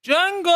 Jungle.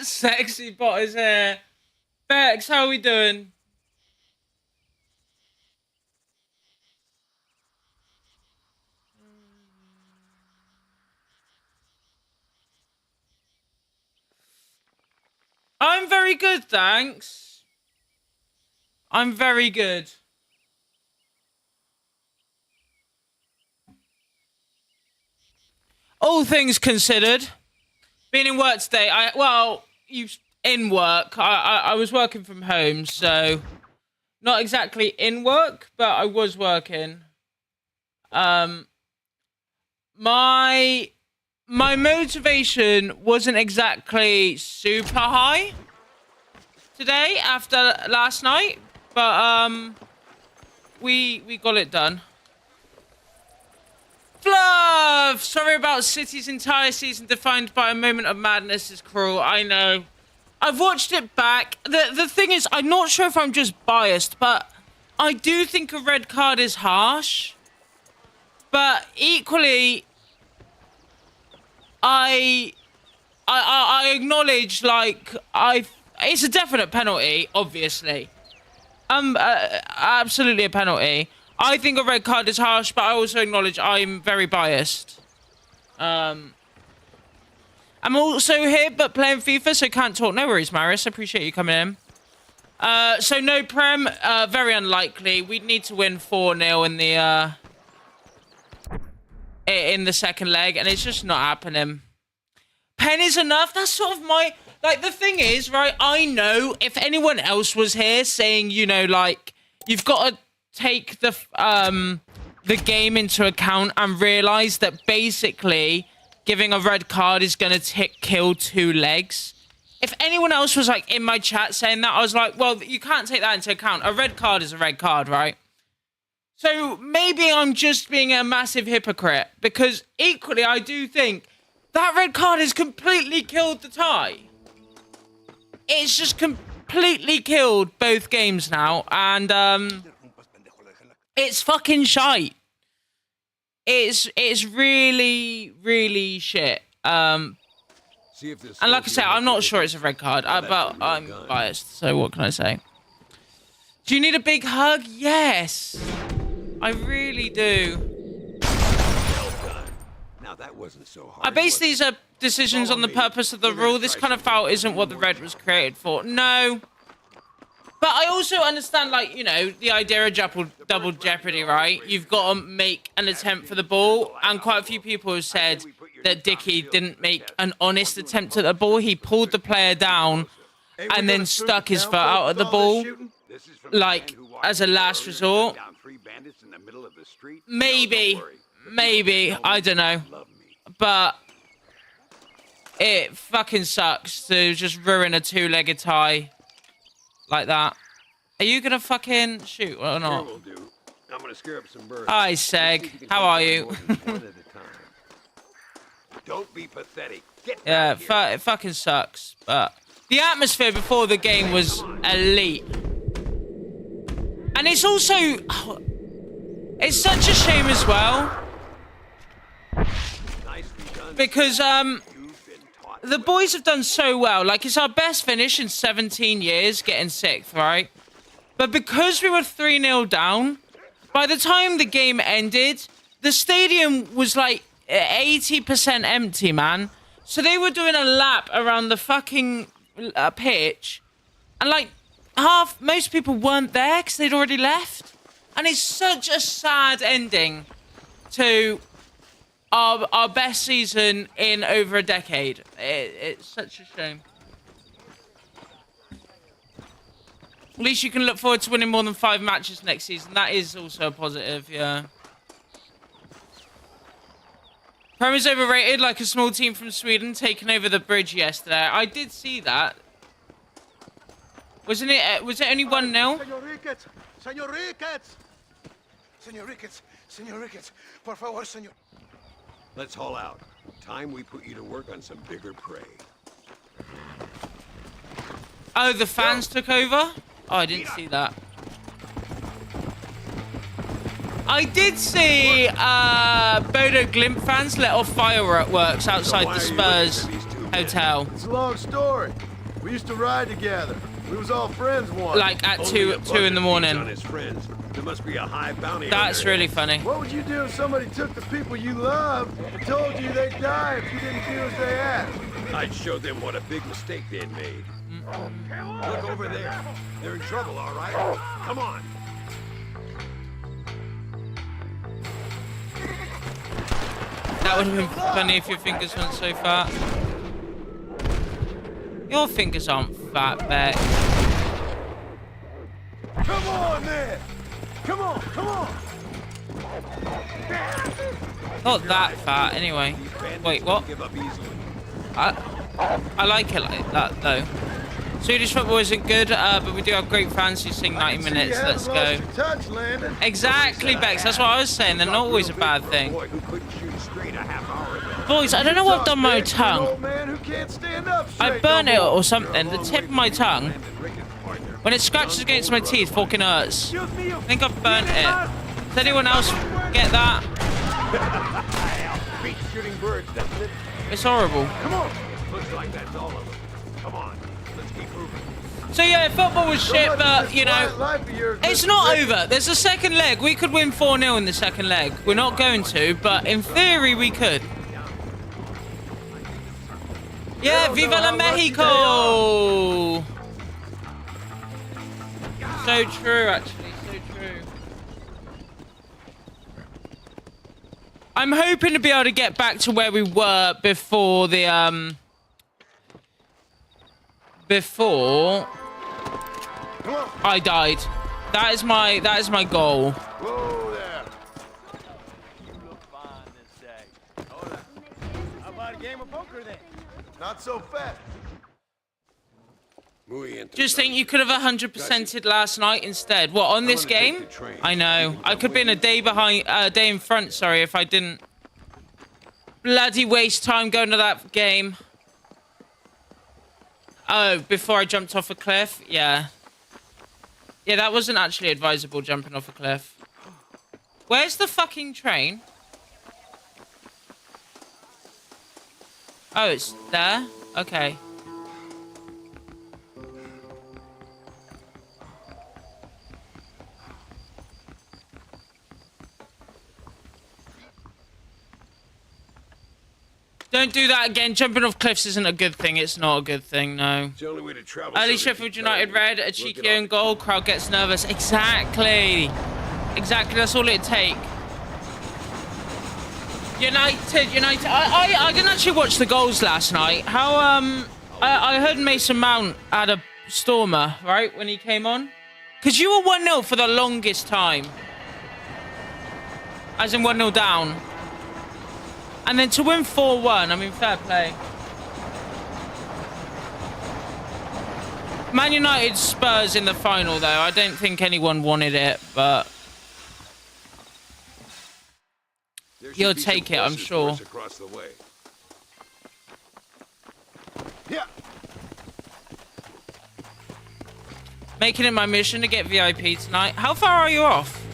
Sexy bot is here. Bex, how are we doing? I'm very good, thanks. I'm very good. All things considered, being in work today, I was working from home, so not exactly in work, but I was working. My motivation wasn't exactly super high today after last night, but we got it done. Fluff! Sorry about City's entire season defined by a moment of madness is cruel. I know. I've watched it back. The thing is, I'm not sure if I'm just biased, but I do think a red card is harsh. But equally, I acknowledge, like, it's a definite penalty, obviously. Absolutely a penalty. I think a red card is harsh, but I also acknowledge I'm very biased. I'm also here, but playing FIFA, so can't talk. No worries, Maris. I appreciate you coming in. So no Prem, very unlikely. We'd need to win 4-0 in the second leg, and it's just not happening. Pen is enough. That's sort of my... Like, the thing is, right, I know if anyone else was here saying, you know, like, you've got to take the game into account and realize that basically giving a red card is going to kill 2 legs. If anyone else was, like, in my chat saying that, I was like, well, you can't take that into account. A red card is a red card, right? So maybe I'm just being a massive hypocrite, because equally I do think that red card has completely killed the tie. It's just completely killed both games now, and it's fucking shite. It's really, really shit. And like I say, I'm not sure it's a red card, but I'm biased, so what can I say? Do you need a big hug? Yes. I really do. Now that wasn't so hard. I base these decisions on the purpose of the rule. This kind of foul isn't what the red was created for. No. But I also understand, like, you know, the idea of double jeopardy, right? You've got to make an attempt for the ball. And quite a few people have said that Dickey didn't make an honest attempt at the ball. He pulled the player down and then stuck his foot out of the ball, like, as a last resort. Maybe, I don't know. But it fucking sucks to just ruin a 2-legged tie like that. Are you gonna fucking shoot or not? I'm gonna scare up some birds. Hi, Seg. How are you? Don't be pathetic. Yeah, it fucking sucks. But the atmosphere before the game was elite. And it's also... it's such a shame as well. Because, the boys have done so well. Like, it's our best finish in 17 years, getting sixth, right? But because we were 3-0 down, by the time the game ended, the stadium was like 80% empty, man. So they were doing a lap around the fucking pitch, and like most people weren't there because they'd already left. And it's such a sad ending to our best season in over a decade. It's such a shame. At least you can look forward to winning more than 5 matches next season. That is also a positive, yeah. Prem is overrated, like a small team from Sweden taking over the bridge yesterday. I did see that. Was it only 1-0? Señor Ricketts! Señor Ricketts! Señor Ricketts! Señor Ricketts! Por favor, señor. Let's haul out. Time we put you to work on some bigger prey. Oh, the fans took over? Oh, I didn't see that. I did see Bodo Glimt fans let off fireworks outside the Spurs hotel. It's a long story. We used to ride together. We was all friends once. Like at 2 in the morning. On his friends. There must be a high bounty. That's really funny. What would you do if somebody took the people you loved and told you they'd die if you didn't do as they asked? I'd show them what a big mistake they'd made. Look over there. They're in trouble, all right? Come on. That would have been funny if your fingers weren't so fat. Your fingers aren't fat, Beck. Come on, then! Come on, come on! Not that fat, anyway. Wait, what? Give up easily. I like it like that, though. Swedish football isn't good, but we do have great fans who sing 90 minutes. Let's go. Touch, Landon. Exactly, Bex. That's what I was saying. They're not always a bad thing. Boy who couldn't shoot straight a half hour ago. Boys, I don't know what I've done with my tongue. Old man who can't stand up I straight burnt no it more. or something. The tip of my tongue, when it scratches against my teeth, fucking hurts. Excuse me, I think I've burnt it. Does anyone else get that? Beat shooting birds, doesn't it? It's horrible. Come on. Looks like that's all of them. Come on. Let's keep moving. So yeah, football was shit, but you know, Life of yours, it's Mr. not Ricketts. over. There's a second leg. We could win 4-0 in the second leg. We're not going to, but in theory we could. Yeah, don't Viva know la how lucky Mexico! So true, actually, so true. I'm hoping to be able to get back to where we were before the before Come on. I died. That is my goal. Whoa there. You look fine this day. Hold on. How about a game of poker then? Not so fast. Muy interesante. Just think you could have 100%ed last night instead. What, on this gonna take game? the train. I know. I could be in a day behind, day in front, sorry, if I didn't bloody waste time going to that game. Oh, before I jumped off a cliff? Yeah. Yeah, that wasn't actually advisable, jumping off a cliff. Where's the fucking train? Oh, it's there? Okay. Don't do that again. Jumping off cliffs isn't a good thing. It's not a good thing, no. It's the only way to travel. Early so Sheffield keep United going. red, a Look cheeky it own up. goal, crowd gets nervous. Exactly. Exactly, that's all it'd take. United. I didn't actually watch the goals last night. How, I heard Mason Mount had a stormer, right, when he came on? Because you were 1-0 for the longest time. As in 1-0 down. And then to win 4-1, I mean, fair play. Man United Spurs in the final, though. I don't think anyone wanted it, but There should He'll be some take it, I'm buses sure. for us across the way. Yeah. making it my mission to get VIP tonight. How far are you off?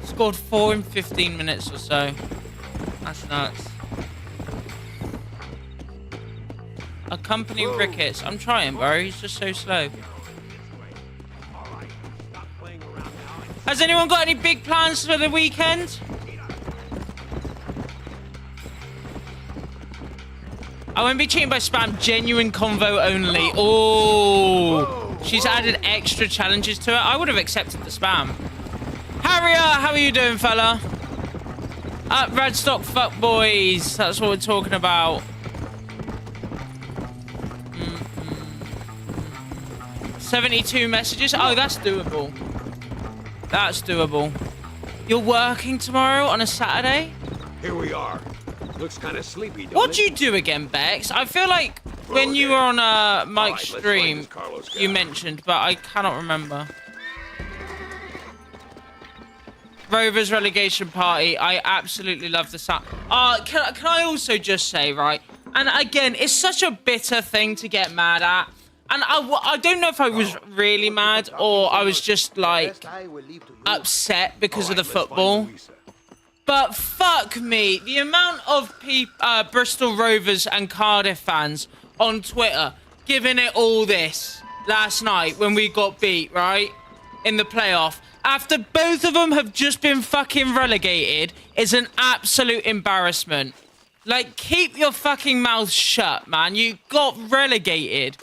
Scored 4 in 15 minutes or so. That's nuts. Accompany Ricketts. I'm trying, bro. He's just so slow. Has anyone got any big plans for the weekend? I won't be cheating by spam. Genuine convo only. Oh, she's added extra challenges to it. I would have accepted the spam. Harrier, how are you doing, fella? Radstock fuckboys. That's what we're talking about. 72 messages. Oh, that's doable. That's doable. You're working tomorrow on a Saturday? Here we are. Looks kind of sleepy, don't What'd it? you do again, Bex? I feel like when you were on Mike's Alright, let's find stream, this Carlos guy. you mentioned, but I cannot remember. Rovers relegation party. I absolutely love the sound. Can I also just say, right? And again, it's such a bitter thing to get mad at. And I don't know if I was really mad or I was just like upset because of the football. But fuck me, the amount of Bristol Rovers and Cardiff fans on Twitter giving it all this last night when we got beat, right? In the playoff. After both of them have just been fucking relegated, is an absolute embarrassment. Like, keep your fucking mouth shut, man. You got relegated.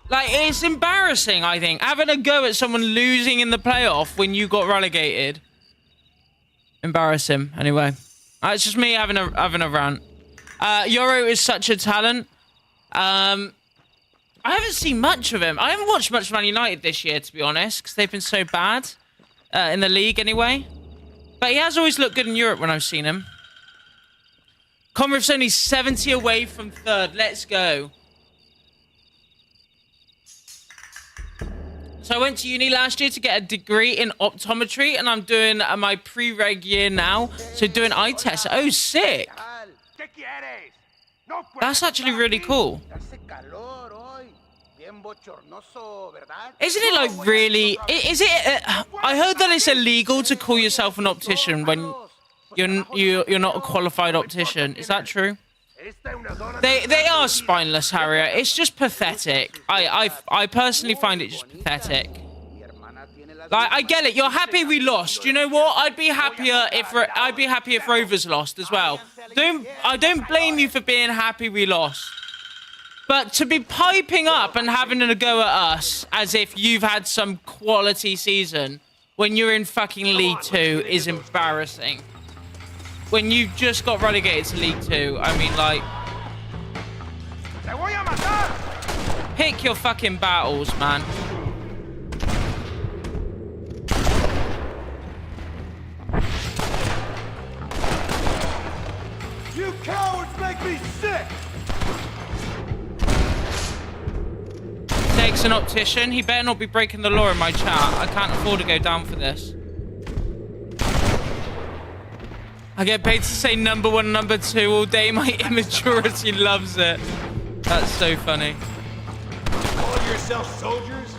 Like, it's embarrassing, I think, having a go at someone losing in the playoff when you got relegated. Embarrassing. Anyway, it's just me having a rant. Yoro is such a talent. I haven't seen much of him. I haven't watched much of Man United this year, to be honest, because they've been so bad in the league anyway. But he has always looked good in Europe when I've seen him. Conrath's only 70 away from third. Let's go. So I went to uni last year to get a degree in optometry, and I'm doing my pre-reg year now. So doing eye tests. Oh, sick. That's actually really cool. Isn't it like really... Is it... I heard that it's illegal to call yourself an optician when you're not a qualified optician. Is that true? They are spineless, Harrier. It's just pathetic. I personally find it just pathetic. Like, I get it. You're happy we lost. You know what? I'd be happier if Rovers lost as well. I don't blame you for being happy we lost. But to be piping up and having a go at us as if you've had some quality season when you're in fucking League 2 is embarrassing. When you just got relegated to League 2, I mean, like... Pick your fucking battles, man. You cowards make me sick! Takes an optician. He better not be breaking the law in my chat. I can't afford to go down for this. I get paid to say number 1, number 2 all day. My immaturity loves it. That's so funny. Call yourself soldiers?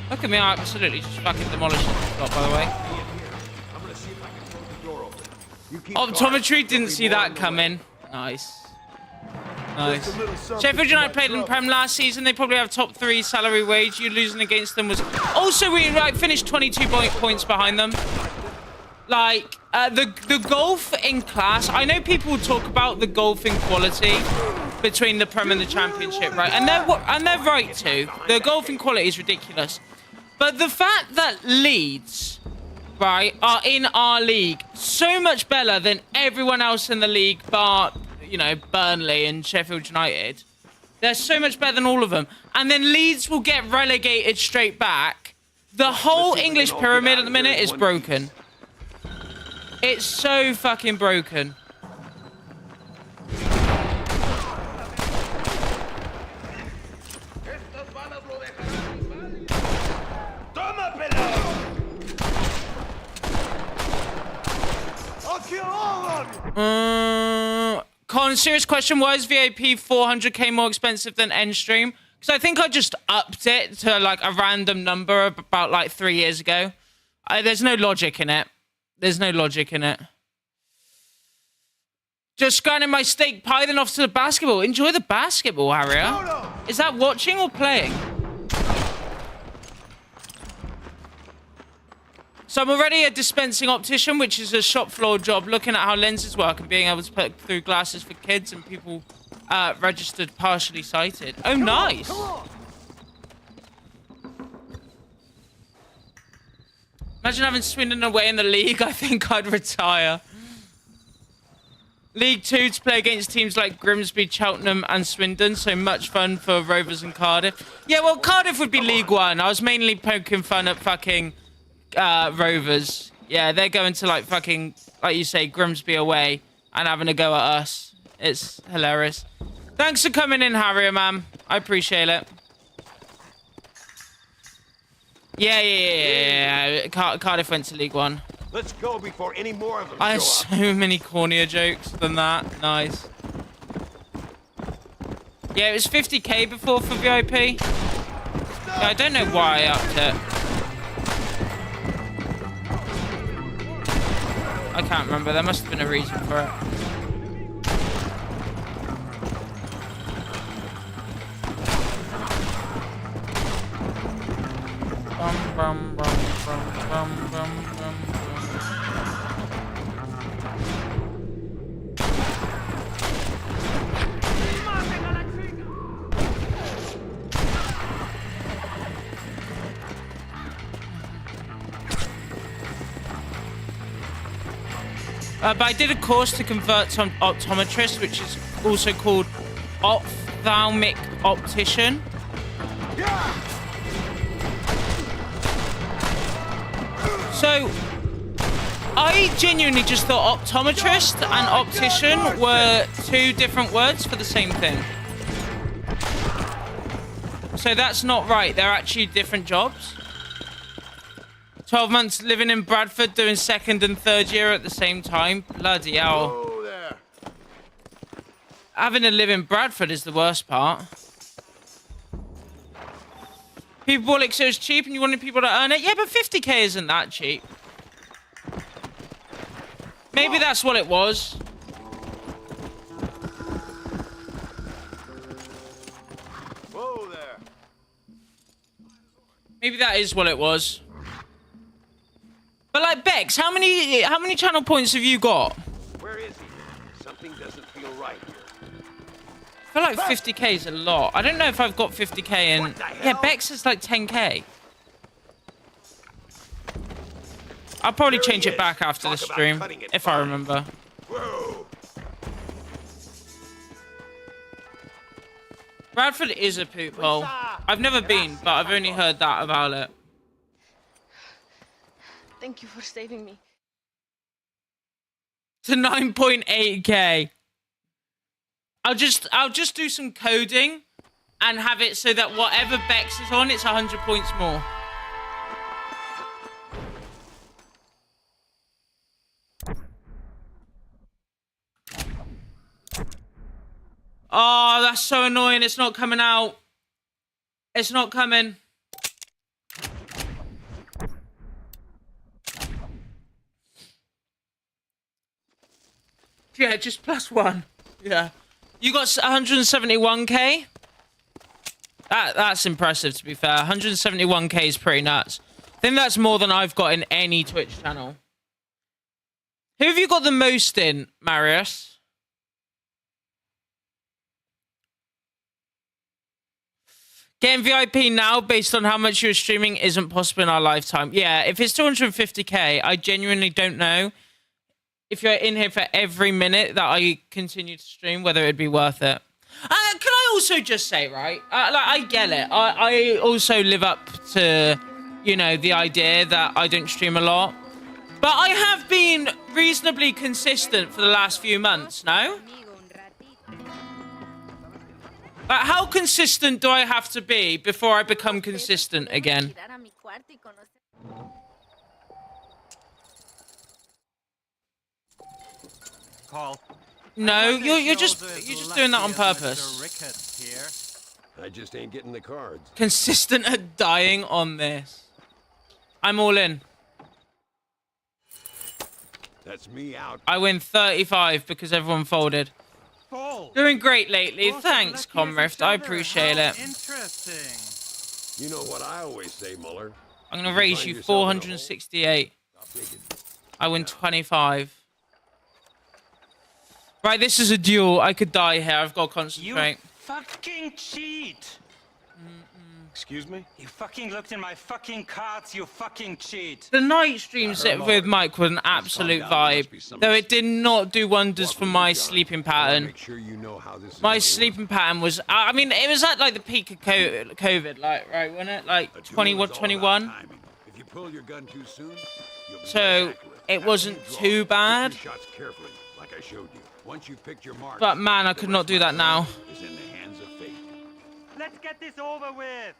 Look at me, I absolutely just fucking demolished this spot, by the way. I'm gonna see if I can throw the door open. You keep Optometry didn't see that coming. Nice. Nice. Sheffield United played in the Prem last season. They probably have top 3 salary wage. You losing against them was... Also, we finished 22 points behind them. Like, the golf in class... I know people talk about the golfing quality between the Prem and the Championship, right? And they're right to. The golfing quality is ridiculous. But the fact that Leeds, right, are in our league so much better than everyone else in the league bar... you know, Burnley and Sheffield United. They're so much better than all of them. And then Leeds will get relegated straight back. The whole English pyramid at the minute is broken. It's so fucking broken. I'll kill all of you! Con, serious question, why is VIP 400k more expensive than Endstream? Because I think I just upped it to like a random number about like 3 years ago. There's no logic in it. There's no logic in it. Just grinding my steak pie, then off to the basketball. Enjoy the basketball, Harrier. Is that watching or playing? So I'm already a dispensing optician, which is a shop floor job, looking at how lenses work and being able to put through glasses for kids and people registered partially sighted. Oh, nice. Imagine having Swindon away in the league. I think I'd retire. League 2 to play against teams like Grimsby, Cheltenham and Swindon. So much fun for Rovers and Cardiff. Yeah, well, Cardiff would be League 1. I was mainly poking fun at fucking Rovers. Yeah, they're going to like fucking, like you say, Grimsby away and having a go at us. It's hilarious. Thanks for coming in, Harrier, man. I appreciate it. Yeah. Cardiff went to League 1. Let's go before any more of them I have show up. so many cornier jokes than that. Nice. Yeah, it was 50k before for VIP. Yeah, I don't know why I upped it. I can't remember. There must have been a reason for it. Bum, bum, bum, bum, bum, bum, bum. But I did a course to convert to optometrist, which is also called ophthalmic optician. So, I genuinely just thought optometrist and optician were two different words for the same thing. So that's not right. They're actually different jobs. 12 months living in Bradford, doing second and third year at the same time. Bloody hell. Oh, there. Having to live in Bradford is the worst part. People bought it so it's cheap and you wanted people to earn it. Yeah, but 50k isn't that cheap. Maybe that's what it was. Whoa there. Maybe that is what it was. But like Bex, how many channel points have you got? Where is he? Something doesn't feel right here. I feel like 50k is a lot. I don't know if I've got 50k in. What the hell? Yeah, Bex is like 10k. I'll probably There he change it is. back after Talk the about stream, cutting it if I fine. remember. Whoa! Bradford is a poop hole. I've never been, but I've only heard that about it. Thank you for saving me. To 9.8k. I'll just do some coding and have it so that whatever Bex is on, it's 100 points more. Oh, that's so annoying. It's not coming out. It's not coming. Yeah, just +1. Yeah. You got 171k? That's impressive, to be fair. 171k is pretty nuts. I think that's more than I've got in any Twitch channel. Who have you got the most in, Marius? Getting VIP now based on how much you're streaming isn't possible in our lifetime. Yeah, if it's 250k, I genuinely don't know if you're in here for every minute that I continue to stream, whether it'd be worth it. Can I also just say, right? Like, I get it. I also live up to, you know, the idea that I don't stream a lot. But I have been reasonably consistent for the last few months, no? Like, how consistent do I have to be before I become consistent again? Call. No, you're just doing that on purpose. I just ain't getting the cards. Consistent at dying on this. I'm all in. That's me out. I win 35 because everyone folded. Doing great lately. Thanks, Comrift. I appreciate it. Interesting. You know what I always say, Muller. I'm going to raise you 468. I win 25. Right, this is a duel. I could die here. I've got to concentrate. Fucking cheat! Excuse me? You fucking looked in my fucking cards, you fucking cheat! The night stream set with Mike was an absolute vibe, though it did not do wonders for my sleeping pattern. Make sure you know how this is My gonna sleeping pattern was, I mean, it was at like the peak of COVID, like, right, wasn't it? Like work. A duel 21, is all 21. about timing. If you pull your gun too soon, you'll be So less accurate. it wasn't After you too draw, bad. pick your shots carefully, like I showed you. Once you picked your mark, But man, I could not do that now. is in the hands of fate. Let's get this over with!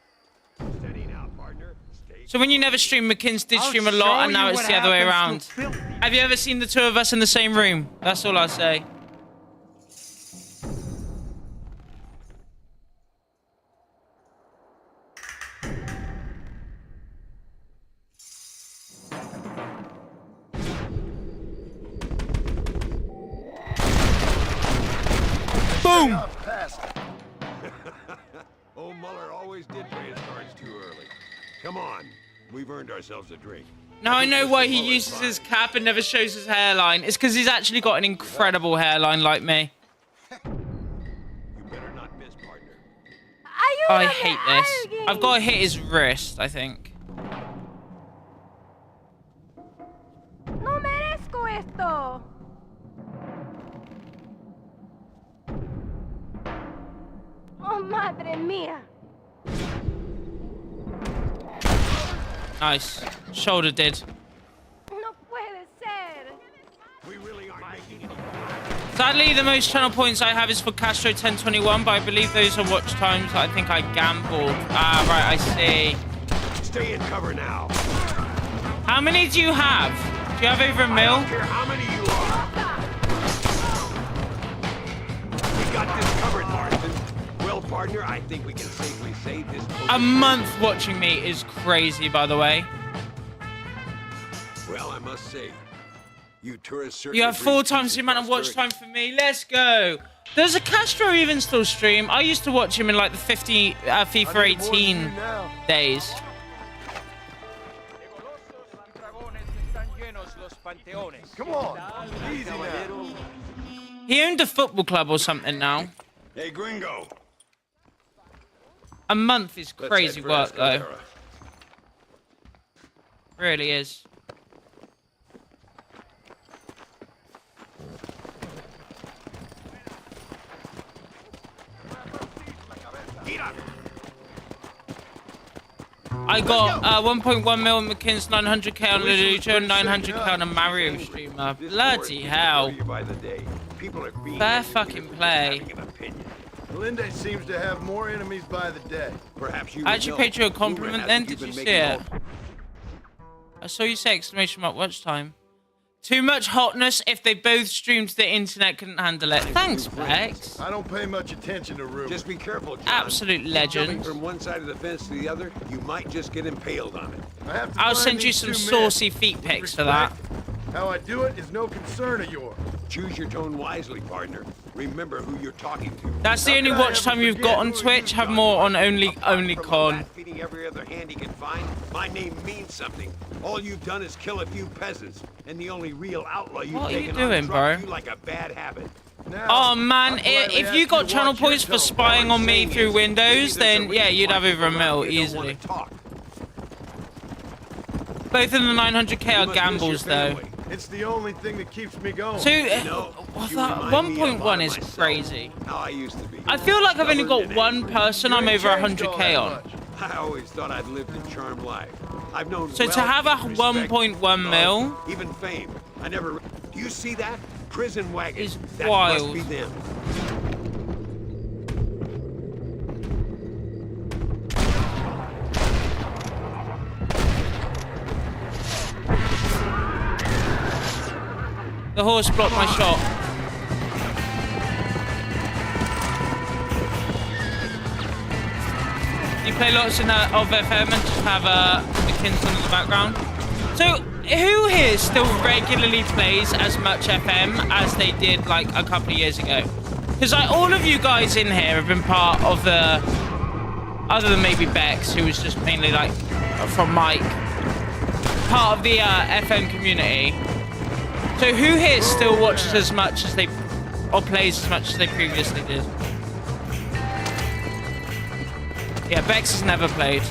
Steady now, partner. Stay So when you never stream, McKins did stream a lot, and now it's the other way around. Have you ever seen the two of us in the same room? That's all I say. Boom! Old Muller always did play his cards too early. Come on, we've earned ourselves a drink. Now I know why he uses his cap and never shows his hairline. It's because he's actually got an incredible hairline like me. You better not miss, partner. I hate this. I've got to hit his wrist, I think. No merezco esto. Oh, madre mía. Nice. Shoulder did. No puede ser. We really aren't making any. Sadly, the most channel points I have is for Castro 1021, but I believe those are watch times. I think I gambled. Ah, right, I see. Stay in cover now. How many do you have? Do you have over a I mil? don't care how many you are. We got this covered, Marston. Well, partner, I think we can safely say this. A month watching me is crazy, by the way. Well, I must say, you tourists certainly. You have 4 times the amount of watch time for me. Let's go. Does a Castro even still stream? I used to watch him in like the FIFA 18 days. Come on. Easy now. He owned a football club or something now. Hey, Gringo. A month is Let's crazy head for work, though. Escalera. Really is. I got 1.1 mil on McKinn's 900k on Lelucho, 900k on a Mario streamer. Bloody hell. By the day. People are being Fair enemies fucking for play. having an opinion. Melinde seems to have more enemies by the day. Perhaps you I would actually know. paid you a Rumor compliment has then, you've did been you see making it? all- I saw you say exclamation mark watch time. Too much hotness if they both streamed the internet couldn't handle it. Thanks, Bex. I don't pay much attention to rumors. Just be careful, John. Absolute Keep legend. Jumping from one side of the fence to the other, you might just get impaled on it. I have to I'll find send you these some two men. saucy feet With pics for that. respect, How I do it is no concern of yours. Choose your tone wisely, partner. Remember who you're talking to. That's the How only could I watch ever time you've forget got on who Twitch. you Have got? more on only From a con. rat feeding every other hand he can find, my name means something. All you've done is kill a few peasants, and the only real outlaw you've What are you taken doing, on dropped bro? you like a bad habit. Now, Oh man, I'd politely if ask you got to channel watch your points for tone. spying on me Saying through is, Windows, maybe there's a then yeah, reason you'd why have over a people around mil here don't wanna easily. talk. Both of the 900k You are must miss gambles your though. family. it's the only thing that keeps me going. So, No, what you that remind me a lot 1.1 of is myself. crazy. How I used to be. I feel like I've only got Stubborn and one angry. person You I'm ain't over changed all 100k that on. much. I always thought I'd lived a charmed life. I've known So to wealth, have a respect, 1.1 mil, love, even fame. I never. Do you see that? Prison wagon. Is That wild. must be them. the horse blocked my shot. You play lots of FM and just have McKinson in the background. So who here still regularly plays as much FM as they did like a couple of years ago? Because like all of you guys in here have been part of the, other than maybe Bex, who was just mainly like from Mike, part of the FM community. So who here still watches as much as they, or plays as much as they previously did? Yeah, Bex has never played.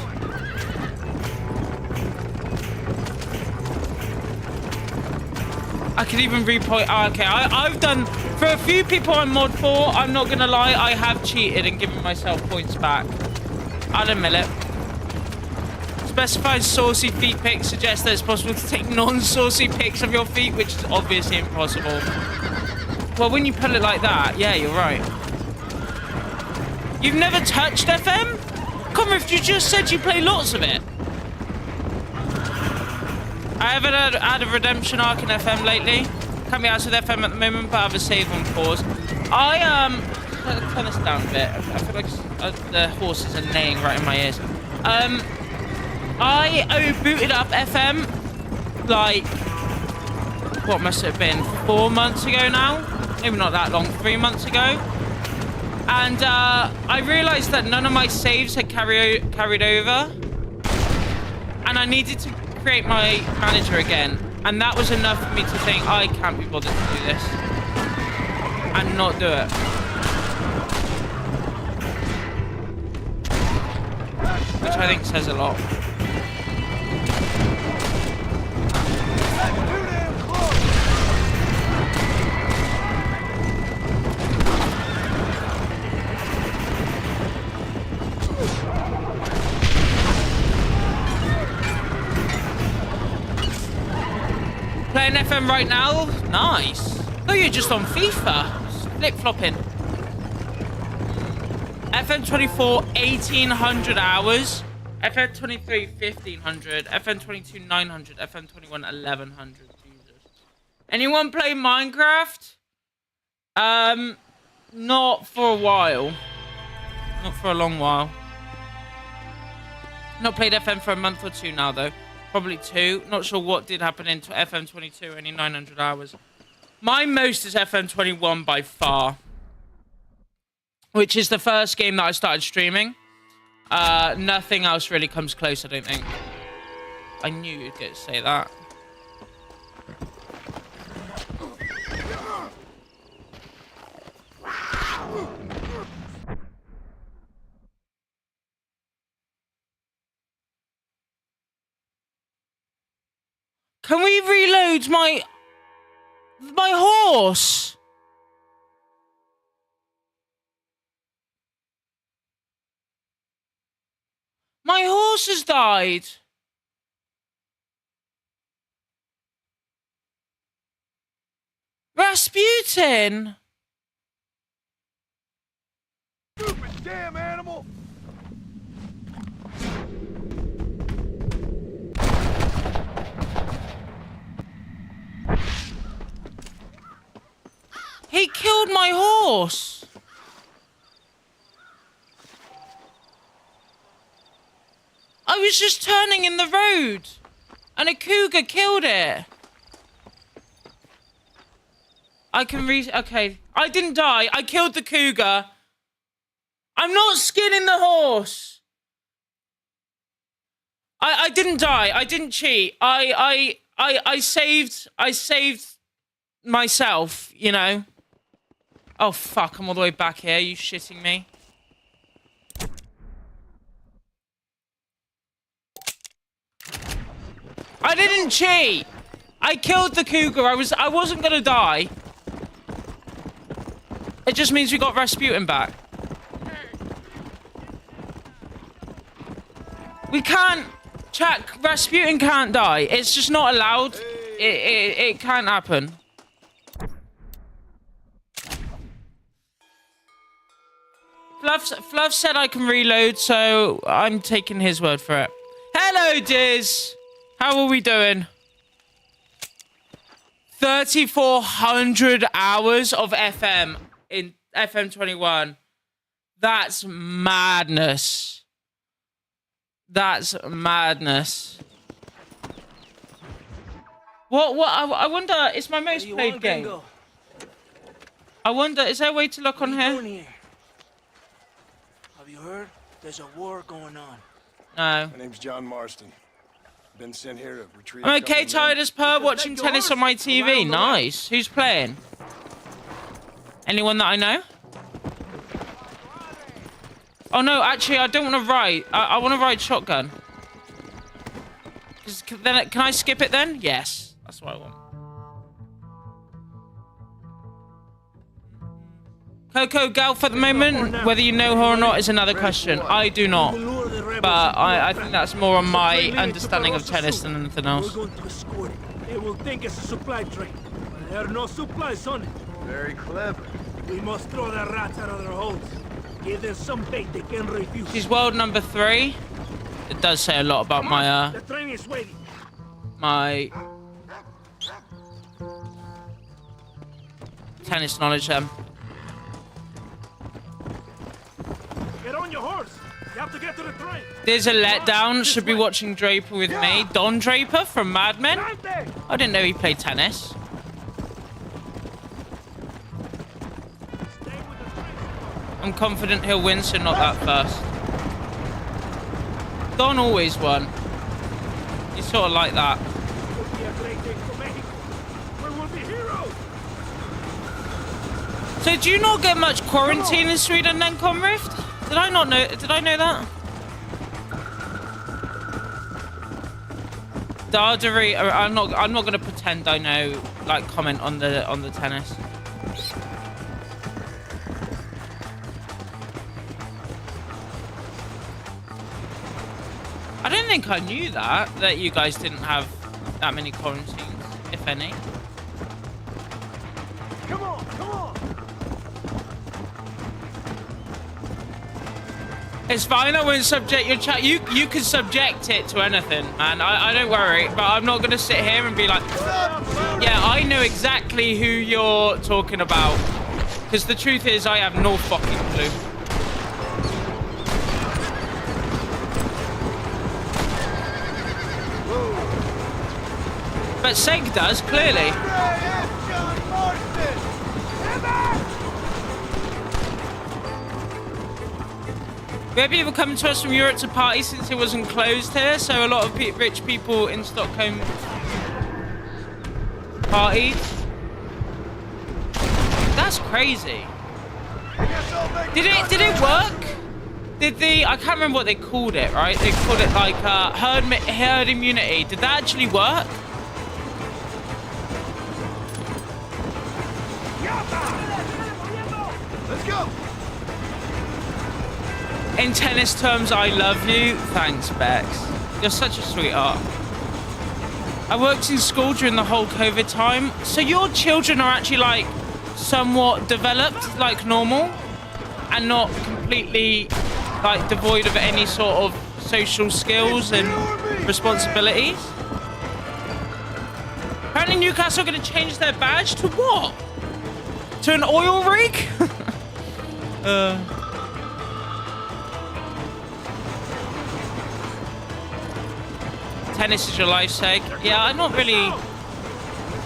I could even repoint. Oh, okay, I've done, for a few people I'm mod for, I'm not gonna lie, I have cheated and given myself points back. I'll admit it. Specified saucy feet pics suggests that it's possible to take non-saucy pics of your feet, which is obviously impossible. Well, when you put it like that, yeah, you're right. You've never touched FM? Conriff, you just said you play lots of it. I haven't had a redemption arc in FM lately. Can't be asked with FM at the moment, but I have a save on pause. Turn this down a bit. I feel like the horses are neighing right in my ears. I booted up FM like, what must it have been, 4 months ago now? Maybe not that long, 3 months ago. And I realized that none of my saves had carried over. And I needed to create my manager again. And that was enough for me to think, I can't be bothered to do this. And not do it. Which I think says a lot. Playing FM right now? Nice. Oh, you're just on FIFA. Flip-flopping. FM 24, 1,800 hours. FM 23, 1,500. FM 22, 900. FM 21, 1,100. Jesus. Anyone play Minecraft? Not for a while. Not for a long while. Not played FM for a month or two now, though. Probably 2. Not sure what did happen in FM 22. Only 900 hours. My most is FM 21 by far. Which is the first game that I started streaming. Nothing else really comes close, I don't think. I knew you'd get to say that. Can we reload my horse? My horse has died. Rasputin. Stupid damn animal! He killed my horse. I was just turning in the road and a cougar killed it. Okay. I didn't die. I killed the cougar. I'm not skinning the horse. I didn't die. I didn't cheat. I saved myself, you know. Oh fuck, I'm all the way back here. Are you shitting me? I didn't cheat. I killed the cougar. I wasn't gonna die. It just means we got Rasputin back. We can't... Chat, Rasputin can't die. It's just not allowed. It can't happen. Fluff said I can reload, so I'm taking his word for it. Hello, Diz. How are we doing? 3,400 hours of FM in FM 21. That's madness. That's madness. What? I wonder. It's my most played game. I wonder. Is there a way to look on here? Have you heard? There's a war going on. No. My name's John Marston. Been sent here to retrieve. I'm okay, tired as per, watching tennis on my TV. Nice. Who's playing? Anyone that I know? Oh no, actually, I don't want to ride. I want to ride shotgun. Then can I skip it then? Yes, that's what I want. Coco Gauff at the moment, whether you know her or not is another question. I do not, but I think that's more on my understanding of tennis than anything else. We're going to escort it. They will think it's a supply train, but there are no supplies on it. Very clever. We must throw the rats out of their holes. Give them some bait they can refuse. She's world number 3. It does say a lot about my The train is waiting. my tennis knowledge. Get on your horse. You have to get to the train. There's a letdown. Should be watching Draper with me. Don Draper from Mad Men. I didn't know he played tennis. I'm confident he'll win, so not that fast. Don always won. He's sort of like that. It'll be a great day for Mexico. We will be heroes. So do you not get much quarantine in Sweden then, Conrift? Did I not know? Did I know that? Dardari, I'm not gonna pretend I know. Like, comment on the tennis. I don't think I knew that you guys didn't have that many quarantines, if any. Come on, come on. It's fine, I won't subject your chat. You can subject it to anything, man. I don't worry, but I'm not gonna sit here and be like, yeah, I know exactly who you're talking about. Because the truth is, I have no fucking clue. But Seg does, clearly. We had people coming to us from Europe to party since it wasn't closed here, so a lot of rich people in Stockholm partied. That's crazy. Did it work? I can't remember what they called it, right? They called it like herd immunity. Did that actually work? Let's go. In tennis terms, I love you. Thanks, Bex. You're such a sweetheart. I worked in school during the whole COVID time. So your children are actually like somewhat developed, like normal, and not completely like devoid of any sort of social skills and responsibilities. Apparently Newcastle are going to change their badge to what? To an oil rig? Tennis is your life's sake. Yeah, I'm not really...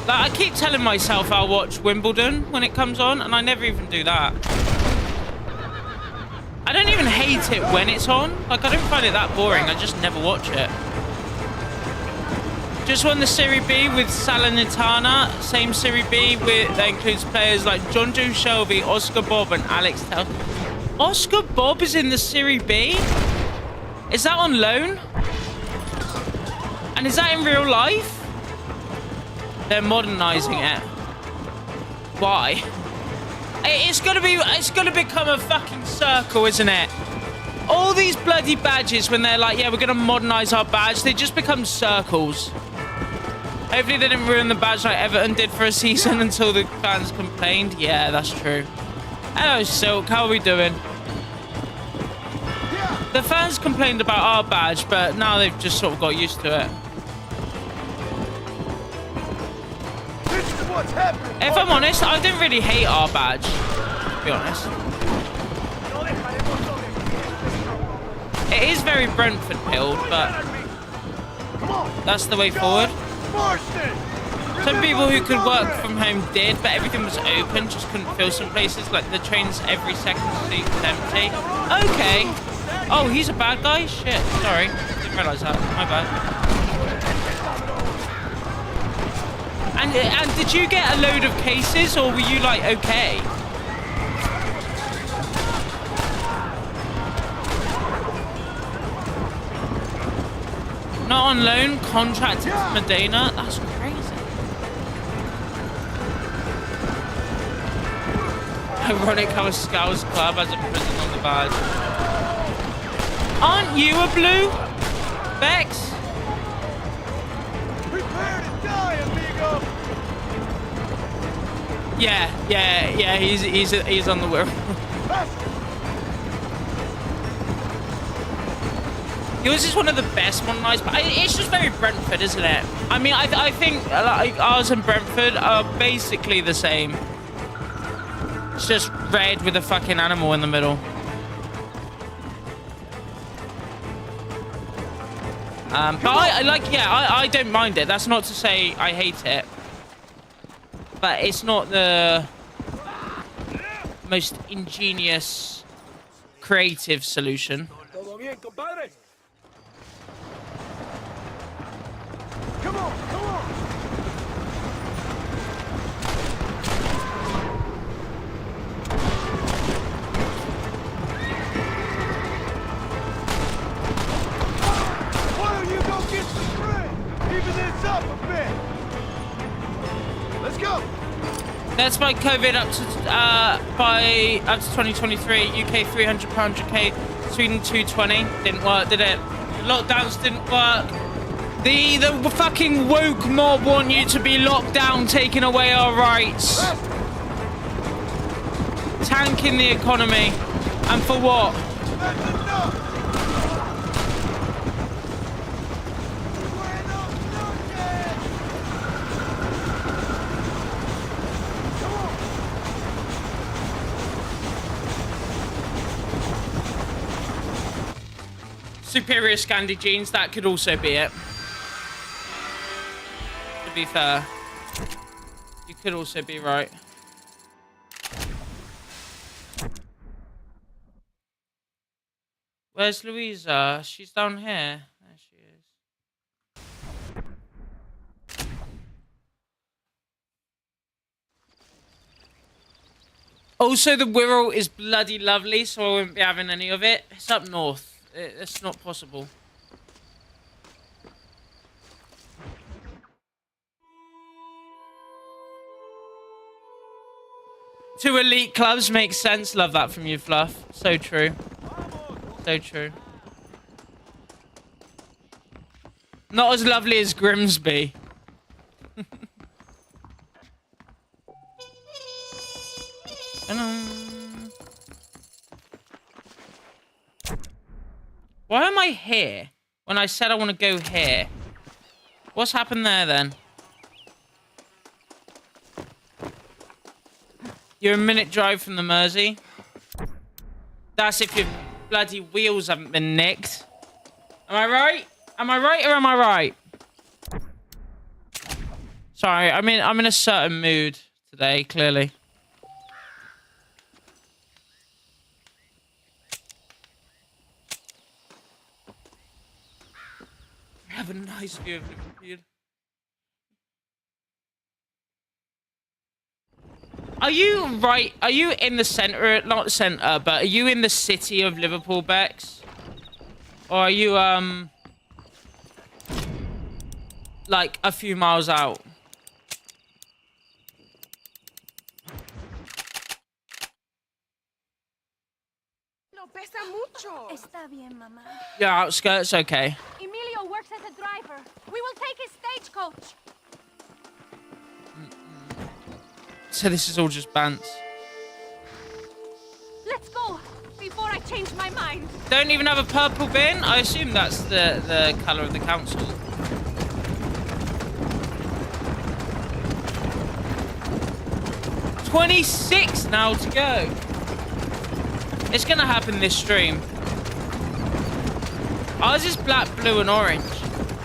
Like, I keep telling myself I'll watch Wimbledon when it comes on, and I never even do that. I don't even hate it when it's on. Like, I don't find it that boring. I just never watch it. Just won the Serie B with Salernitana. Same Serie B that includes players like Jonjo Shelby, Oscar Bob, and Alex Tel. Oscar Bob is in the Serie B? Is that on loan? And is that in real life? They're modernizing it. Why? It's gonna become a fucking circle, isn't it? All these bloody badges, when they're like, yeah, we're gonna modernize our badge, they just become circles. Hopefully they didn't ruin the badge like Everton did for a season until the fans complained. Yeah, that's true. Hello, Silk. How are we doing? The fans complained about our badge, but now they've just sort of got used to it. If I'm honest, I don't really hate our badge, to be honest. It is very Brentford build, but that's the way forward. Some people who could work from home did, but everything was open, just couldn't fill some places. Like the trains, every second seat was empty. Okay. Oh, he's a bad guy? Shit, sorry. Didn't realise that. My bad. And did you get a load of cases, or were you like, okay? Not on loan, contracted to Medina? That's crazy. Ironic how a Scouse Club has a prison on the badge. Aren't you a blue? Bex? Prepare to die, amigo! Yeah, he's on the wheel. Yours is one of the best modernized, but it's just very Brentford, isn't it? I mean, I think like ours and Brentford are basically the same. It's just red with a fucking animal in the middle. But I don't mind it. That's not to say I hate it. But it's not the most ingenious, creative solution. Todo bien, compadre? Come on, come on! Why don't you go get some bread? Even this up a bit. Let's go. Let's buy COVID up to 2023. UK 300 per 100k. Sweden 220. Didn't work, did it? Lockdowns didn't work. The fucking woke mob want you to be locked down, taking away our rights. Tanking the economy. And for what? That's enough. Superior Scandi jeans, that could also be it. To be fair. You could also be right. Where's Louisa? She's down here. There she is. Also, the Wirral is bloody lovely, so I won't be having any of it. It's up north. It's not possible. Two elite clubs makes sense. Love that from you, Fluff. So true. So true. Not as lovely as Grimsby. Why am I here when I said I want to go here? What's happened there then? You're a minute drive from the Mersey. That's if your bloody wheels haven't been nicked. Am I right? Am I right or am I right? Sorry, I'm in a certain mood today, clearly. I have a nice view of Liverpool. Are you right? Are you in the center? Not center, but are you in the city of Liverpool, Bex? Or are you, like a few miles out? No pesa mucho. Está bien, mamá. Yeah, outskirts, okay. Emilio works as a driver. We will take his stagecoach. So this is all just bants. Let's go before I change my mind. Don't even have a purple bin? I assume that's the colour of the council. $26 now to go. It's gonna happen this stream. Ours is black, blue, and orange.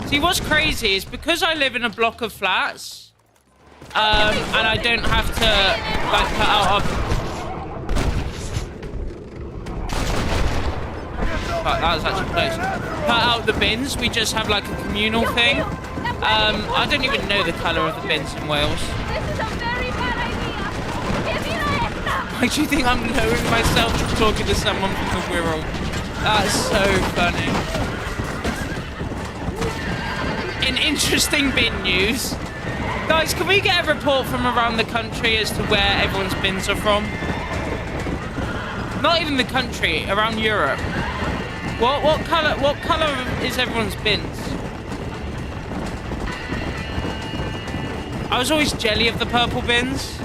See, what's crazy is because I live in a block of flats, and I don't have to like put out that was actually close. Put out the bins. We just have like a communal thing. I don't even know the colour of the bins in Wales. This is a very bad idea. Why do you think I'm lowering myself to talking to someone from the Wirral? That's so funny. In interesting bin news, guys, can we get a report from around the country as to where everyone's bins are from? Not even the country, around Europe. What colour is everyone's bins? I was always jelly of the purple bins.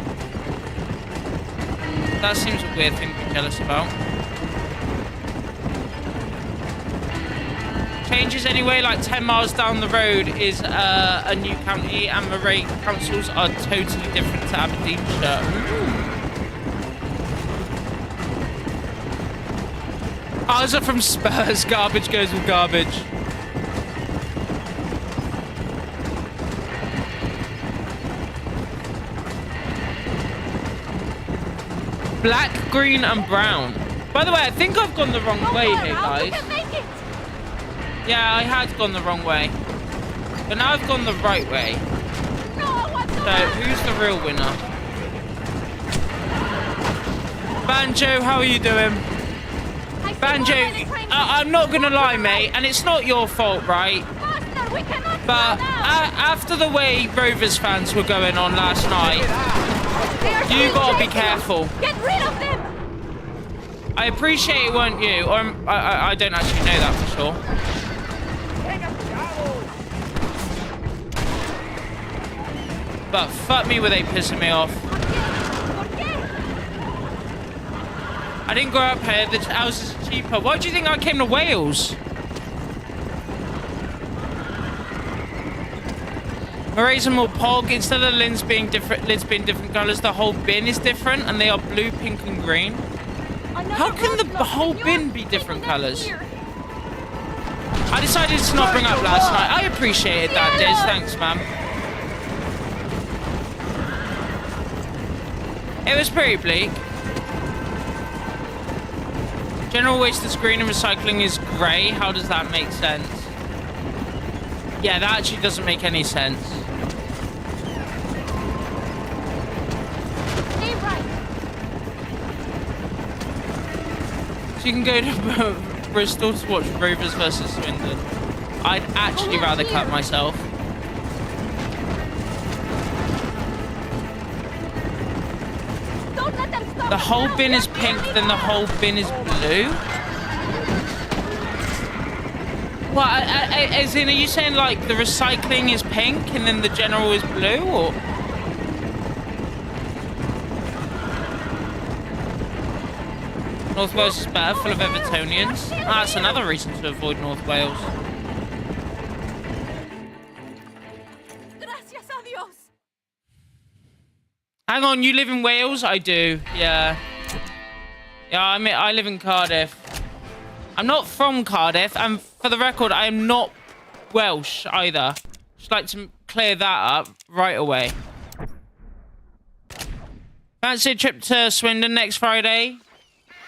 That seems a weird thing to be jealous about. Changes anyway, like 10 miles down the road is a new county, and Moray councils are totally different to Aberdeenshire. Ours are from Spurs. Garbage goes with garbage. Black, green, and brown. By the way, I think I've gone the wrong way here, guys. Yeah, I had gone the wrong way. But now I've gone the right way. So, who's the real winner? Banjo, how are you doing? Banjo, I'm not gonna lie, mate, and it's not your fault, right? But after the way Rovers fans were going on last night, you gotta be careful. Get rid of them! I appreciate it weren't you, or I don't actually know that for sure. But fuck me, were they pissing me off. I didn't grow up here, the houses are cheaper. Why do you think I came to Wales? Moray's are more pog. Instead of lids being different colours, the whole bin is different, and they are blue, pink, and green. How can the whole bin be different colours? I decided to not bring up last night. I appreciated that, Diz. Thanks, man. It was pretty bleak. General waste is green and recycling is grey. How does that make sense? Yeah, that actually doesn't make any sense. So you can go to Bristol to watch Rovers versus Swindon. I'd actually rather cut myself. The whole bin is pink, then the whole bin is blue? What, as in, are you saying like the recycling is pink and then the general is blue, or? North Wales is better, full of Evertonians. That's another reason to avoid North Wales. Hang on, you live in Wales? I do, yeah. Yeah, I live in Cardiff. I'm not from Cardiff, and for the record, I am not Welsh either. Just like to clear that up right away. Fancy a trip to Swindon next Friday?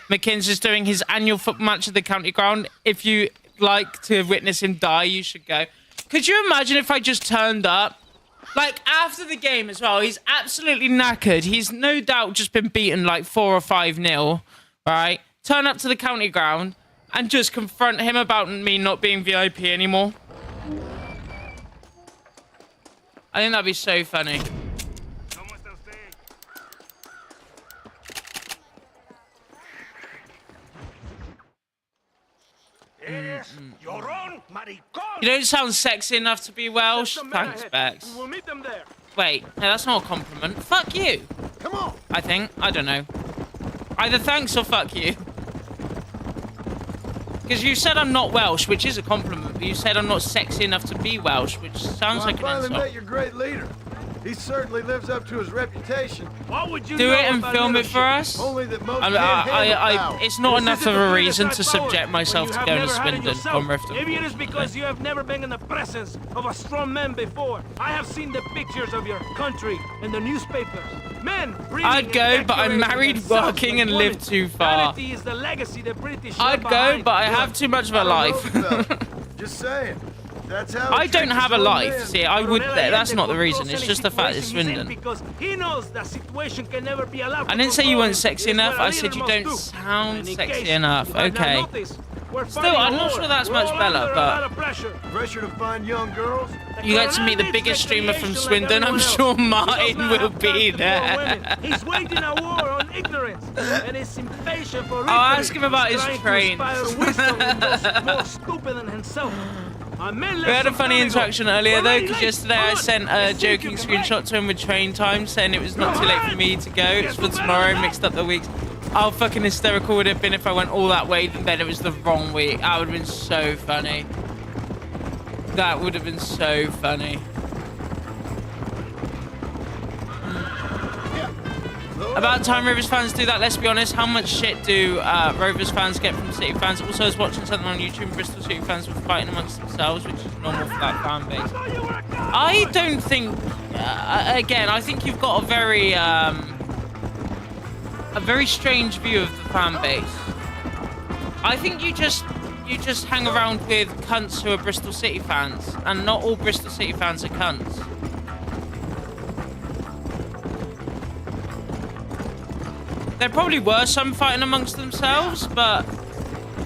McKinsey's doing his annual football match at the county ground. If you like to witness him die, you should go. Could you imagine if I just turned up? Like, after the game as well, he's absolutely knackered. He's no doubt just been beaten like 4 or 5-0, right? Turn up to the county ground and just confront him about me not being VIP anymore. I think that'd be so funny. You don't sound sexy enough to be Welsh. Thanks, Bex. We'll meet them there. Wait, no, that's not a compliment. Fuck you. Come on. I think. I don't know. Either thanks or fuck you. Because you said I'm not Welsh, which is a compliment, but you said I'm not sexy enough to be Welsh, which sounds like an insult. I finally met your great leader. He certainly lives up to his reputation. What would you Do know it and about film it for leadership? us. Only that most I, can't handle power. it's not This enough isn't of a the reason to British power subject when myself you to have going to never had it Swindon. yourself. Conriff, of Maybe it course. is because you have never been in the presence of a strong man before. I have seen the pictures of your country in the newspapers. Men breathing I'd go, but I'm in married, themselves working, like and women. live too far. Vanity is the legacy the British I'd left go, behind. but I have too much of a life. Just saying. That's how I he don't treats have a his own life. men. See, I would. Colonel That's not the Allende reason. controls It's any just the fact it's situation he's in Swindon. Because he knows the situation can never be allowed to I didn't say you control weren't him. sexy It is enough. what a I said leader you must don't do. sound And in sexy case enough. you have not Okay. noticed, we're Still, fighting a I'm not war. sure that's We're much all better, under a but- lot of pressure. Pressure to find young girls? You get to meet the biggest streamer from Swindon. I'm sure Martin will be there. He's waging a war on ignorance and is impatient for I'll ask him about his trying to trains. inspire wisdom in those more stupid than himself. We had a funny interaction earlier though, because yesterday I sent a joking screenshot to him with train time, saying it was not too late for me to go. It's for tomorrow, mixed up the weeks. How fucking hysterical would it have been if I went all that way, then it was the wrong week? That would have been so funny. That would have been so funny. About time Rovers fans do that, let's be honest. How much shit do Rovers fans get from City fans? Also, I was watching something on YouTube, Bristol City fans were fighting amongst themselves, which is normal for that fan base. I don't think... again, I think you've got a very strange view of the fan base. I think you just hang around with cunts who are Bristol City fans, and not all Bristol City fans are cunts. There probably were some fighting amongst themselves, but,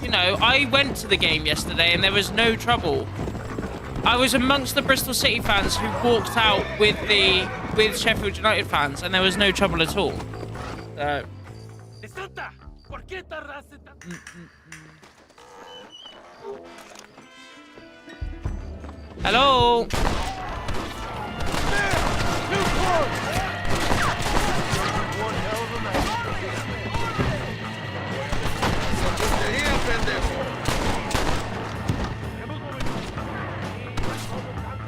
you know, I went to the game yesterday and there was no trouble. I was amongst the Bristol City fans who walked out with Sheffield United fans, and there was no trouble at all. So... Hello?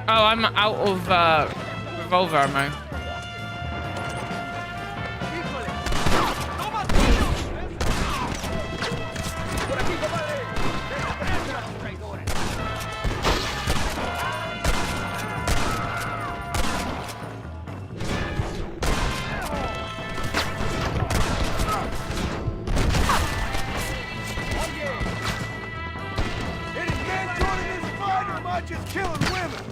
Oh, I'm out of revolver ammo. Just killing women.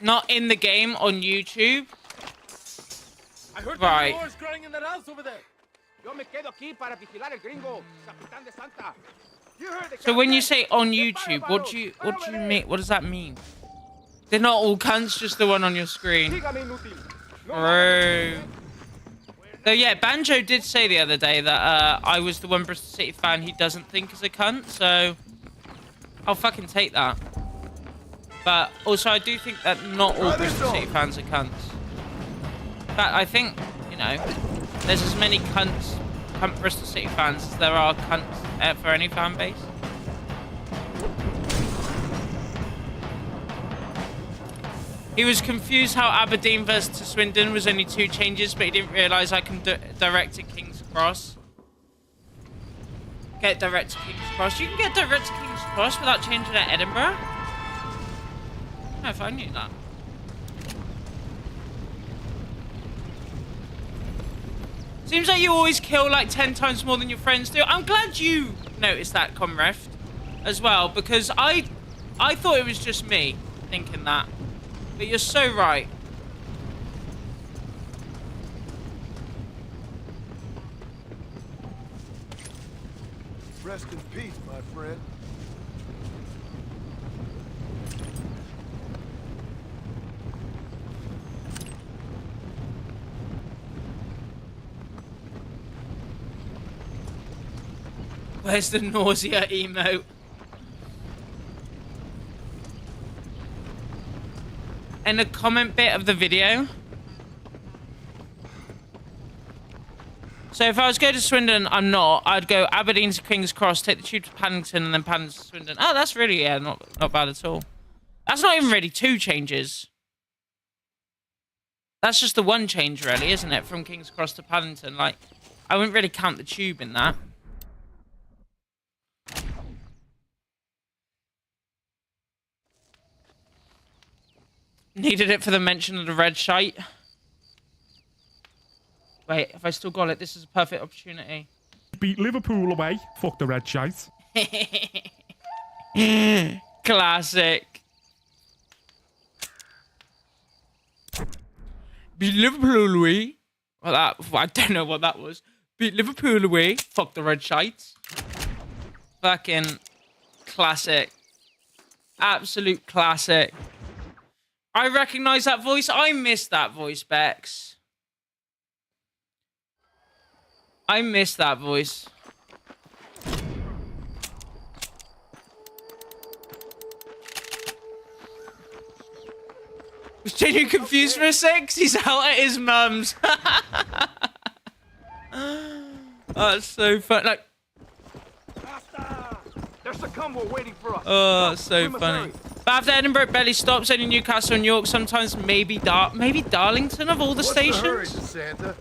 Not in the game, on YouTube. I heard Right. the crying in that house over there. Yo me quedo aquí para vigilar el gringo, Capitán de Santa. You heard the So when you captain. say on YouTube, what do you mean? What does that mean? They're not all cunts, just the one on your screen. Sígame, inútil. Bro. So yeah, Banjo did say the other day that I was the one Bristol City fan he doesn't think is a cunt, so I'll fucking take that. But also, I do think that not all Bristol City fans are cunts. But I think, you know, there's as many cunt Bristol City fans as there are cunts for any fan base. He was confused how Aberdeen versus Swindon was only 2 changes, but he didn't realise I can direct to King's Cross. Get direct to King's Cross. You can get direct to King's Cross without changing at Edinburgh? No, if I knew that. Seems like you always kill like 10 times more than your friends do. I'm glad you noticed that, Comref, as well, because I thought it was just me thinking that. But you're so right. Rest in peace, my friend. Where's the nausea emote? in the comment bit of the video. So if I was going to Swindon, I'm not. I'd go Aberdeen to King's Cross, take the tube to Paddington, and then Paddington to Swindon. Oh, that's really, yeah, not bad at all. That's not even really 2 changes. That's just the 1 change, really, isn't it? From King's Cross to Paddington. Like, I wouldn't really count the tube in that. Needed it for the mention of the red shite. Wait, have I still got it? This is a perfect opportunity. Beat Liverpool away. Fuck the red shite. Classic. Beat Liverpool away. Well, I don't know what that was. Beat Liverpool away. Fuck the red shites. Fucking classic. Absolute classic. I recognise that voice. I missed that voice, Bex. I missed that voice. Was Jenny confused for a sec? He's out at his mum's. Oh, that's so fun. Like, There's a convoy waiting for us. oh, that's so funny. Bath, Edinburgh, Belly stops, only Newcastle and York, sometimes maybe Darlington of all the stations. Santa?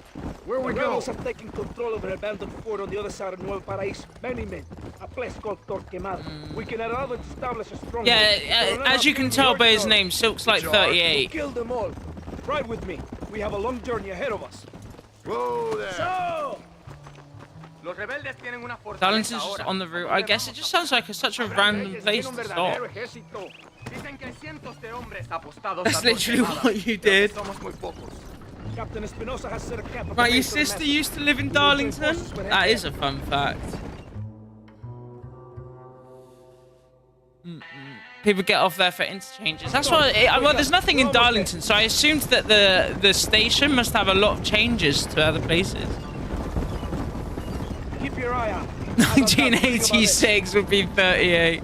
Where The we go? rebels are taking control of an abandoned fort on the other side of Nuevo Paraíso. Many men. A place called Torquemada. We can allow them to establish a stronghold. Yeah, as you can tell by his name, Silk's like 38. Kill them all. Ride with me. We have a long journey ahead of us. Whoa there! So! Darlington's just on the route. I guess it just sounds like such a random place to stop. That's literally what you did. Captain Espinosa has set a camp. Right, your sister used to live in Darlington? That is a fun fact. People get off there for interchanges. That's why. Well, there's nothing in Darlington, so I assumed that the station must have a lot of changes to other places. Keep your eye out. 1986 would be 38.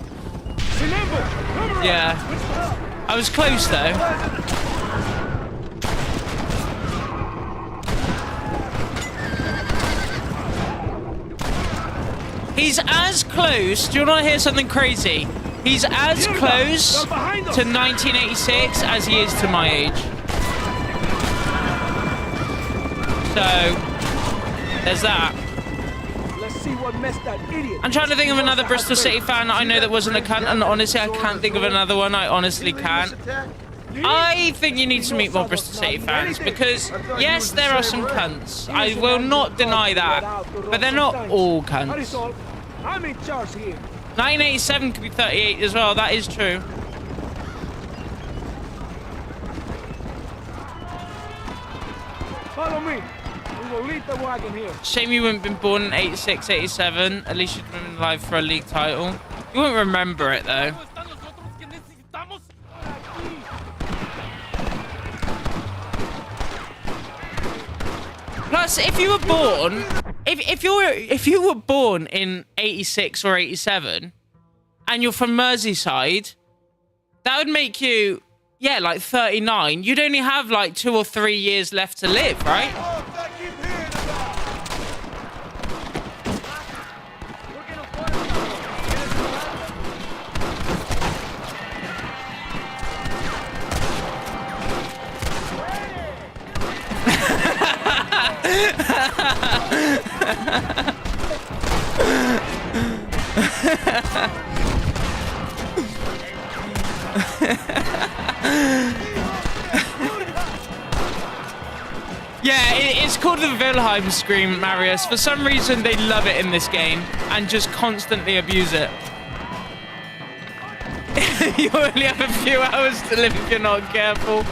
Yeah. I was close though. He's as close. Do you want to hear something crazy? He's as close to 1986 as he is to my age. So, there's that. Let's see what messed that idiot. I'm trying to think of another Bristol City fan I know that wasn't a cunt, and honestly, I can't think of another one. I honestly can't. I think you need to meet more Bristol City fans because, yes, there are some cunts. I will not deny that. But they're not all cunts. I'm in charge here. 1987 could be 38 as well. That is true. Follow me. We will lead the wagon here. Shame you wouldn't been born in 86, 87. At least you'd been alive for a league title. You wouldn't remember it, though. Plus, if you were born, if you were born in 86 or 87, and you're from Merseyside, that would make you, yeah, like 39. You'd only have like 2 or 3 years left to live, right? Yeah, it's called the Wilhelm scream, Marius. For some reason, they love it in this game and just constantly abuse it. You only have a few hours to live if you're not careful.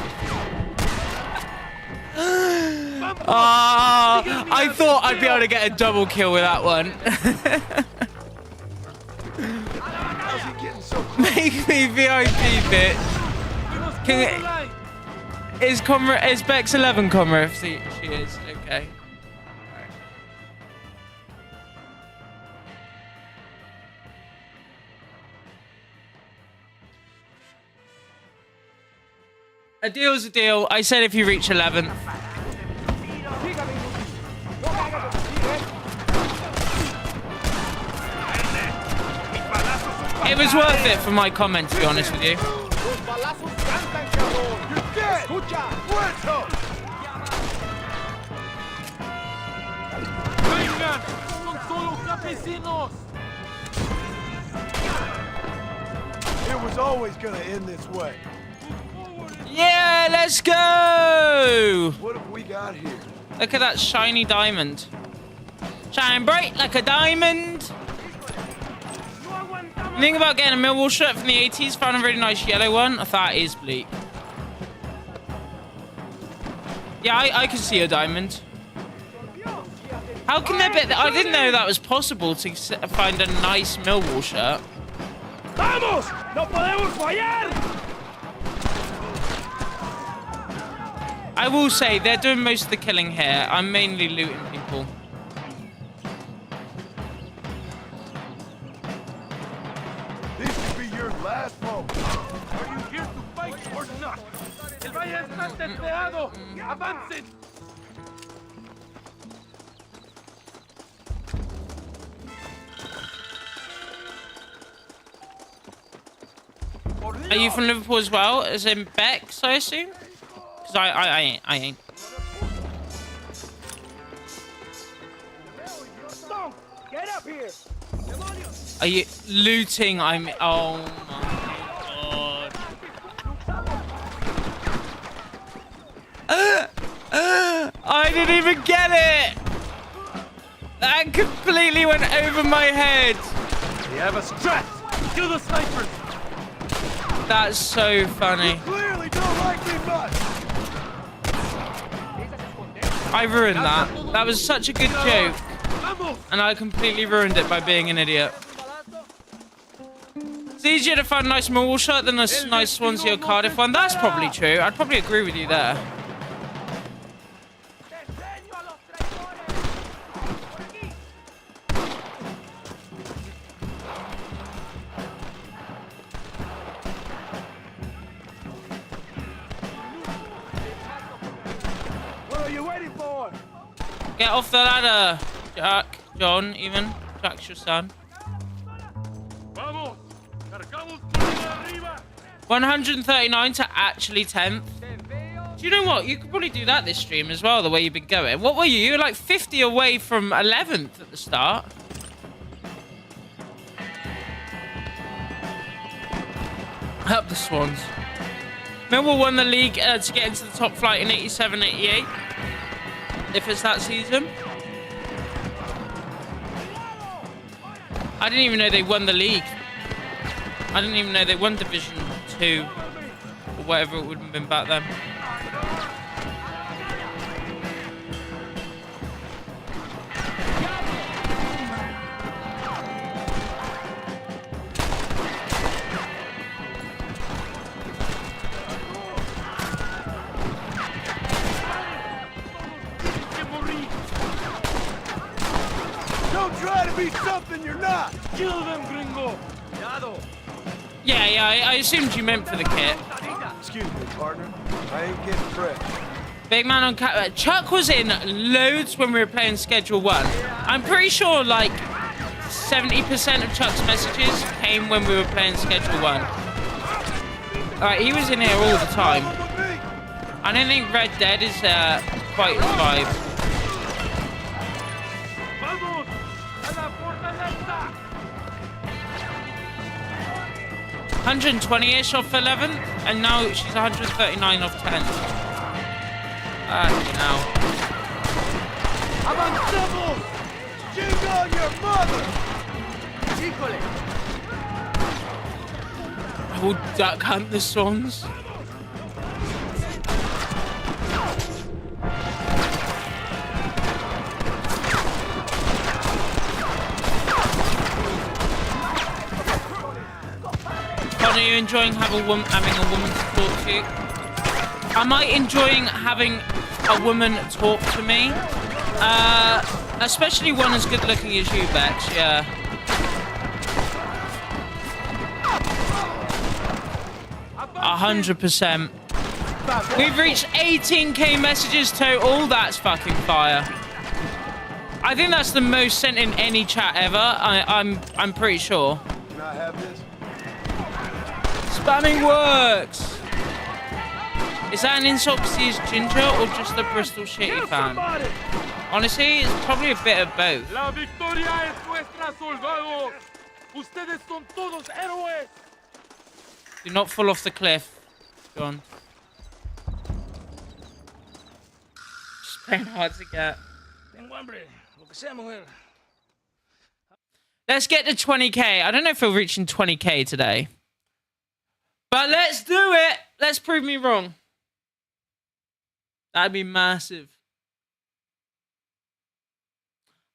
I thought I'd be able to get a double kill with that one. Make me VIP, bitch. Is Bex 11 comrade? She is. Okay. A deal's a deal. I said if you reach 11th. It was worth it for my comment, to be honest with you. Vengan, son solo campesinos. It was always gonna end this way. Yeah, let's go! What have we got here? Look at that shiny diamond. Shine bright like a diamond. Think about getting a Millwall shirt from the 80s. Found a really nice yellow one. I thought it is bleak. Yeah, I can see a diamond. How can there be? I didn't know that was possible to find a nice Millwall shirt. Vamos, no podemos fallar. I will say they're doing most of the killing here. I'm mainly looting people. This could be your last moment. Are you here to fight or not? El valle está testeado. Avancen. Are you from Liverpool as well? As in Bex, I assume? Because I ain't. Get up here. Are you looting? Oh my god. I didn't even get it! That completely went over my head. We have a strat. Kill the snipers. That's so funny. Clearly don't like me much. I ruined that. That was such a good joke. And I completely ruined it by being an idiot. It's easier to find a nice Millwall shirt than a nice Swansea or Cardiff one. That's probably true. I'd probably agree with you there. What are you waiting for? Get off the ladder, Jack. John, even. Jack's your son. Vamos. Cargamos por arriba. 139 to actually 10th. Do you know what? You could probably do that this stream as well, the way you've been going. What were you? You were like 50 away from 11th at the start. Up the Swans. Millwall won the league to get into the top flight in 87-88. If it's that season. I didn't even know they won the league. I didn't even know they won Division 2. Or whatever it would have been back then. Don't try to be something you're not. Kill them, gringo. Yeah, I assumed you meant for the kit. Excuse me, partner. I ain't getting fresh. Big man on Chuck was in loads when we were playing Schedule 1. I'm pretty sure like 70% of Chuck's messages came when we were playing Schedule 1. Alright, he was in here all the time. I don't think Red Dead is quite his vibe. Vamos. A la fortaleza. 120-ish off 11th, and now she's 139 off 10th. Now. Avancemos! Jig on your mother! I will duck hunt the swans. Are you enjoying having a woman to talk to? Am I enjoying having a woman talk to me? Especially one as good looking as you, Bex, yeah. We've reached 18k messages total. That's fucking fire. I think that's the most sent in any chat ever. I'm pretty sure. Can I have this? Spamming works. Is that an insult because he's ginger or just a Bristol Shitty fan? Honestly, it's probably a bit of both. La victoria es nuestra, soldados. Ustedes son todos héroes. Do not fall off the cliff. Go on. Just playing hard to get. Tengo hambre. Lo que sea, mujer. Let's get to 20k. I don't know if we're reaching 20k today. But let's do it. Let's prove me wrong. That'd be massive.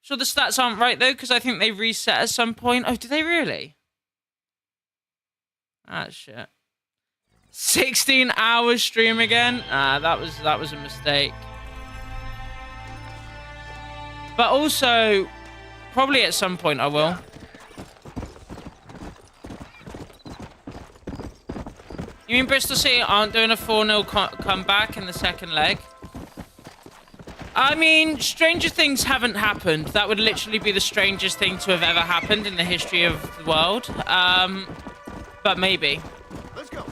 Sure the stats aren't right though, because I think they reset at some point. Oh, did they really? Ah, shit. 16-hour stream again? Ah, that was a mistake. But also, probably at some point I will. You mean Bristol City aren't doing a 4-0 comeback in the second leg? I mean, stranger things haven't happened. That would literally be the strangest thing to have ever happened in the history of the world. But maybe. Let's go.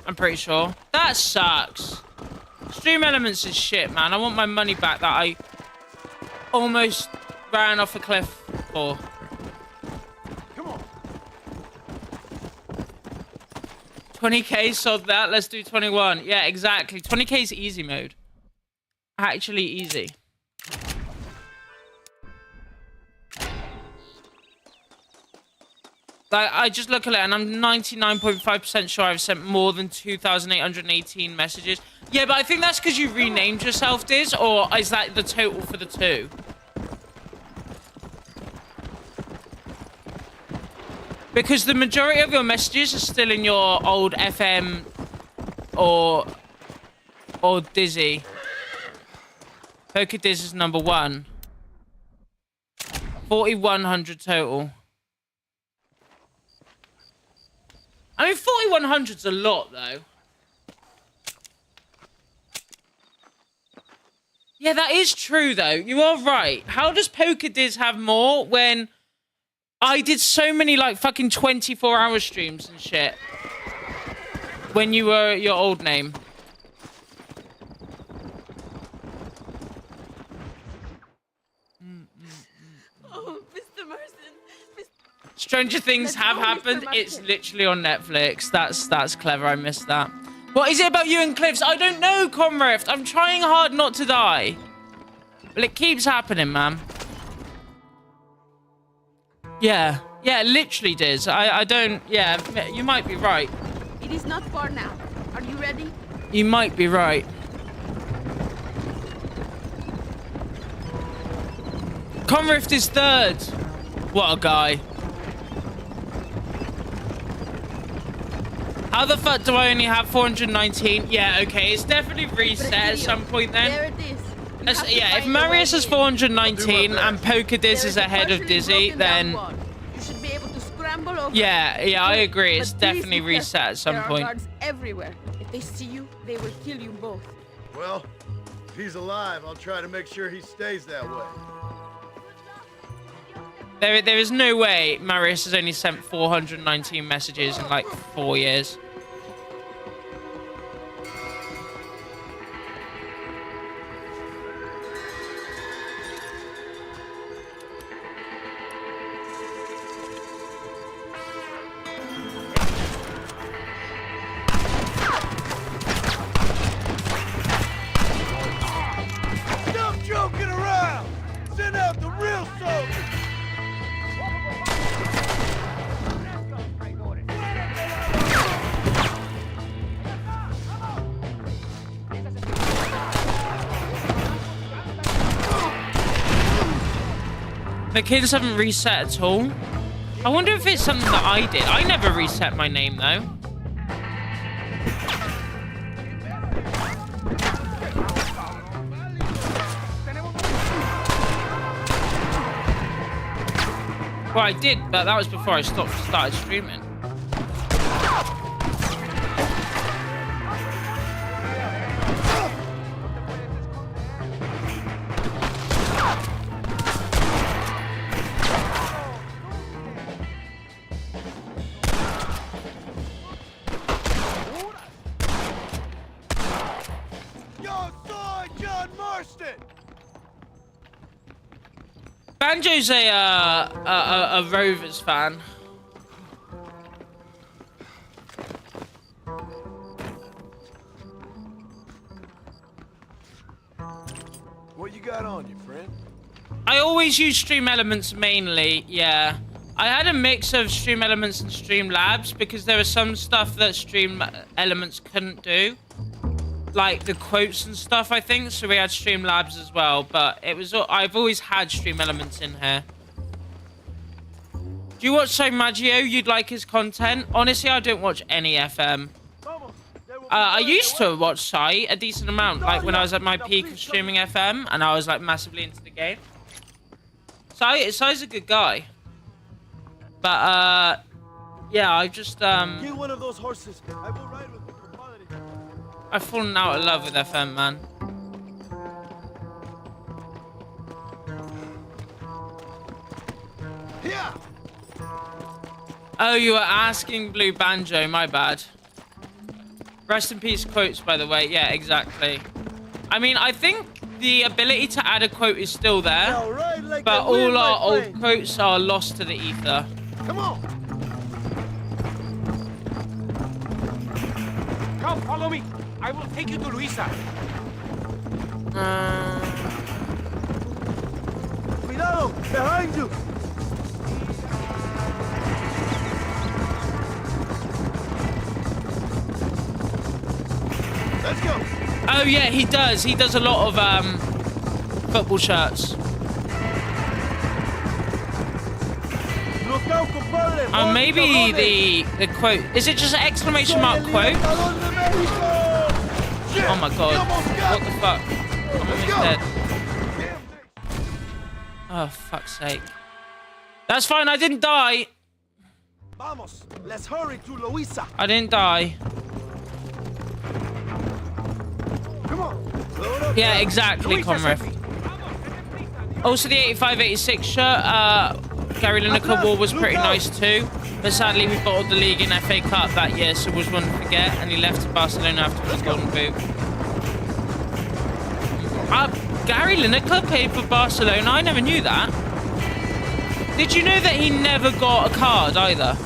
I'm pretty sure. That sucks. Stream Elements is shit, man. I want my money back that I almost ran off a cliff for. Come on. 20k, sod that. Let's do 21. Yeah, exactly. 20k is easy mode. Actually easy. Like, I just look at it and I'm 99.5% sure I've sent more than 2,818 messages. Yeah, but I think that's because you renamed yourself, Diz, or is that the total for the two? Because the majority of your messages are still in your old FM or Dizzy. Poker Diz is number 1. 4,100 total. I mean, 4,100's a lot, though. Yeah, that is true, though. You are right. How does Poker Diz have more when I did so many, like, fucking 24-hour streams and shit when you were your old name? Oh, Mr. Marsden. Stranger Things have happened. It's literally on Netflix. That's clever. I missed that. What is it about you and Cliffs? I don't know, Comrift. I'm trying hard not to die. But it keeps happening, man. Yeah. Yeah, literally, Diz. I don't... Yeah, you might be right. It is not far now. Are you ready? You might be right. Comrift is 3rd. What a guy. How the fuck do I only have 419? Yeah, okay. It's definitely reset at some point then. There it is. Yeah, if Marius has 419 and Poker Diz is ahead of Dizzy, then... You should be able to scramble over. Yeah, I agree. It's definitely reset at some point. There are guards everywhere. If they see you, they will kill you both. Well, if he's alive, I'll try to make sure he stays that way. There is no way Marius has only sent 419 messages in like 4 years. Stop joking around! Send out the real soldiers! The kids haven't reset at all. I wonder if it's something that I did. I never reset my name, though. Well, I did, but that was before I started streaming. Banjo's a Rovers fan. What you got on you, friend? I always use Stream Elements mainly, yeah. I had a mix of Stream Elements and Streamlabs because there was some stuff that Stream Elements couldn't do. Like the quotes and stuff, I think. So we had Streamlabs as well, but it was. I've always had Stream Elements in here. Do you watch So Maggio? You'd like his content? Honestly, I don't watch any FM. I used to watch Sai a decent amount, like when I was at my peak of streaming FM, and I was like massively into the game. Sai's a good guy, but yeah, I just Get one of those horses. I will ride with you, compadre. I've fallen out of love with FM, man. Here. Oh, you were asking Blue Banjo, my bad. Rest in peace quotes, by the way. Yeah, exactly. I mean, I think the ability to add a quote is still there, Now ride like but the wind, all our my old friend. quotes are lost to the ether. Come on. Come, follow me. I will take you to Luisa. Cuidado, behind you. Let's go. Oh yeah, he does. He does a lot of football shirts. Look out, compadre. And maybe the quote is it just an exclamation mark quote? Oh my god! What the fuck? I'm almost dead. Oh fuck's sake! That's fine. I didn't die. Vamos, let's hurry to Luisa. I didn't die. Come on. Load up. Yeah, exactly, Conrad. Also, the 85-86 shirt, Gary Lineker wore was pretty nice too. But sadly, we bottled the league in FA Cup that year, so was one to forget, and he left to Barcelona after his golden boot. Gary Lineker played for Barcelona? I never knew that. Did you know that he never got a card either?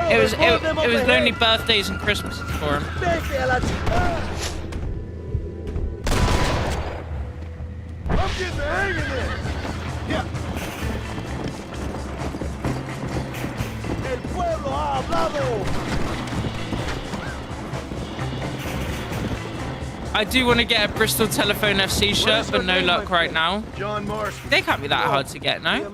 It was only birthdays and Christmases for him. I'm getting the hang of this. Yeah. El pueblo ha hablado. I do want to get a Bristol Telephone FC shirt, but no luck right now. John Marston. They can't be that hard to get, no?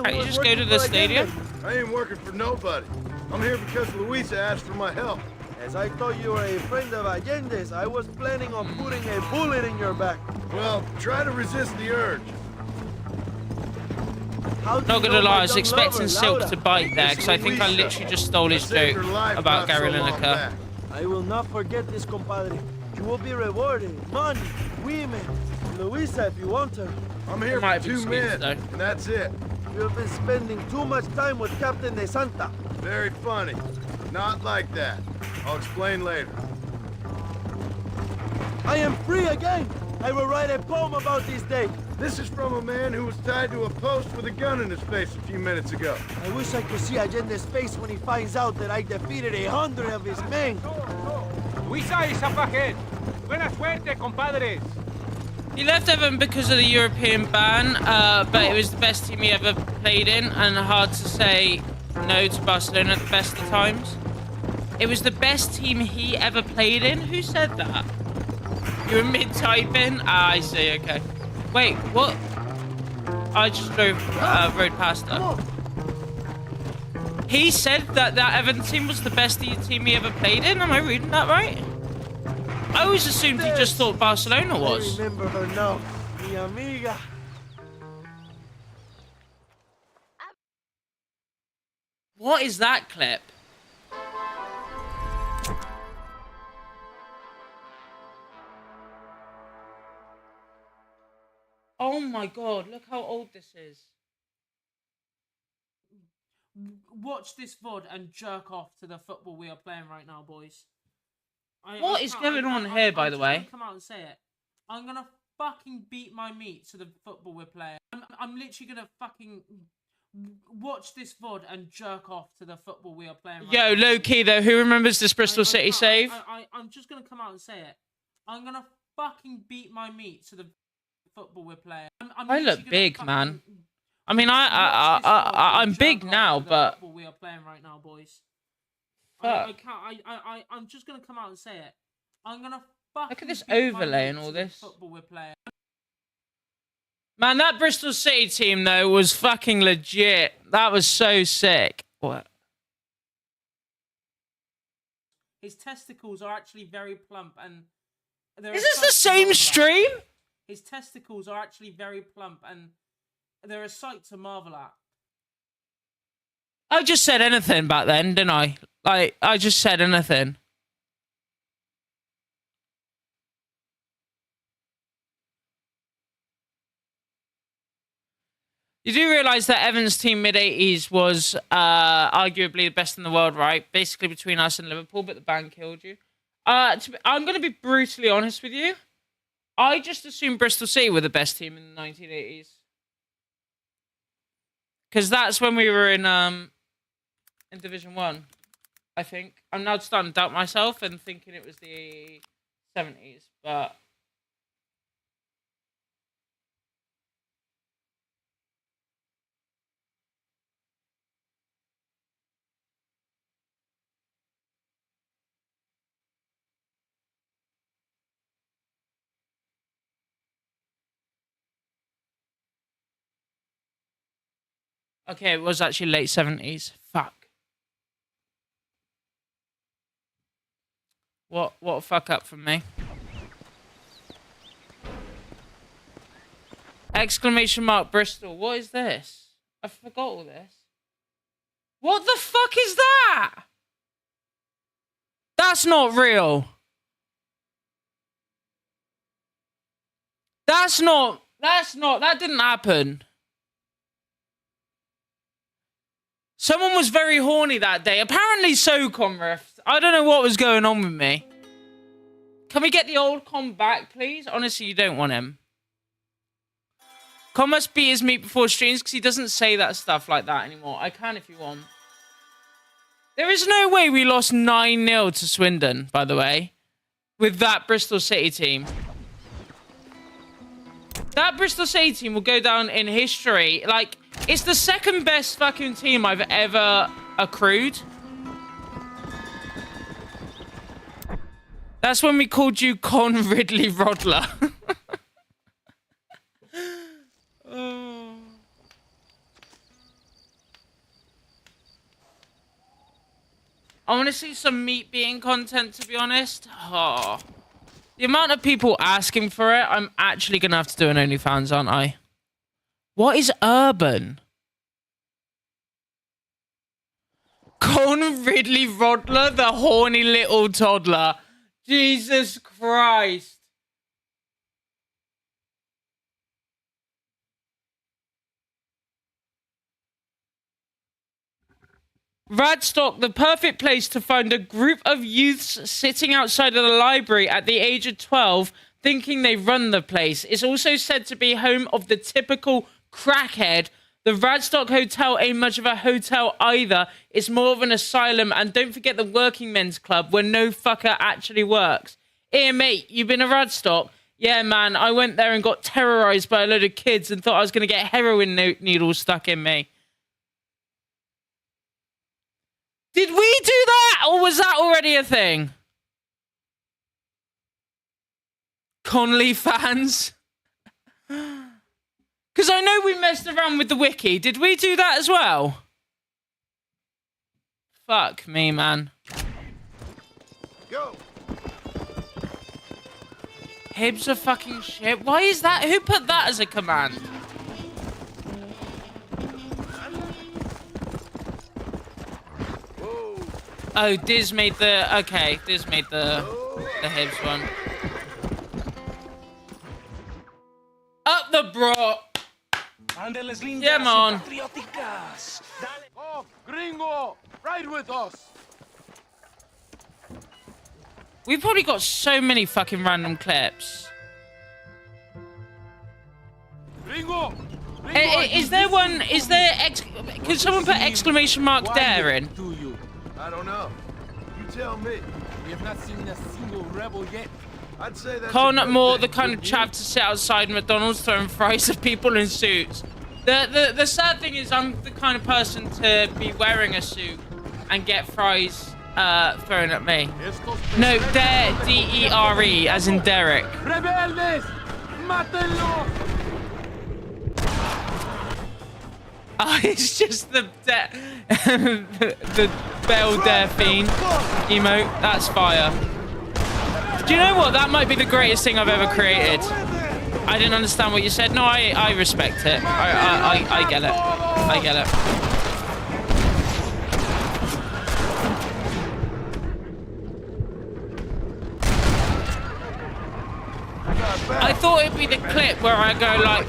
Can't you just go to the stadium? I ain't working for nobody. I'm here because Luisa asked for my help. As I thought you were a friend of Allende's, I was planning on putting a bullet in your back. Well, try to resist the urge. Not gonna lie, I was expecting Silk to bite there, because I think I literally just stole his joke about Gary Lineker. I will not forget this, compadre. You will be rewarded. Money, women, Luisa if you want her. I'm here Might for be 2 sweet, men, though. and that's it. You have been spending too much time with Captain De Santa. Very funny. Not like that. I'll explain later. I am free again. I will write a poem about this day. This is from a man who was tied to a post with a gun in his face a few minutes ago. I wish I could see Allende's face when he finds out that I defeated 100 of his men. Luisa is up ahead. Buena suerte, compadres. He left Everton because of the European ban, but it was the best team he ever played in, and hard to say no to Barcelona at the best of times. It was the best team he ever played in? Who said that? You were mid-typing? Ah, I see, okay. Wait, what? I just rode past her. He said that Everton team was the best team he ever played in? Am I reading that right? I always assumed he just thought Barcelona was. I remember her now. Mi amiga. What is that clip? Oh my god, look how old this is. Watch this VOD and jerk off to the football we are playing right now, boys. What is going on here, by the way? Come out and say it. I'm gonna fucking beat my meat to the football we're playing. I'm literally gonna fucking watch this VOD and jerk off to the football we are playing right now. Yo, low key though, who remembers this Bristol City save? I'm just gonna come out and say it. I'm gonna fucking beat my meat to the football we're playing. I look big, man. I mean, I'm big now, but we are playing right now, boys. I can't. I'm just gonna come out and say it. I'm gonna fucking look at this overlay and all this football we're playing. Man, that Bristol City team though was fucking legit. That was so sick. What? His testicles are actually very plump, and is this the same stream? His testicles are actually very plump, and they're a sight to marvel at. I just said anything back then, didn't I? Like, I just said anything. You do realise that Evans' team mid-80s was arguably the best in the world, right? Basically between us and Liverpool, but the ban killed you. I'm going to be brutally honest with you. I just assumed Bristol City were the best team in the 1980s. Because that's when we were in Division 1, I think. I'm now starting to doubt myself and thinking it was the 70s, but... Okay, it was actually late 70s. Fuck. What a fuck up from me. Exclamation mark Bristol. What is this? I forgot all this. What the fuck is that? That's not real. That didn't happen. Someone was very horny that day. Apparently so, Conref. I don't know what was going on with me. Can we get the old Con back, please? Honestly, you don't want him. Con must beat his meat before streams because he doesn't say that stuff like that anymore. I can if you want. There is no way we lost 9-0 to Swindon, by the way, with that Bristol City team. That Bristol City team will go down in history. Like, it's the second best fucking team I've ever accrued. That's when we called you Con Ridley Rodler. Oh. I want to see some meat being content, to be honest. Oh. The amount of people asking for it, I'm actually going to have to do an OnlyFans, aren't I? What is urban? Con Ridley Rodler, the horny little toddler. Jesus Christ. Radstock, the perfect place to find a group of youths sitting outside of the library at the age of 12, thinking they run the place. It's also said to be home of the typical crackhead. The Radstock Hotel ain't much of a hotel either. It's more of an asylum. And don't forget the Working Men's Club, where no fucker actually works. Here, mate, you been to Radstock? Yeah, man, I went there and got terrorized by a load of kids and thought I was going to get heroin needles stuck in me. Did we do that, or was that already a thing? Conley fans? Because I know we messed around with the wiki. Did we do that as well? Fuck me, man. Go. Hibs are fucking shit. Why is that? Who put that as a command? Oh, Diz made the... Okay, Diz made the Hibs one. Up the bro! Yeah, man. Oh, gringo! Ride with us! We've probably got so many fucking random clips. Gringo! Is there one? Is there? Could someone put exclamation mark there in? To you. I don't know. You tell me. We have not seen a single rebel yet. I'd say that's Con a good more thing, the kind of wouldn't you? chav to sit outside McDonald's throwing fries at people in suits. The sad thing is I'm the kind of person to be wearing a suit and get fries thrown at me. No, Dare, D-E-R-E, as in Derek. Rebeldes! Mátenlo! Oh, it's just the Bell Delphine emote. That's fire. Do you know what? That might be the greatest thing I've ever created. I didn't understand what you said. No, I respect it. I get it. I get it. I thought it'd be the clip where I go like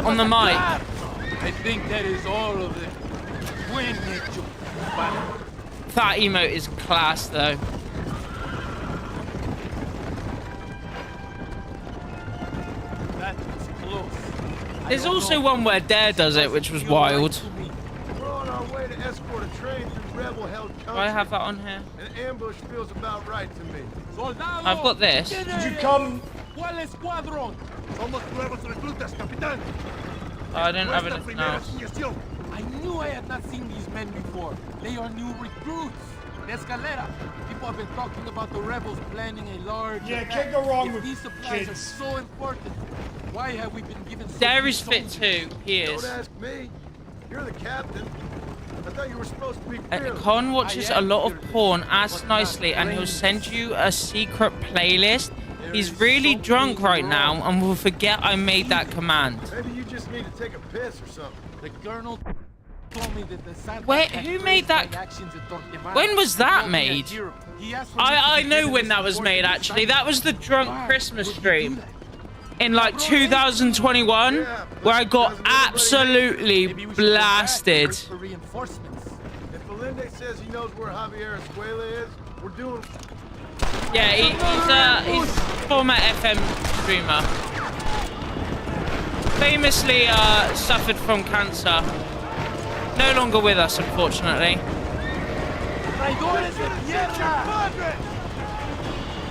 on the mic. I think that is all of them. When That emote is class though. that was close. There's also one where Dare does it, which was wild. We're on our way to escort a train through rebel-held country. Do I have that on here? An ambush feels about right to me. Soldado! I've got this. Did you come? ¿Cuál escuadrón? Somos nuevos reclutas, capitán. Oh, I don't have anything else. I knew I had not seen these men before. They are new recruits. The Escalera. People have been talking about the rebels planning a large attack. can't go wrong if with these supplies kids. are so important, why have we been given so Dare few is fit soldiers? too. He is. Don't ask me. You're the captain. I thought you were supposed to be fearless. Con watches a lot of porn, asks nicely, and he'll send you a secret playlist. He's really drunk right now and will forget I made that command. Maybe you just need to take a piss or something. The colonel told me that the Santa Wait, had who praised made that- my actions at Torquemada. When was that He called me a made? hero. He asked for me to I be know given when this that was made important actually. That was the drunk Why Christmas would you do stream that? in like 2021 where I got absolutely Maybe we should go back and blasted. wait for reinforcements. If Valente says he knows where Javier Escuela is, we're doing... Yeah, he's a former FM streamer. Famously suffered from cancer. No longer with us, unfortunately. Traidores de tierra!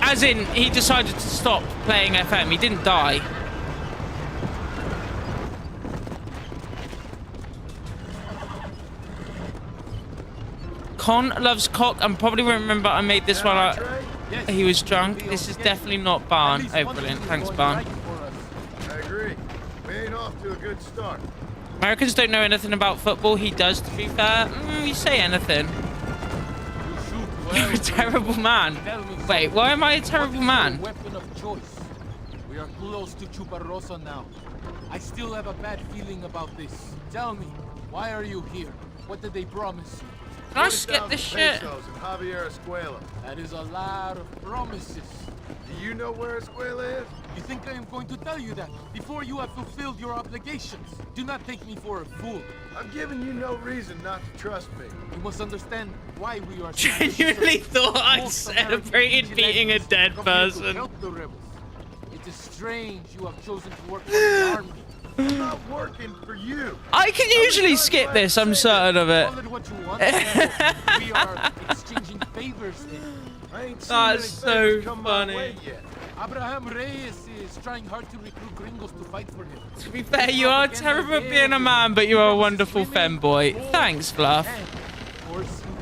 As in, he decided to stop playing FM. He didn't die. Con loves cock and probably won't remember I made this while he was drunk. This is definitely not Barn. Oh, brilliant. Thanks, Barn. I agree. We ain't off to a good start. Americans don't know anything about football. He does, to be fair. You say anything. You're a terrible man. Wait, why am I a terrible man? Weapon of choice. We are close to Chuparrosa now. I still have a bad feeling about this. Tell me, why are you here? What did they promise you? Can I skip this shit? Pesos and Javier Escuela. That is a lot of promises. Do you know where Escuela is? You think I am going to tell you that before you have fulfilled your obligations? Do not take me for a fool. I've given you no reason not to trust me. You must understand why we are Genuinely thought I Most American celebrated beating a vigilantes dead come here to person. help the rebels. It is strange you have chosen to work for the army. I'm not working for you. I can usually skip this, I'm certain of it. Call it what you want. We are exchanging favors here. I ain't seen That's any favors so come funny. my way yet. Abraham Reyes is trying hard to recruit gringos to fight for him. To be fair, you are terrible at being a man, but you are a wonderful femboy. Thanks, Fluff. And, of course, you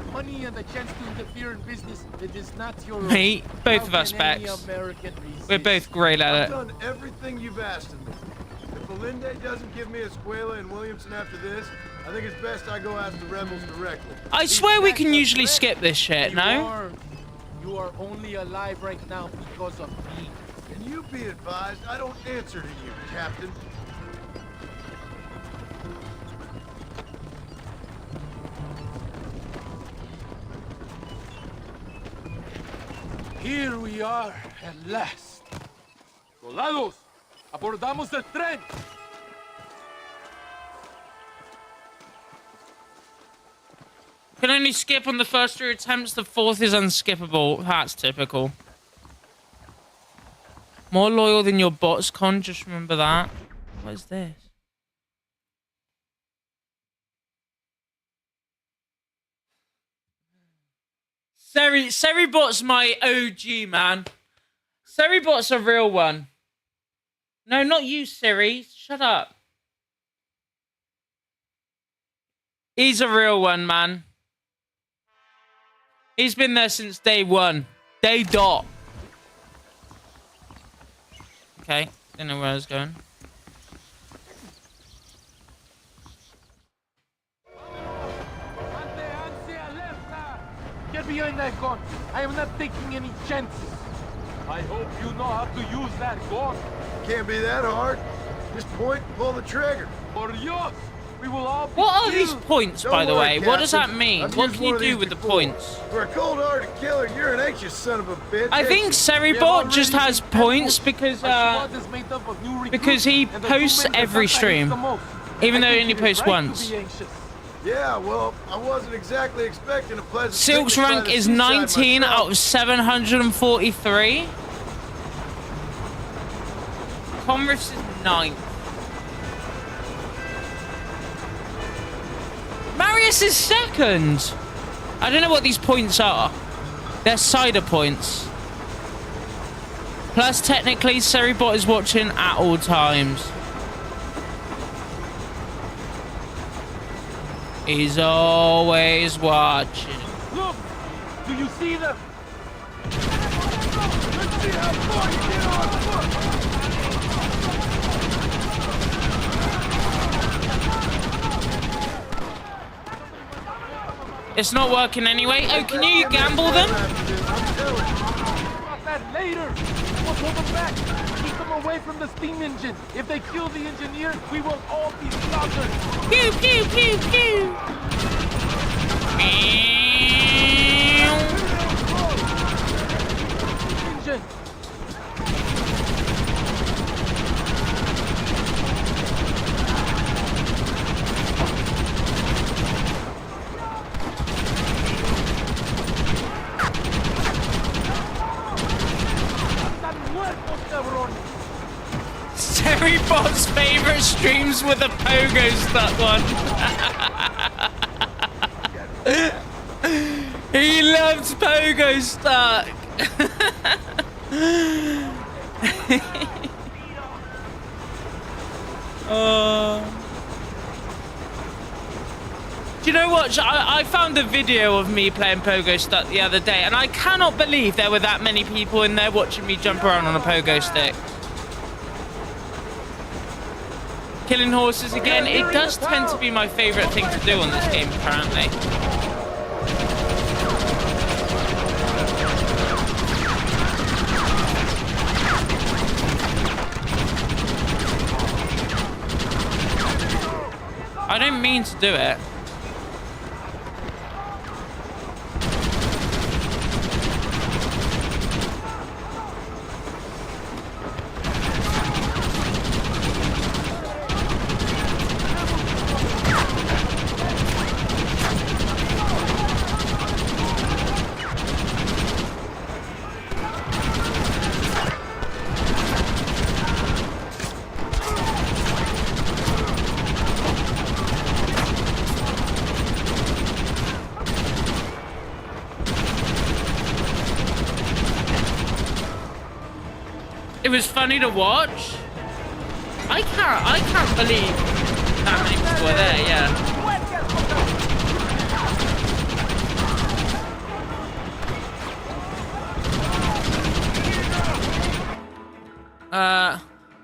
can. Money and the chance to interfere in business that is not your own. Mate, both of How us, can any Bex. American resist? We're both great I've at it. done everything you've asked of me. If Valente doesn't give me Escuela and Williamson after this, I think it's best I go ask the rebels directly. I swear we can usually skip this shit, no? You are only alive right now because of me. And you be advised, I don't answer to you, Captain. Here we are at last. Soldados, abordamos el tren. Can only skip on the first 3 attempts. The 4th is unskippable. That's typical. More loyal than your bots, Con. Just remember that. What is this? Seribot's my OG, man. Seribot's a real one. No, not you, Siri. Shut up. He's a real one, man. He's been there since day one. Day dot. Okay. Didn't know where I was going. Get behind that gun. I am not taking any chances. I hope you know how to use that gun. Can't be that hard. Just point and pull the trigger. Por Dios, we will all be What are these killed. points, Don't by the worry, way? What does that Captain. mean? I've What used can you one of do these with the before. points? For a cold-hearted killer, you're an anxious son of a bitch. I think Seribot just has points because he And the posts movement every that stream, the most. even I though he think only it is posts right to once. be anxious. Yeah, well, I wasn't exactly expecting a pleasant Silk's picnic by rank the is seaside 19 myself. out of 743. Conriff's is 9th. Marius is 2nd. I don't know what these points are. They're cider points. Plus, technically, Seribot is watching at all times. He's always watching. Look, do you see the? Let's see how far you get on foot. It's not working anyway. Oh, can you gamble them? About that later. We'll pull them back. Keep them away from the steam engine. If they kill the engineer, we will all be slaughtered. Pew, pew, pew, pew. Meow. Engine. Están muertos, cabrones. Seribot's favorite streams with a pogo stuck one. He loves pogo stuck. Do you know what? I found a video of me playing pogo stuck the other day, and I cannot believe there were that many people in there watching me jump around on a pogo stick. Killing horses again. It does tend to be my favorite thing to do on this game, apparently. I don't mean to do it. It was funny to watch. I can't believe that many people were there, yeah.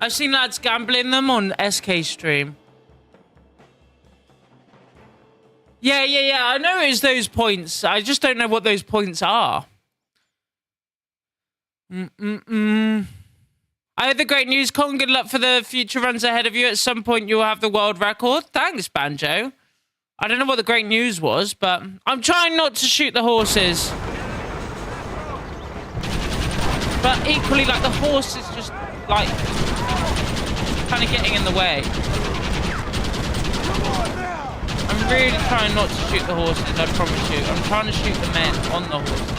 I've seen lads gambling them on SK stream. Yeah, I know it's those points. I just don't know what those points are. I heard the great news, Colin. Good luck for the future runs ahead of you. At some point, you'll have the world record. Thanks, Banjo. I don't know what the great news was, but I'm trying not to shoot the horses. But equally, like, the horse is just, like, kind of getting in the way. I'm really trying not to shoot the horses, I promise you. I'm trying to shoot the men on the horses.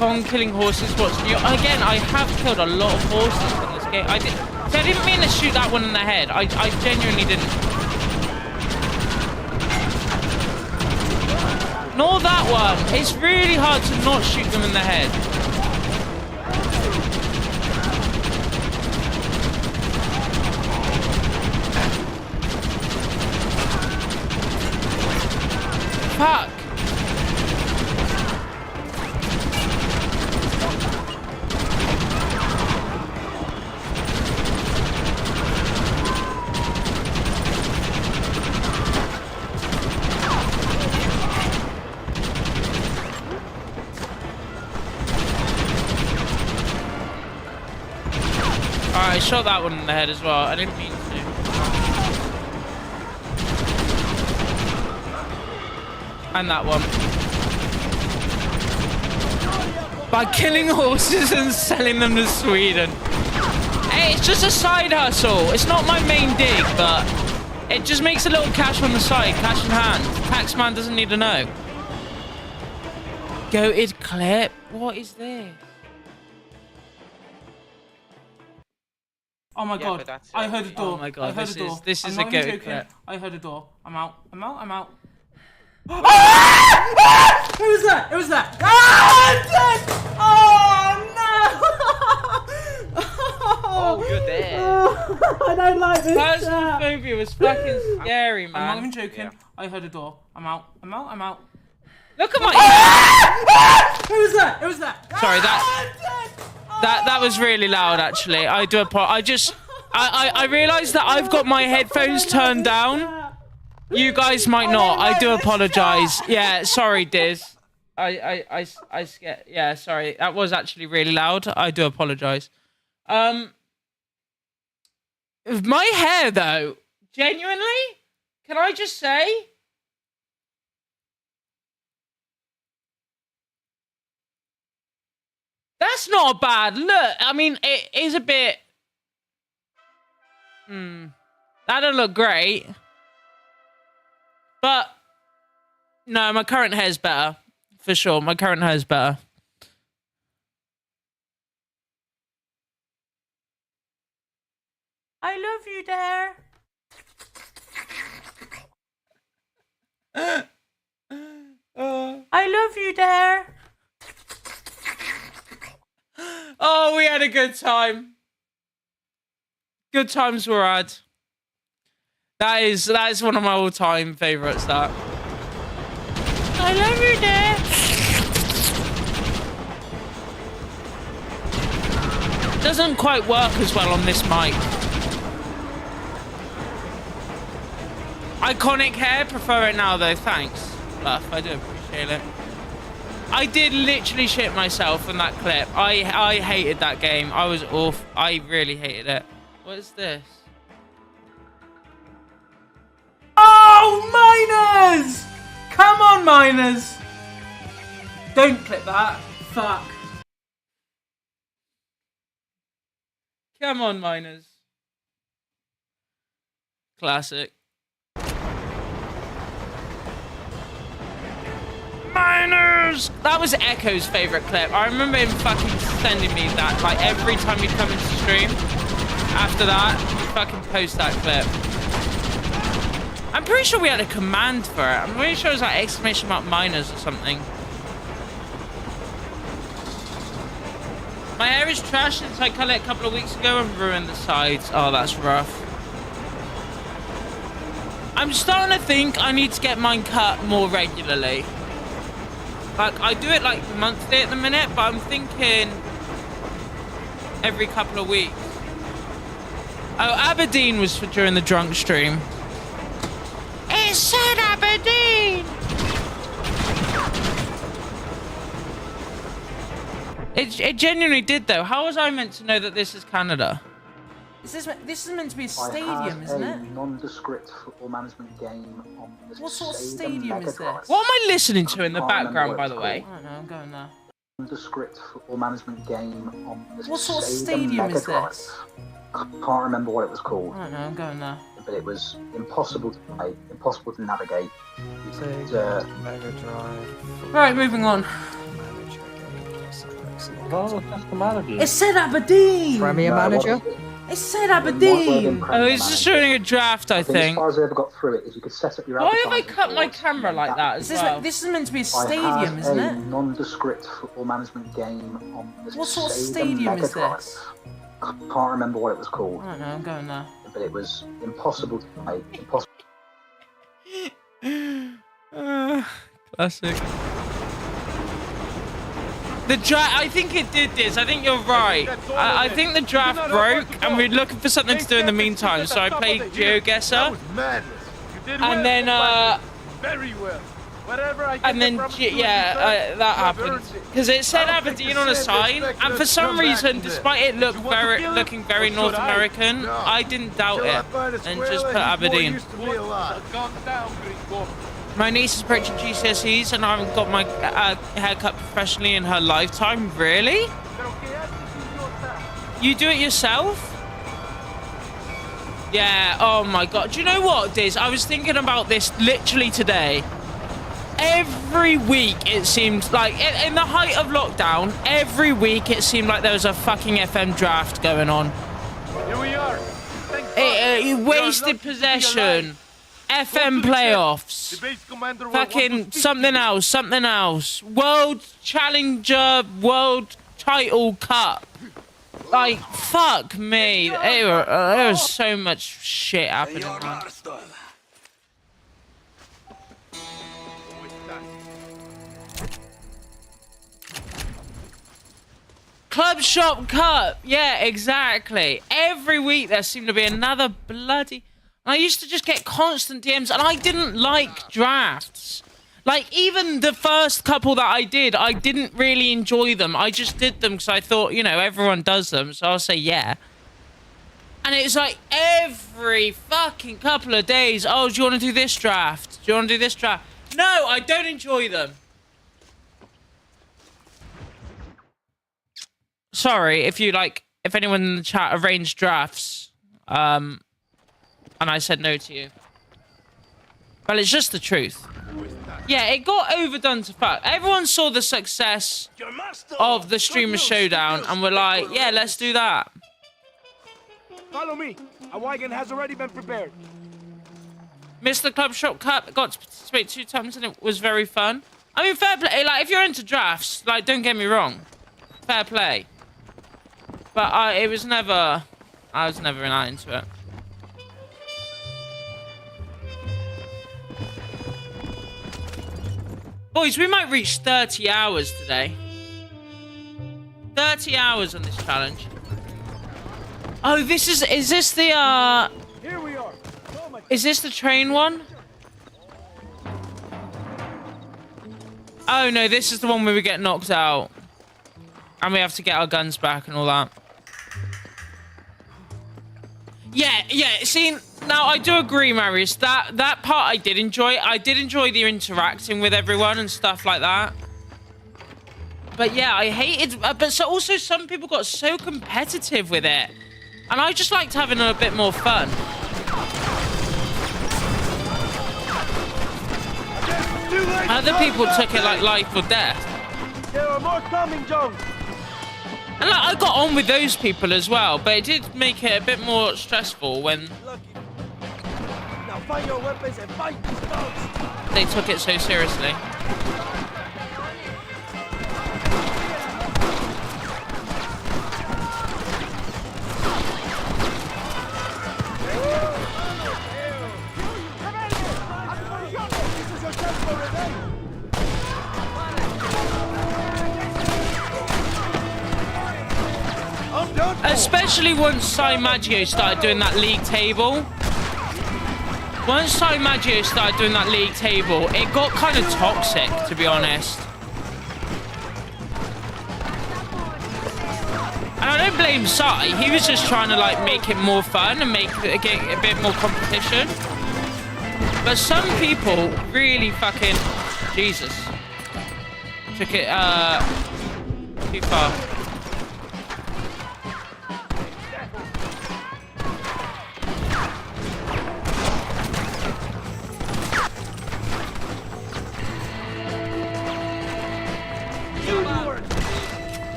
Kong killing horses. What's new? Again, I have killed a lot of horses in this game. I didn't mean to shoot that one in the head. I genuinely didn't. Nor that one. It's really hard to not shoot them in the head. Fuck. Alright, I shot that one in the head as well. I didn't mean to. And that one. By killing horses and selling them to Sweden. Hey, it's just a side hustle. It's not my main dig, but it just makes a little cash on the side. Cash in hand. Taxman doesn't need to know. Goated clip? What is this? Oh my god, I heard a door. Oh my god, this is a I'm not goat even joking. clip. I heard a door. I'm out. Ah! Who was that? Who was that? Ah! I'm dead! Oh no! Oh, you're there. I don't like this. Phasmophobia was fucking scary, man. I'm not even joking. Yeah. I heard a door. I'm out. Look at my Who was that? Who was that? Sorry, that was really loud, actually. I do apologize. I realised that I've got my headphones turned down. You guys might not. I do apologize. Yeah, sorry, Diz. I scared. Yeah, sorry. That was actually really loud. I do apologize. My hair, though, genuinely, can I just say? That's not a bad look. I mean, it is a bit... That don't look great. But, no, my current hair's better. For sure, my current hair's better. I love you, Dare. I love you, Dare. Oh, we had a good time. Good times were had. That is one of my all-time favorites, that. I love you, Dad. Doesn't quite work as well on this mic. Iconic hair, prefer it now though, thanks. Buff, I do appreciate it. I did literally shit myself in that clip. I hated that game. I was awful. I really hated it. What is this? Oh, miners! Come on, miners! Don't clip that. Fuck. Come on, miners. Classic. Miners! That was Echo's favourite clip. I remember him fucking sending me that, like, every time he'd come into stream. After that, he'd fucking post that clip. I'm pretty sure we had a command for it. I'm pretty sure it was like exclamation mark miners or something. My hair is trash since I cut it a couple of weeks ago and ruined the sides. Oh, that's rough. I'm starting to think I need to get mine cut more regularly. Like, I do it like monthly at the minute, but I'm thinking every couple of weeks. Oh, Aberdeen was for during the drunk stream. It said Aberdeen! It genuinely did, though. How was I meant to know that this is Canada? This is meant to be a stadium, isn't it? Nondescript football management game on the What sort of stadium is this? What am I listening to in the background, by the way? I don't know, I'm going there. Nondescript football management game on the What sort of stadium is this? I can't remember what it was called. I don't know, I'm going there. But it was impossible to play, impossible to navigate. Mega Drive. Right, moving on. Manager game. Oh, that's the manager. It said Aberdeen. Premier manager? It said Aberdeen. Oh, he's just showing a draft, I As think. far as I ever got through it, is you could set up your. Why have I advertising cut my boards camera like that as well? This is meant to be a I stadium, had isn't a it? nondescript football management game on the What sort of Sega stadium Mega is Drive. this? I can't remember what it was called, I don't know. I'm going there. but it was impossible to play. Impossible. Classic. The draft, I think it did this. I think you're right. I think the draft broke, and we were looking for something to do in the meantime. So I played GeoGuessr, Madness. You did and then very well. Whatever I and then that happened because it said Aberdeen on a sign, and for some reason, despite it looking very North American, I didn't doubt it and just put Aberdeen. My niece is approaching GCSEs, and I haven't got my hair cut professionally in her lifetime. Really? You do it yourself? Yeah. Oh my God. Do you know what, Diz? I was thinking about this literally today. Every week it seemed like, in the height of lockdown, every week it seemed like there was a fucking FM draft going on. Here we are. Wasted possession. FM playoffs. Fucking something else. World Challenger, World Title Cup. Like, fuck me. There was so much shit happening, man. Club Shop Cup. Yeah, exactly. Every week there seemed to be another bloody... I used to just get constant DMs, and I didn't like drafts. Like, even the first couple that I did, I didn't really enjoy them. I just did them because I thought, you know, everyone does them, so I'll say yeah. And it was like every fucking couple of days, oh, do you want to do this draft? Do you want to do this draft? No, I don't enjoy them. Sorry, if anyone in the chat arranged drafts, and I said no to you. Well, it's just the truth. Yeah, it got overdone to fuck. Everyone saw the success of the Streamer Showdown and were like, yeah, let's do that. Follow me. A wagon has already been prepared. Mr. Club Shop Cup got to participate 2 times and it was very fun. I mean, fair play. Like, if you're into drafts, like, don't get me wrong. Fair play. But I was never that into it. Boys, we might reach 30 hours today. 30 hours on this challenge. Oh, is this the, Here we are. is this the train one? Oh, no, this is the one where we get knocked out. And we have to get our guns back and all that. Yeah, see, now I do agree, Marius. That part I did enjoy. I did enjoy the interacting with everyone and stuff like that. But yeah, I hated... But so also some people got so competitive with it. And I just liked having a bit more fun. Other people took it like life or death. There are more coming, Jones. And like, I got on with those people as well, but it did make it a bit more stressful when Now find your weapons and fight these dogs. they took it so seriously. Especially once Sai Maggio started doing that league table. Once Sai Maggio started doing that league table, it got kind of toxic, to be honest. And I don't blame Sai. He was just trying to like make it more fun and get a bit more competition. But some people really fucking... Jesus. Took it too far.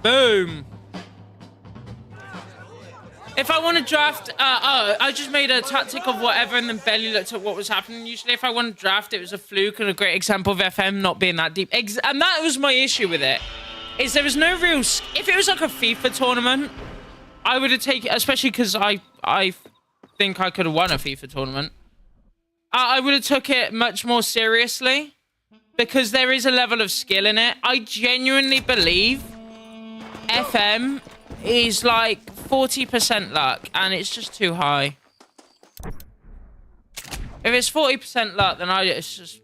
Boom. If I want to draft, I just made a tactic of whatever and then barely looked at what was happening. Usually if I want to draft, it was a fluke and a great example of FM not being that deep. And that was my issue with it, is there was no real... If it was like a FIFA tournament, I would have taken... Especially because I think I could have won a FIFA tournament. I would have took it much more seriously because there is a level of skill in it. I genuinely believe FM is like 40% luck, and it's just too high. If it's 40% luck, then it's just,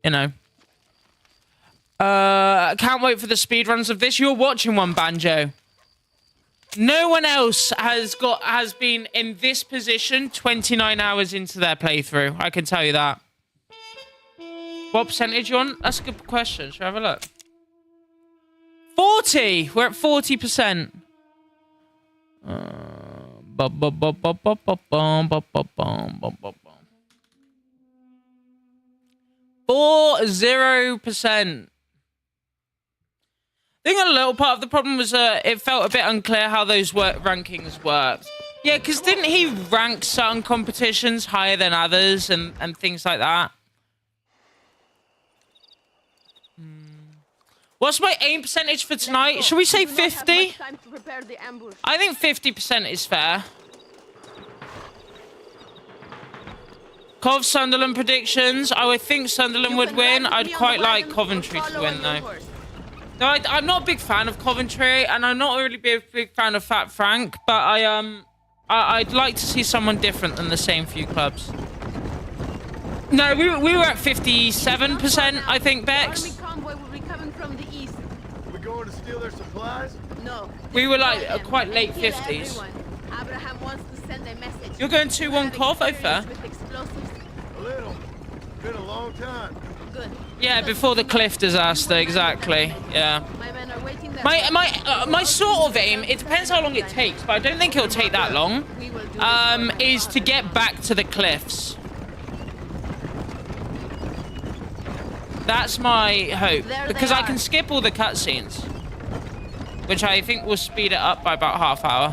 you know. Can't wait for the speedruns of this. You're watching one, Banjo. No one else has been in this position 29 hours into their playthrough. I can tell you that. What percentage you on? That's a good question. Should I have a look? 40. We're at 40%. 40%. I think a little part of the problem was it felt a bit unclear how those rankings worked. Yeah, because didn't he rank certain competitions higher than others and things like that? What's my aim percentage for tonight? Should we say 50? I think 50% is fair. Cov Sunderland predictions. I would think Sunderland would win. I'd quite like Coventry to win, though. No, I'm not a big fan of Coventry, and I'm not really a big fan of Fat Frank, but I'd like to see someone different than the same few clubs. No, we were at 57%, I think, Bex. To steal their supplies? No. We were like quite late 50s. Abraham wants to send a message. You're going 2-1 Cov, fair. A little. Been a long time. Good. Yeah, before the cliff disaster, exactly. Yeah. My men are waiting there. My sort of aim, it depends how long it takes, but I don't think it'll take that long. Is to get back to the cliffs. That's my hope, because I can skip all the cutscenes, which I think will speed it up by about half hour.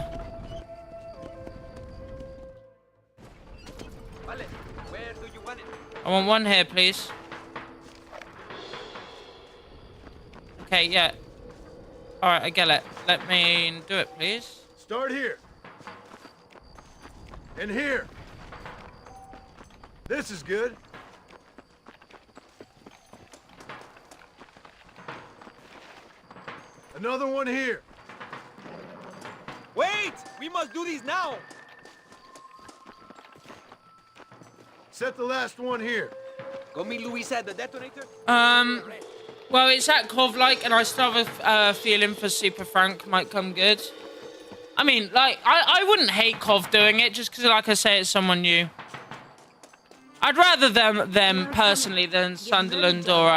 Where do you want it? I want one here, please. Okay, yeah. All right, I get it. Let me do it, please. Start here. And here. This is good. Another one here. Wait! We must do these now! Set the last one here. Go meet Luisa at the detonator? Well, it's at Cov-like, and I still have a feeling for Super Frank might come good. I mean, like, I wouldn't hate Cov doing it, just because, like I say, it's someone new. I'd rather them personally than Sunderland or,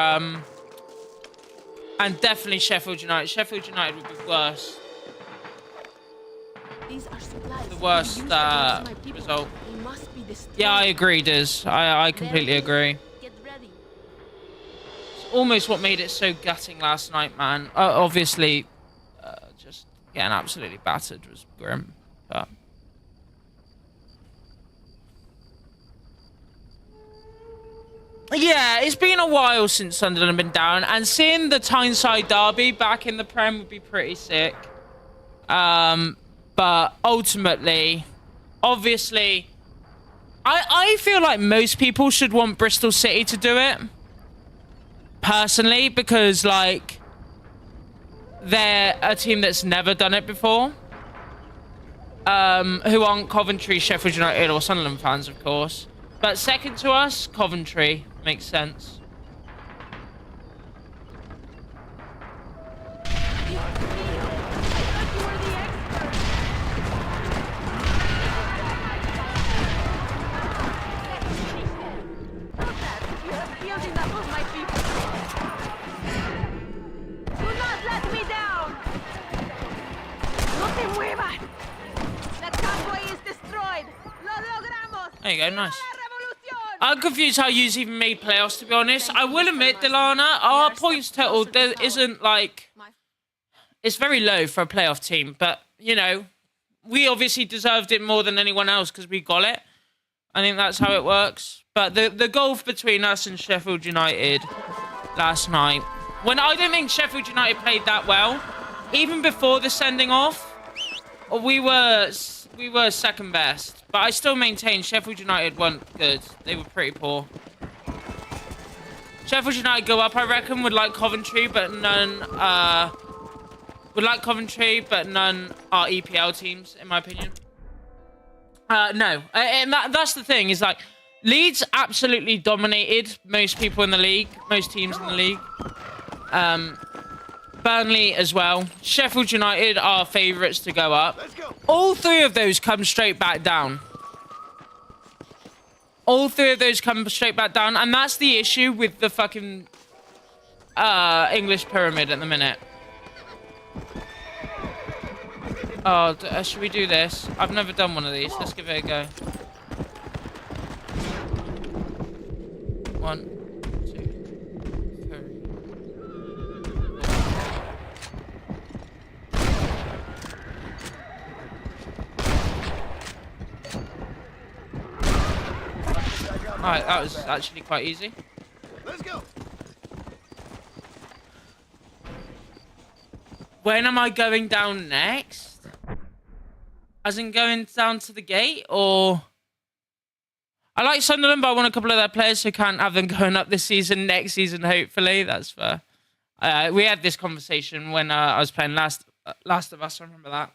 and definitely Sheffield United. Sheffield United would be worse. These are supplies. The worst result. Yeah, I agree, Diz. I completely agree. Get ready. It's almost what made it so gutting last night, man. Obviously, just getting absolutely battered was grim. But yeah, it's been a while since Sunderland have been down, and seeing the Tyneside derby back in the Prem would be pretty sick. But ultimately, obviously, I feel like most people should want Bristol City to do it. Personally, because, like, they're a team that's never done it before. Who aren't Coventry, Sheffield United, or Sunderland fans, of course. But second to us, Coventry. Makes sense. There you go, nice. I'm confused how you even made playoffs, to be honest. I will admit, Delana, our points total there isn't, like, It's very low for a playoff team, but, you know, we obviously deserved it more than anyone else because we got it. I think that's how it works. But the gulf between us and Sheffield United last night, when I don't think Sheffield United played that well, even before the sending off, we were second best. But I still maintain Sheffield United weren't good. They were pretty poor. Sheffield United go up, I reckon, would like Coventry, but none are EPL teams, in my opinion. No. And that's the thing, is like, Leeds absolutely dominated most people in the league, most teams in the league. Burnley as well. Sheffield United are favourites to go up. All three of those come straight back down. All three of those come straight back down, and that's the issue with the fucking English pyramid at the minute. Oh, should we do this? I've never done one of these. Let's give it a go. 1, 2, 3. Alright, that was actually quite easy. Let's go. When am I going down next? As in going down to the gate, or... I like Sunderland, but I want a couple of their players, so can't have them going up this season, next season, hopefully. That's fair. We had this conversation when I was playing Last of Us, I remember that.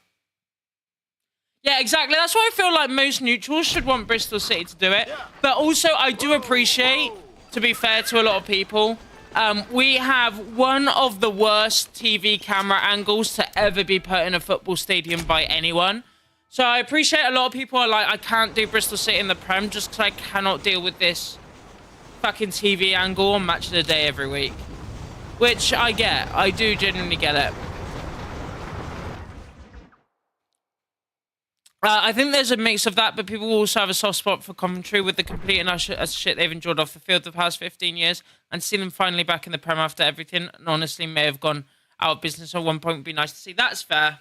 Yeah, exactly. That's why I feel like most neutrals should want Bristol City to do it. But also, I do appreciate, to be fair to a lot of people, we have one of the worst TV camera angles to ever be put in a football stadium by anyone. So I appreciate a lot of people are like, I can't do Bristol City in the Prem just because I cannot deal with this fucking TV angle on Match of the Day every week. Which I get. I do genuinely get it. I think there's a mix of that, but people also have a soft spot for Coventry with the complete and utter shit they've enjoyed off the field the past 15 years, and see them finally back in the Prem after everything, and honestly may have gone out of business at one point would be nice to see. That's fair.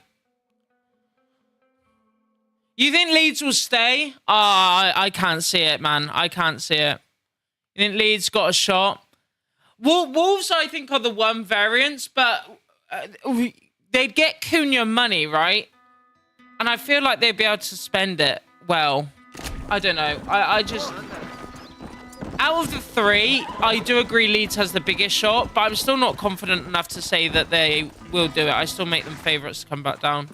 You think Leeds will stay? I can't see it, man. I can't see it. You think Leeds got a shot? Wolves, I think, are the one variance, but they'd get Cunha money, right? And I feel like they'd be able to spend it well. I don't know. I just... Out of the three, I do agree Leeds has the biggest shot, but I'm still not confident enough to say that they will do it. I still make them favourites to come back down.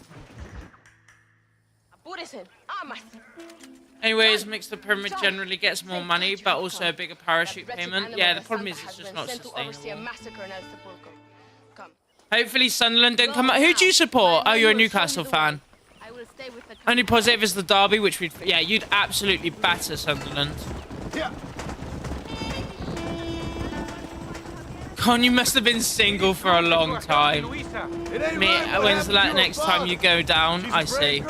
Anyways, Mixed Up Pyramid generally gets more money, but also a bigger parachute payment. Yeah, the problem is it's just not sustainable. Hopefully Sunderland don't come out. Who do you support? Oh, you're a Newcastle fan. Only positive is the derby, which we'd... Yeah, you'd absolutely batter Sunderland. Yeah. Con, you must have been single for a long time. When's the next time you go down? I see.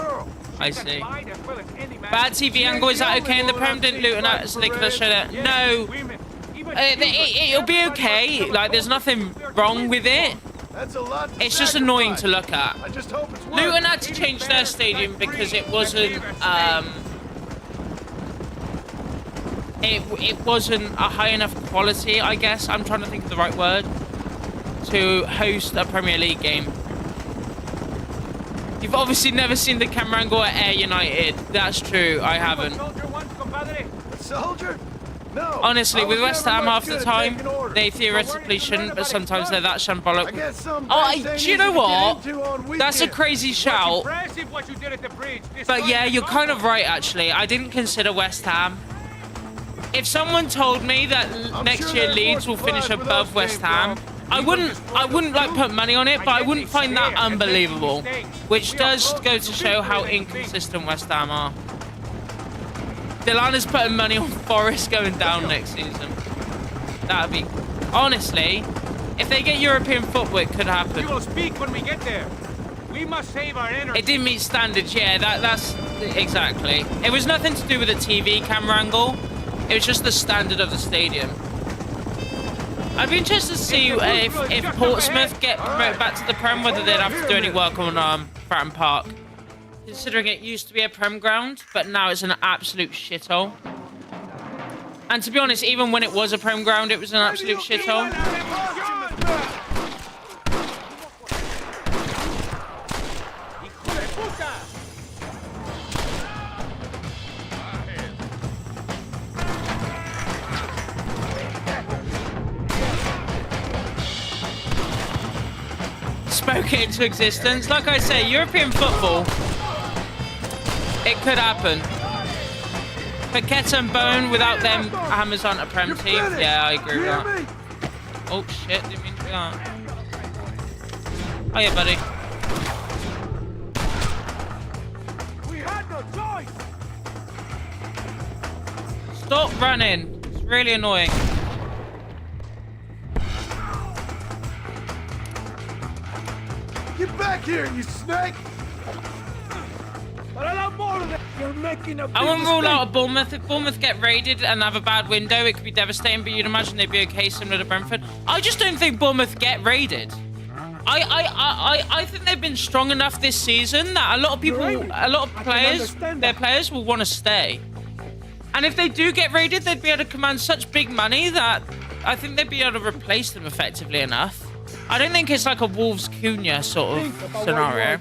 I see. Bad TV angle, is that okay in the Prem? Didn't Luton out so they could have shown it? No. It'll be okay. Like, there's nothing wrong with it. It's just annoying to look at. Luton had to change their stadium because it wasn't, it wasn't a high enough quality, I guess. I'm trying to think of the right word. To host a Premier League game. You've obviously never seen the camera angle at Ayr United. That's true, I haven't. Soldier? No. Honestly, with West Ham half the time, they theoretically shouldn't, but sometimes they're that shambolic. Oh, do you know what? That's a crazy shout. But yeah, you're kind of right, actually. I didn't consider West Ham. If someone told me that next year Leeds will finish above West Ham, I wouldn't like put money on it, but I wouldn't find that unbelievable. Which does go to show how inconsistent West Ham are. Dylan is putting money on Forest going down next season. That'd be... Honestly, if they get European football, it could happen. We will speak when we get there. We must save our energy. It didn't meet standards, yeah, that's... Exactly. It was nothing to do with the TV camera angle. It was just the standard of the stadium. I'd be interested to see if Portsmouth get promoted back to the Prem, whether they'd have to do any work on Fratton Park. Considering it used to be a Prem ground, but now it's an absolute shithole. And to be honest, even when it was a Prem ground, it was an absolute shithole. Spoke it into existence. Like I say, European football, it could happen. Paqueta and Bone, without them, Hammers aren't a Prem team. Yeah, I agree with that. Oh shit, didn't mean to do that. Oh yeah, buddy. We had no choice. Stop running. It's really annoying. Get back here, you snake! But I love more of that. You're making a big I wouldn't rule mistake. out Bournemouth. If Bournemouth get raided and have a bad window, it could be devastating, but you'd imagine they'd be okay, similar to Brentford. I just don't think Bournemouth get raided. I think they've been strong enough this season that a lot of people, a lot of players, their players will want to stay. And if they do get raided, they'd be able to command such big money that I think they'd be able to replace them effectively enough. I don't think it's like a Wolves Cunha sort of scenario.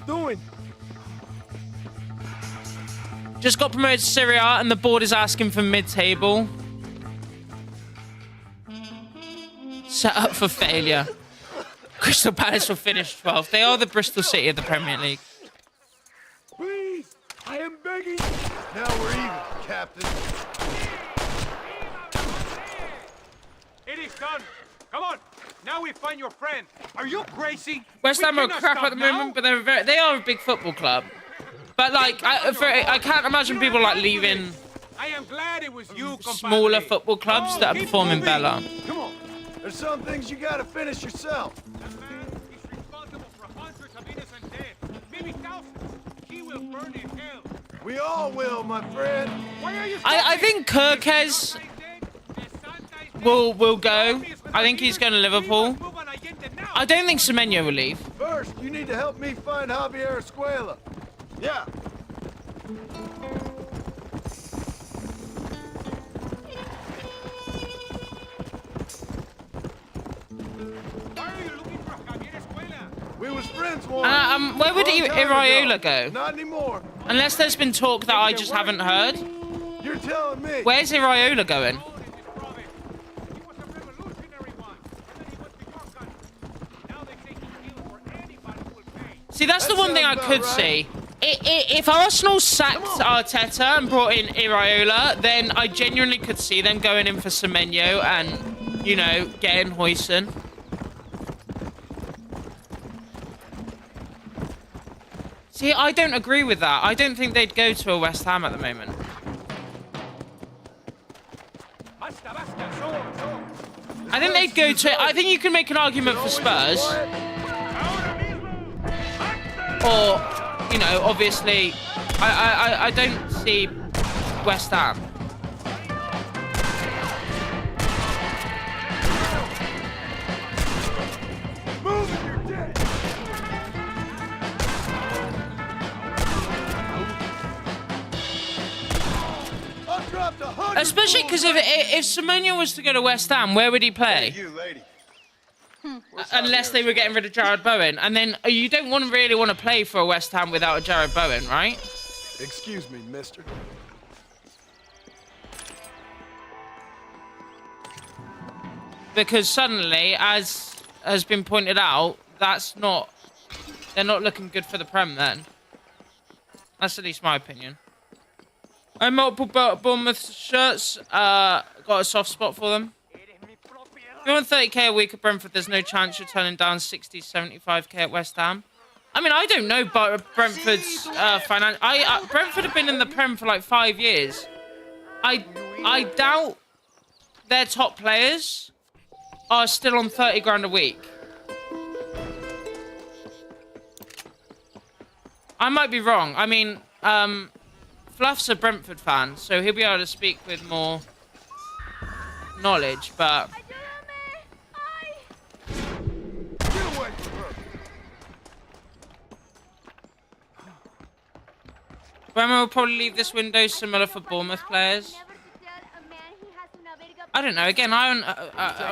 Just got promoted to Serie A and the board is asking for mid-table. Set up for failure. Crystal Palace will finish 12th. They are the Bristol City of the Premier League. Please, I am begging. Now we're even, Captain. It is done. Come on. Now we find your friend. Are you crazy? West Ham are crap at the moment, but they are a big football club. But like, I can't imagine people like leaving I am glad it was you, smaller football clubs that are performing better. Come on. There's some things you gotta finish yourself. That man is responsible for hundreds of innocent dead, maybe thousands. He will burn in hell. We all will, my friend. Why are you? I think Kirkes will go. I think he's going to Liverpool. I don't think Semenyo will leave. First, you need to help me find Javier Escuela. Yeah. Why are you looking for Javier Escuela? We was friends once. Where would Long time Iraola ago. go? Not anymore. Unless there's been talk that I just haven't heard. You're telling me. Where's Iraola going? See, that's the one thing I could see. If Arsenal sacked Arteta and brought in Iraola, then I genuinely could see them going in for Semenyo and, you know, getting Huijsen. See, I don't agree with that. I don't think they'd go to a West Ham at the moment. I think they'd go to... I think you can make an argument for Spurs. Or, you know, obviously, I don't see West Ham. Especially because if Semenyo was to go to West Ham, where would he play? Unless they were getting rid of Jared Bowen. And then you don't really want to play for a West Ham without a Jared Bowen, right? Excuse me, mister. Because suddenly, as has been pointed out, they're not looking good for the Prem then. That's at least my opinion. I have multiple Bournemouth shirts. Got a soft spot for them. If you're on 30k a week at Brentford, there's no chance you're turning down 60, 75k at West Ham. I mean, I don't know, but Brentford's finance. Brentford have been in the Prem for like 5 years. I doubt their top players are still on 30 grand a week. I might be wrong. I mean, Fluff's a Brentford fan, so he'll be able to speak with more knowledge, but Bremer will probably leave this window similar for Bournemouth players. I don't know. Again,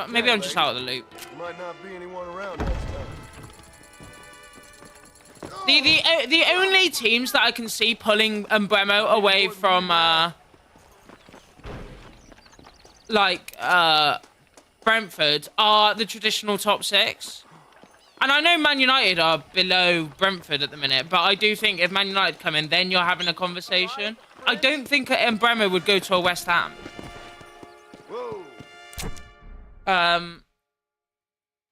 maybe I'm just out of the loop. Might not be anyone around next time. The only teams that I can see pulling Bremo away from Brentford are the traditional top 6. And I know Man United are below Brentford at the minute, but I do think if Man United come in, then you're having a conversation. I don't think Bremo would go to a West Ham.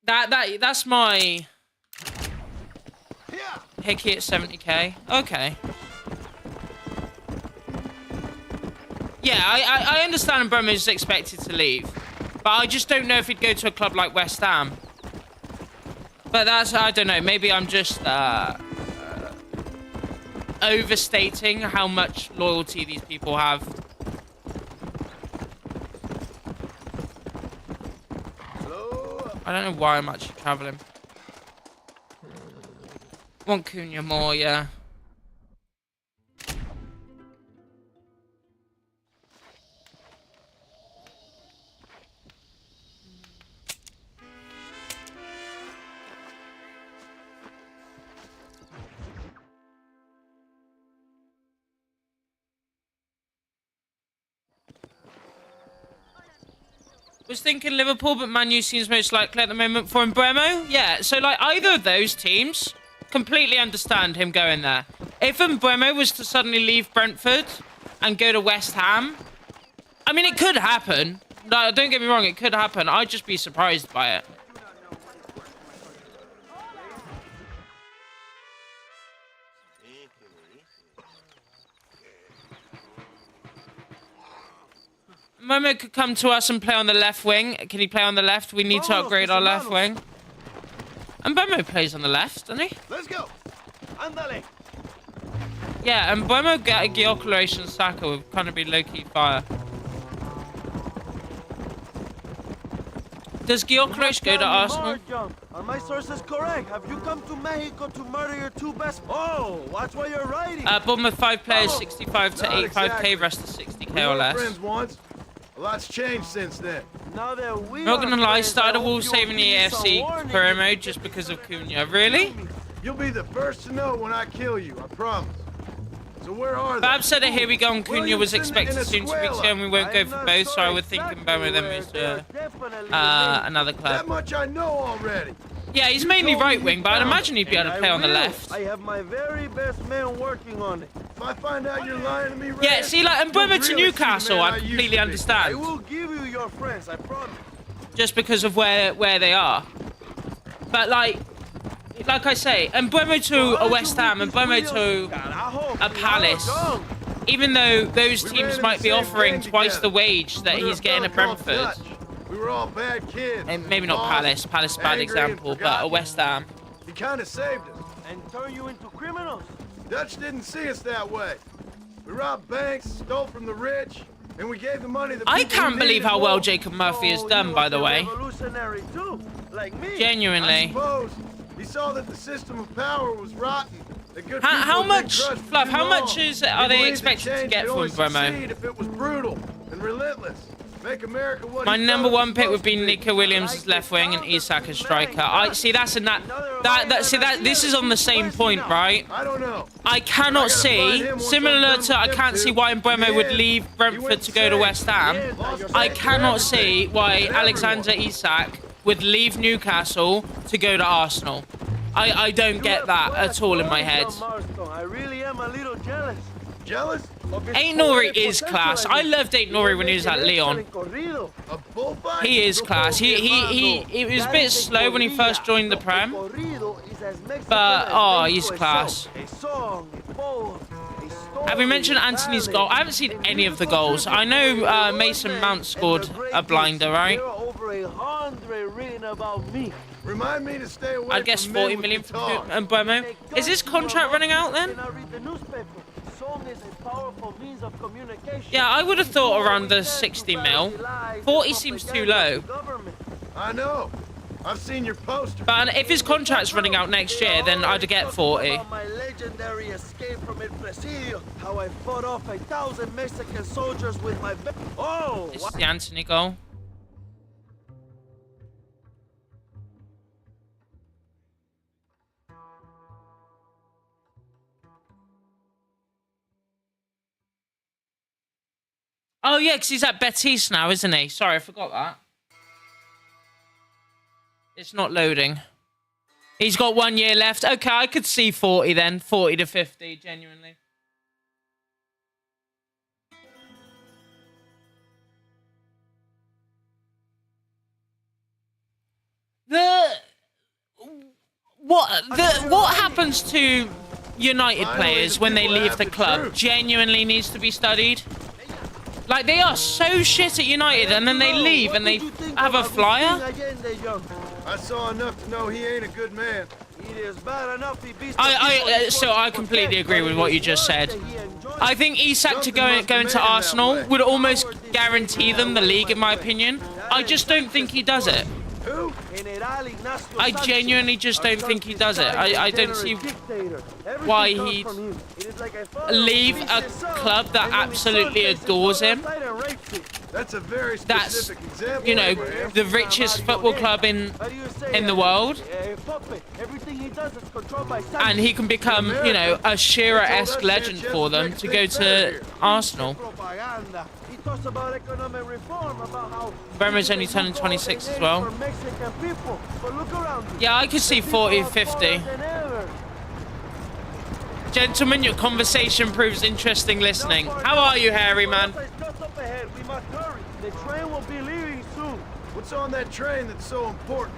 That's my Hickey at 70k. Okay. Yeah, I understand Bremo is expected to leave, but I just don't know if he'd go to a club like West Ham. But I don't know, maybe I'm just overstating how much loyalty these people have. I don't know why I'm actually travelling. Want Cunha more, yeah. Was thinking Liverpool, but Man U seems most likely at the moment for Bremo. Yeah, so like either of those teams, completely understand him going there. If Bremo was to suddenly leave Brentford and go to West Ham, I mean, it could happen. No, don't get me wrong, it could happen. I'd just be surprised by it. Momo could come to us and play on the left wing. Can he play on the left? We need to upgrade our left wing. And Momo plays on the left, doesn't he? Let's go. Andale. Yeah, and Momo, Gyökeres and Saka would kind of be low-key fire. Does Gyökeres go to Arsenal? Are my sources correct? Have you come to Mexico to murder your 2 best? Oh, watch what you're writing. Bournemouth 5 players, 65 to 85k, rest of 60k or less. Friends once. A lot's changed since then. Now that not gonna lie, started a Wolves saving the AFC career mode just because of Cunha. Really? You'll be the first to know when I kill you, I promise. So where are they? Bab said it, here we go, and Cunha was expected soon 2 weeks ago, and we won't go for both, so I would think Mbemo then moves to another club. That much I know already. Yeah, he's mainly right wing, but I'd imagine he'd be able to play on the left. I have my very best man working on it. If I find out you're lying to me, Red, yeah, see, like, Mbemo to Newcastle, I completely understand. I will give you your friends, I promise. Just because of where they are. But, like I say, Mbemo to a West Ham, and Mbemo to a Palace, even though those teams might be offering twice the wage that he's getting at Brentford. We were all bad kids. And maybe not Palace. Palace is a bad example, but a West Ham. He kind of saved us. And turned you into criminals. Dutch didn't see us that way. We robbed banks, stole from the rich, and we gave the money to I can't believe how well Jacob Murphy has done, by the way. Too, like me. Genuinely. I suppose he saw that the system of power was rotten. How much, Fluff, how much are they expected to get from Bremo? If it was brutal and relentless. Make America what my number 1 pick would be Nico Williams as left wing and Isak as striker. I see this is on the same point, right? I don't know. I cannot see, similar to I can't see why Mbemo would leave Brentford to go to West Ham. I cannot see why Alexander Isak would leave Newcastle to go to Arsenal. I don't get that at all in my head. I really am a little jealous. Jealous? Aït-Nouri is class. I loved Aït-Nouri when he was at Lyon. He is class. He was a bit slow when he first joined the Prem, but oh, he's class. Have we mentioned Anthony's goal? I haven't seen any of the goals. I know Mason Mount scored a blinder, right? Remind me to stay away. I'd guess 40 million for Mbemo. Is his contract running out then? Yeah, I would have thought around the 60 mil. 40 seems too low. I know. I've seen your poster. But if his contract's running out next year, then I'd get 40. My legendary escape from El Presidio. How I fought off 1,000 Mexican soldiers with my... Oh! This is the Anthony goal. Oh, yeah, because he's at Betis now, isn't he? Sorry, I forgot that. It's not loading. He's got 1 year left. Okay, I could see 40 then. 40 to 50, genuinely. What happens to United players when they leave the club genuinely needs to be studied. Like, they are so shit at United, and then they leave and they have a flyer. I saw enough to know he ain't a good man. So I completely agree with what you just said. I think Isak to going to Arsenal would almost guarantee them the league, in my opinion. I just don't think he does it. I genuinely just don't think he does it. I don't see why he'd leave a club that absolutely adores him. That's a very specific example. You know, the richest football club in the world. And he can become, you know, a Shearer-esque legend for them to go to Arsenal. Bremer's only turning 26 as well. Yeah, I could see 40, 50. Gentlemen, your conversation proves interesting listening. How are you, Harry, man? What's on that train that's so important?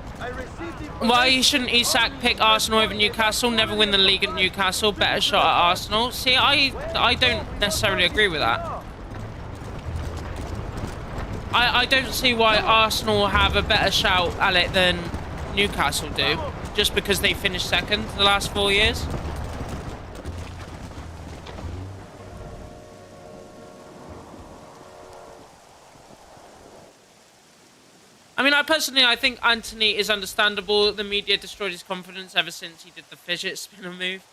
Why shouldn't Isak pick Arsenal over Newcastle? Never win the league at Newcastle. Better shot at Arsenal. See, I don't necessarily agree with that. I don't see why Arsenal have a better shout at it than Newcastle do, just because they finished second the last 4 years. I mean, I think Anthony is understandable. The media destroyed his confidence ever since he did the fidget spinner move.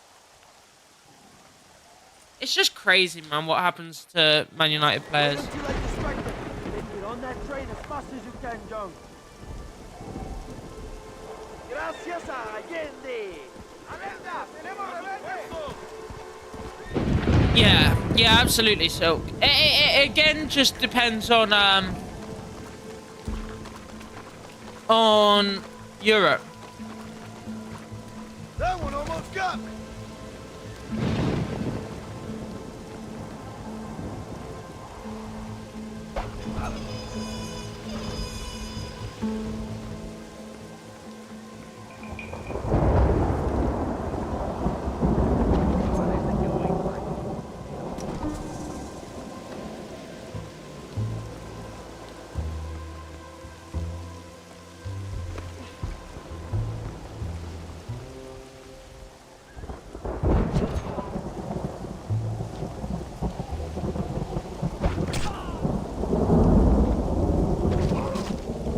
It's just crazy, man, what happens to Man United players. On that train as fast as you can, John. Gracias a Allende. Yeah, absolutely. So, it again just depends on Europe. That one almost got me.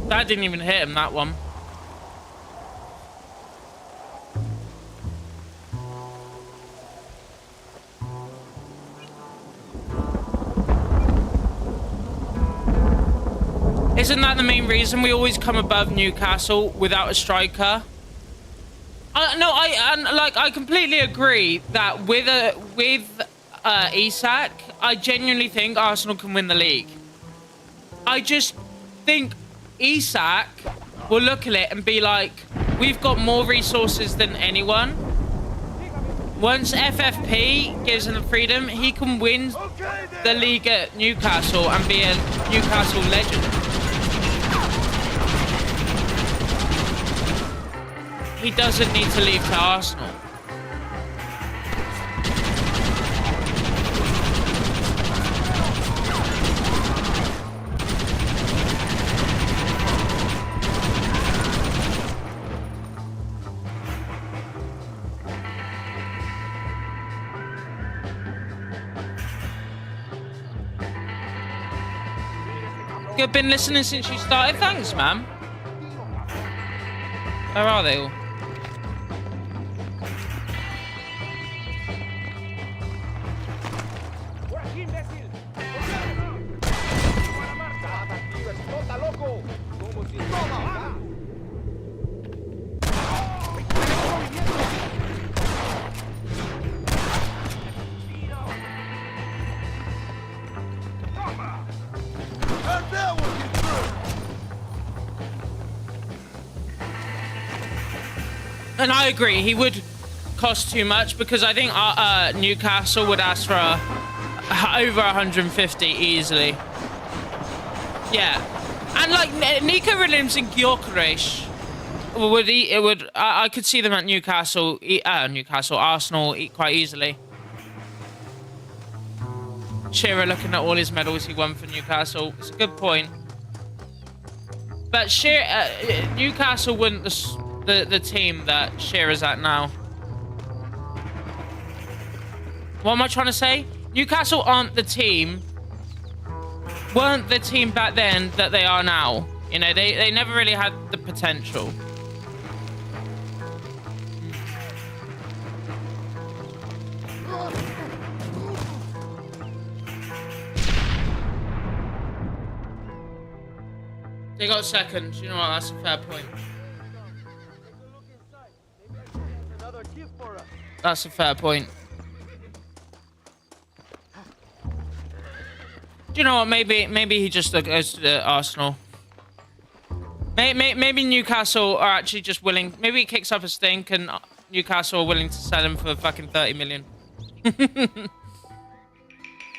That didn't even hit him, that one. Isn't that the main reason we always come above Newcastle without a striker? I completely agree that with Isak, I genuinely think Arsenal can win the league. I just think Isak will look at it and be like, we've got more resources than anyone. Once FFP gives him the freedom, he can win the league at Newcastle and be a Newcastle legend. He doesn't need to leave to Arsenal. You've been listening since you started? Thanks, man. Where are they all? How'd that one get through? And I agree, he would cost too much because I think Newcastle would ask for over 150 easily. Yeah, and like Nico Williams and Gyökeres I could see them at Newcastle, Arsenal quite easily. Shearer looking at all his medals he won for Newcastle. It's a good point. But Newcastle weren't the team that Shearer's at now. What am I trying to say? Newcastle weren't the team back then that they are now. You know, they never really had the potential. They got second. You know what? That's a fair point. That's a fair point. Do you know what? Maybe he just goes to Arsenal. Maybe Newcastle are actually just willing. Maybe he kicks up a stink and Newcastle are willing to sell him for fucking 30 million.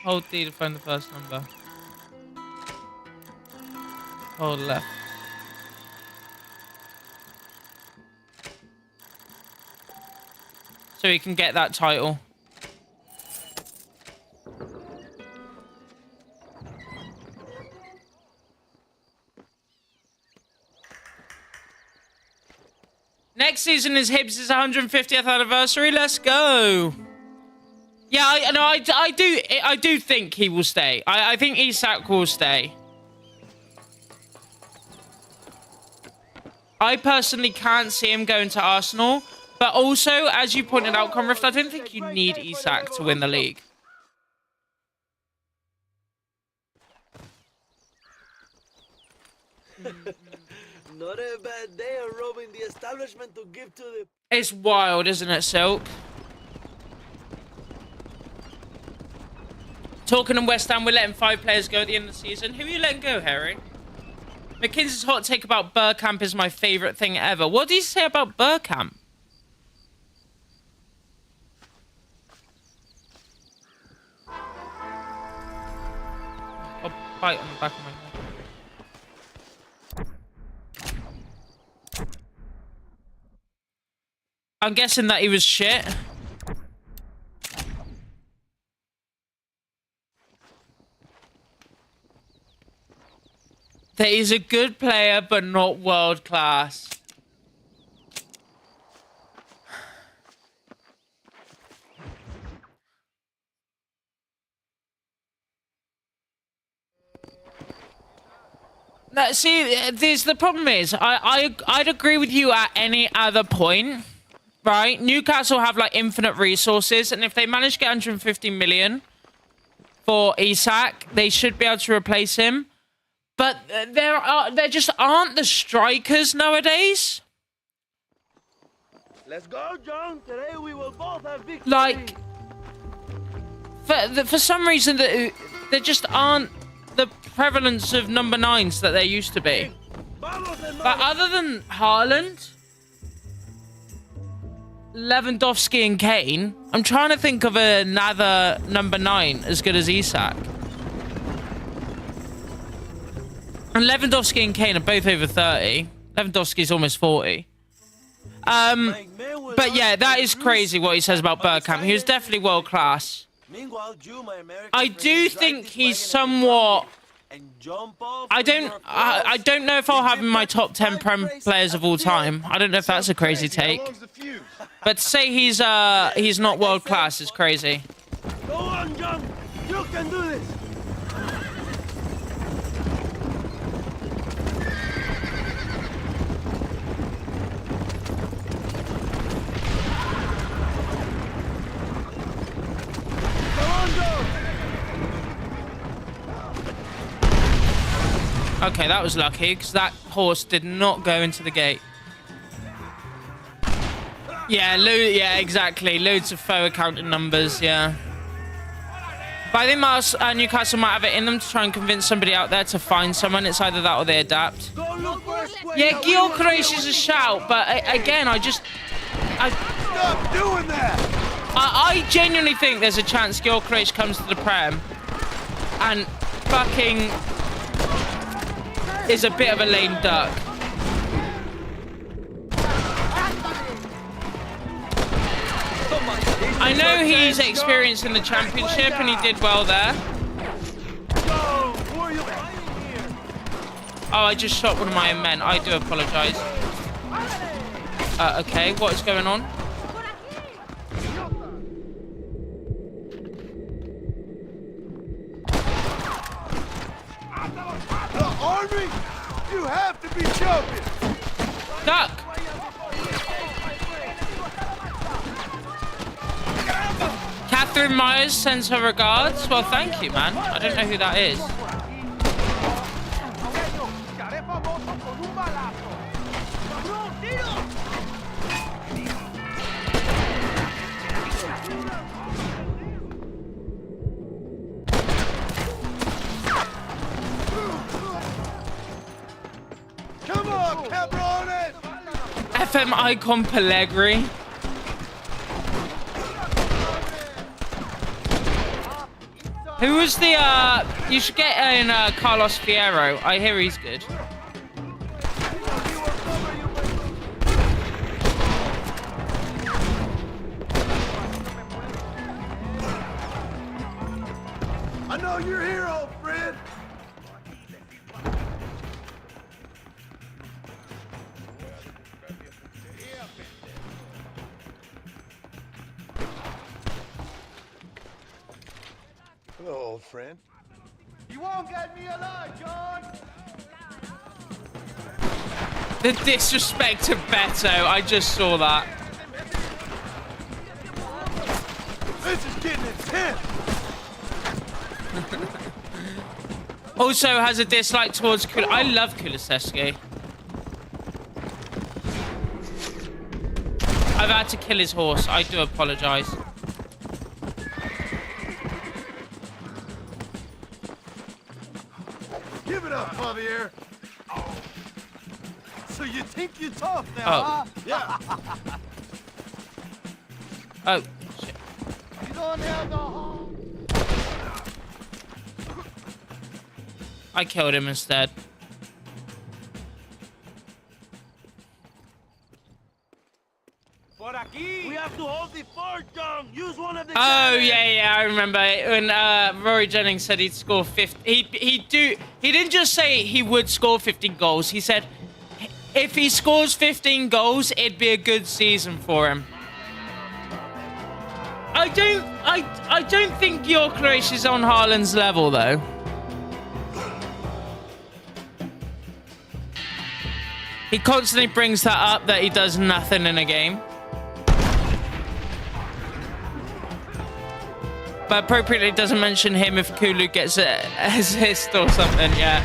Hold D to find the first number. Hold left. So he can get that title. Next season is Hibs' 150th anniversary. Let's go. Yeah, I do think he will stay. I think Isak will stay. I personally can't see him going to Arsenal, but also, as you pointed out, Conrift, I don't think you need Isak to win the league. Not a bad day of robbing the establishment to give to the... It's wild, isn't it, Silk? Talking in West Ham, we're letting 5 players go at the end of the season. Who are you letting go, Harry? McKinsey's hot take about Bergkamp is my favourite thing ever. What did he say about Bergkamp? I'll bite on the back of my head. I'm guessing that he was shit. That he's a good player, but not world class. Now, see, the problem is, I'd agree with you at any other point, right? Newcastle have like infinite resources, and if they manage to get 150 million for Isak, they should be able to replace him. But there just aren't the strikers nowadays. Let's go, John. Today we will both have victory. Like, for some reason, there just aren't the prevalence of number 9s that there used to be. But other than Haaland, Lewandowski and Kane, I'm trying to think of another number 9 as good as Isak. And Lewandowski and Kane are both over 30. Lewandowski's almost 40. But yeah, that is crazy what he says about Bergkamp. He was definitely world class. I do think he's somewhat... I don't know if I'll have him in my top 10 Prem players of all time. I don't know if that's a crazy take. But to say he's not world class is crazy. Go on, John. You can do this. Okay, that was lucky, because that horse did not go into the gate. Yeah, yeah, exactly. Loads of faux accounting numbers, yeah. But I think Newcastle might have it in them to try and convince somebody out there to find someone. It's either that or they adapt. Yeah, Gyökeres is a shout, but again, Stop doing that! I genuinely think there's a chance Gyökeres comes to the Prem and fucking is a bit of a lame duck. I know he's experienced in the championship and he did well there. Oh, I just shot one of my own men. I do apologize. Okay, what is going on? The army? You have to be joking! Duck! Catherine Myers sends her regards. Well, thank you, man. I don't know who that is. Come on, cabrones! FM icon Pellegrini. Who was the, you should get in, Carlos Fierro. I hear he's good. I know you're here, old friend. Hello, old friend. You won't get me alive, John! The disrespect to Beto. I just saw that. This is getting intense! Also has a dislike towards I love Kulusevski. I've had to kill his horse. I do apologize. Give it up, Javier! So you think you're tough now, Oh. huh? Yeah. Oh, shit. You don't have the home. I killed him instead. We have to hold the fort down. Use one of the. Oh yeah, I remember when Rory Jennings said he'd score 50. He didn't just say he would score 15 goals. He said if he scores 15 goals, it'd be a good season for him. I don't think Gyökeres is on Haaland's level though. He constantly brings that up that he does nothing in a game. But appropriately doesn't mention him if Kulu gets an assist or something, yeah.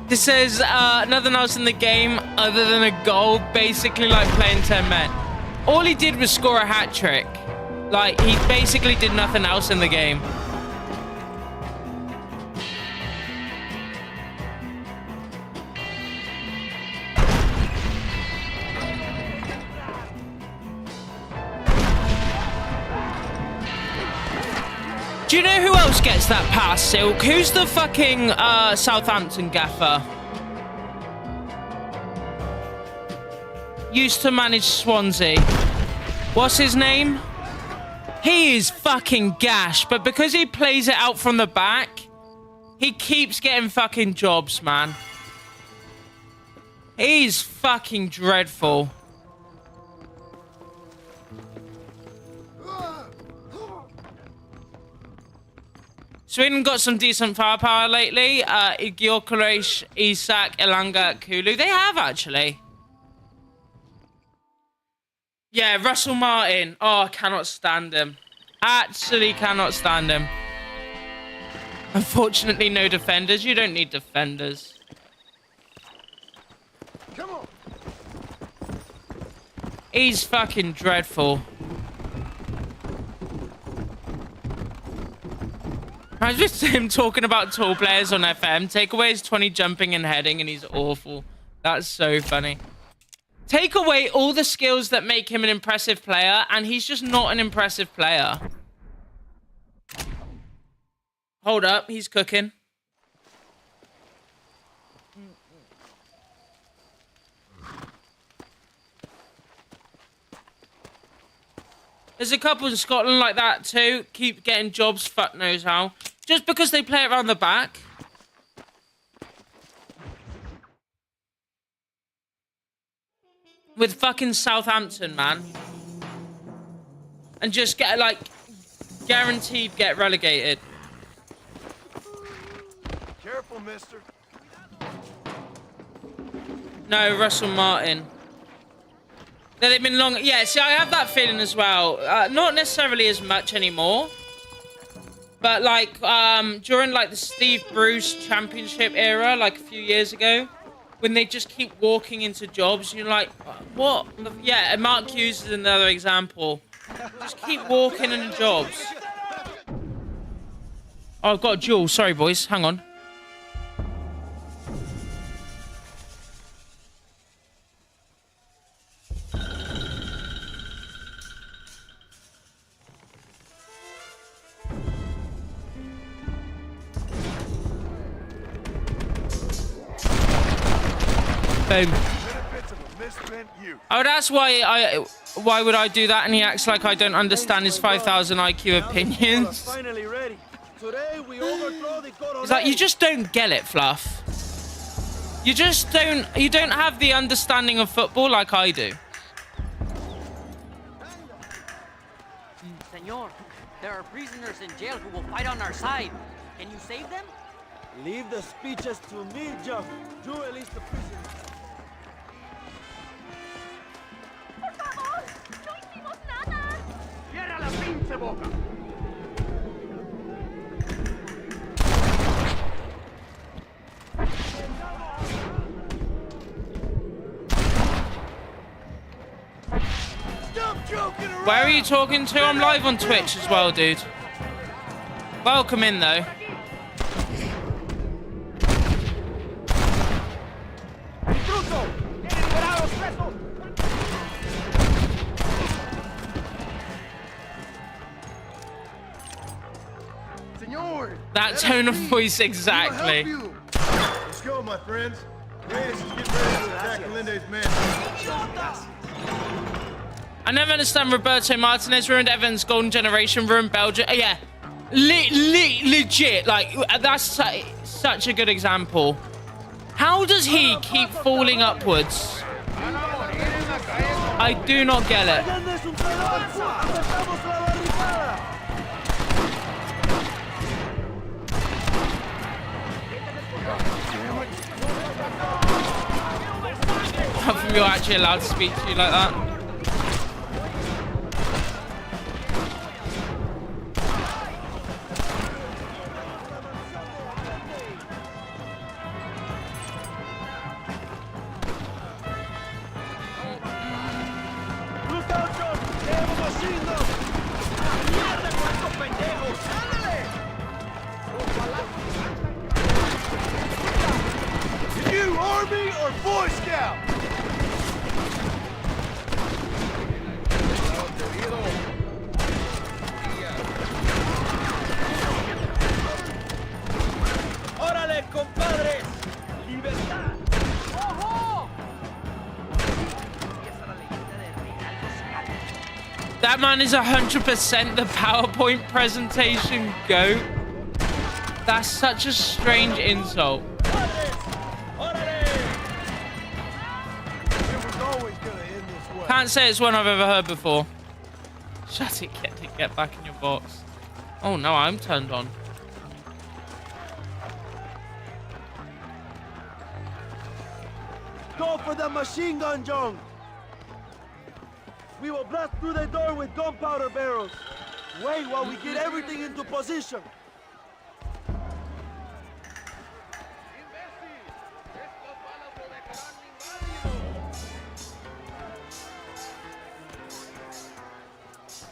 This says nothing else in the game other than a goal, basically like playing 10 men. All he did was score a hat-trick. Like, he basically did nothing else in the game. Do you know who else gets that pass, Silk? Who's the fucking Southampton gaffer? Used to manage Swansea. What's his name? He is fucking gash, but because he plays it out from the back, he keeps getting fucking jobs, man. He's fucking dreadful. Sweden got some decent firepower lately. Gyökeres, Isak, Elanga, Kulu. They have, actually. Yeah, Russell Martin. Oh, I cannot stand him. Actually cannot stand him. Unfortunately, no defenders. You don't need defenders. Come on. He's fucking dreadful. I just him talking about tall players on FM. Take away his 20 jumping and heading, and he's awful. That's so funny. Take away all the skills that make him an impressive player, and he's just not an impressive player. Hold up, he's cooking. There's a couple in Scotland like that too. Keep getting jobs, fuck knows how. Just because they play it around the back. With fucking Southampton, man. And just get, like, guaranteed get relegated. Careful, mister. No, Russell Martin. They've been long. Yeah, see, I have that feeling as well. Not necessarily as much anymore. But, like, during, like, the Steve Bruce Championship era, like, a few years ago, when they just keep walking into jobs, you're like, what? Yeah, and Mark Hughes is another example. Just keep walking into jobs. Oh, I've got a duel. Sorry, boys. Hang on. Boom. Oh, that's why would I do that? And he acts like I don't understand his 5,000 IQ opinions. It's like, you just don't get it, Fluff. You don't have the understanding of football like I do. Senor, there are prisoners in jail who will fight on our side. Can you save them? Leave the speeches to me, Jeff. You release the prisoner. ¡Cierra la pinche boca! Where are you talking to? I'm live on Twitch as well, dude. Welcome in, though. That tone of voice, exactly. Let's go, my friends. Reyes is getting ready to attack Melinde's man. I never understand Roberto Martinez ruined Evans' golden generation, ruined Belgium. Yeah, legit. Like, that's such a good example. How does he keep falling upwards? I do not get it. How come you're actually allowed to speak to you like that? You Army or Boy Scout? ¡Órale, compadres! ¡Libertad! ¡Ojo! That man is 100% the PowerPoint presentation goat. That's such a strange insult. Can't say it's one I've ever heard before. Shut it, get back in your box. Oh no, I'm turned on. Go for the machine gun, John! We will blast through the door with gunpowder barrels. Wait while we get everything into position.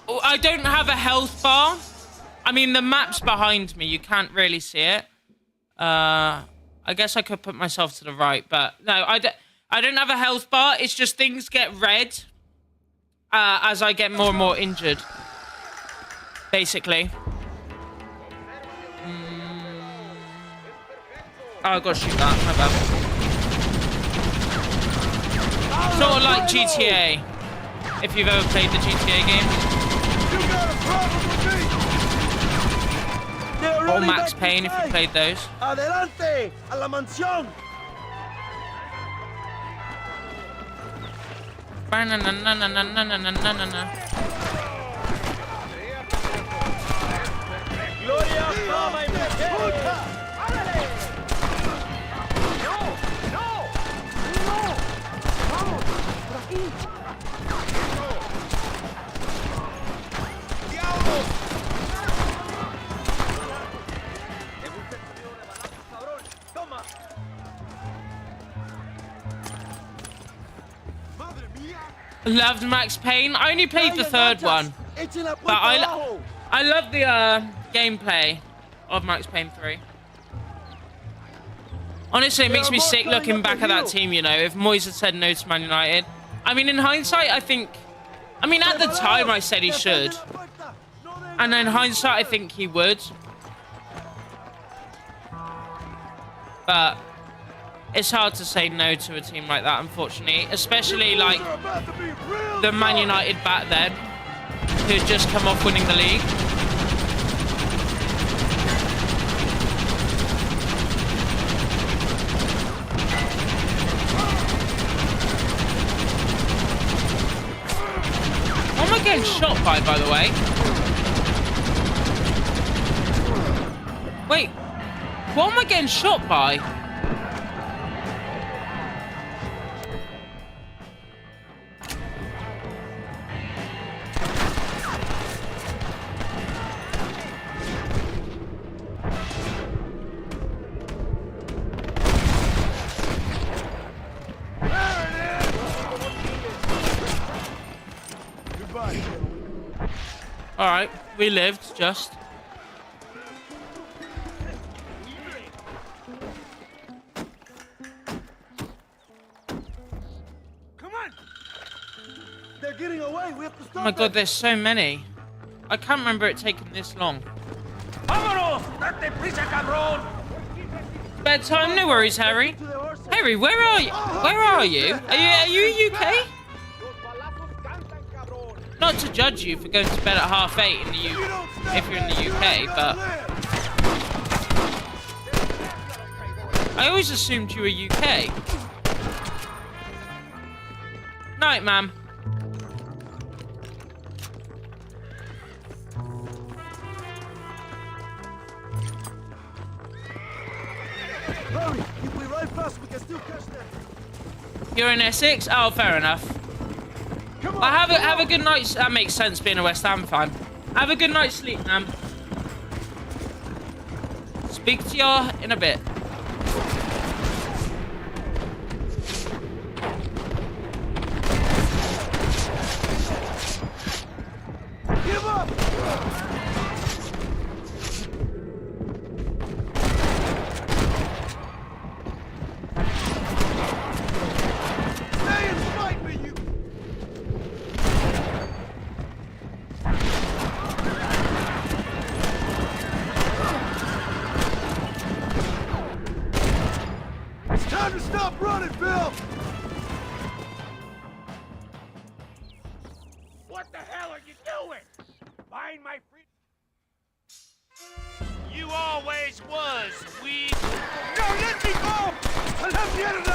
Oh, I don't have a health bar. I mean, the map's behind me. You can't really see it. I guess I could put myself to the right, but no, I don't have a health bar. It's just things get red as I get more and more injured, basically. Oh, I gotta shoot that. My bad. Sort of like GTA, if you've ever played the GTA games. Or Max Payne, if you played those. Adelante, a la mansión. Gloria, fama y majestad. Vamos, por aquí. Loved Max Payne. I only played the third one, but I love the gameplay of Max Payne 3. Honestly, it makes me sick looking back at that team, you know, if Moyes had said no to Man United. I mean, in hindsight, I think... I mean, at the time, I said he should. And in hindsight, I think he would. But it's hard to say no to a team like that, unfortunately. Especially, like, the Man United back then, who'd just come off winning the league. What am I getting shot by the way? Wait, what am I getting shot by? Alright, we lived, just. Come on! They're getting away, we have to stop Oh my god, there's so many. I can't remember it taking this long. Bedtime, no worries, Harry. Harry, where are you? Where are you? Are you UK? Not to judge you for going to bed at 8:30 in the if you're in the UK, but I always assumed you were UK. Night, ma'am. Hurry! If we ride fast, we can still catch them. You're in Essex? Oh, fair enough. I have a good night's... That makes sense, being a West Ham fan. Have a good night's sleep, ma'am. Speak to you in a bit. Give up! Stay and fight me, you... It's time to stop running, Bill! What the hell are you doing? Buying my free... You always was weak. No, let me go! I love the end of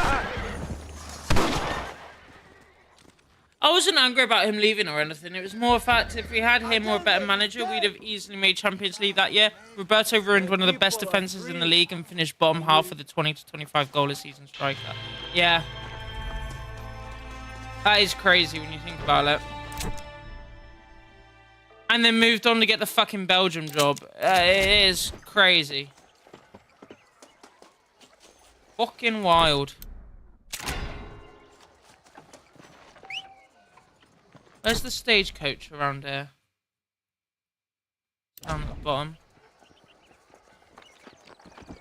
I wasn't angry about him leaving or anything. It was more a fact if we had him or a better manager, we'd have easily made Champions League that year. Roberto ruined one of the best defenses in the league and finished bottom half of the 20 to 25 goal a season striker. Yeah. That is crazy when you think about it. And then moved on to get the fucking Belgium job. It is crazy. Fucking wild. Where's the stagecoach around here? Down at the bottom.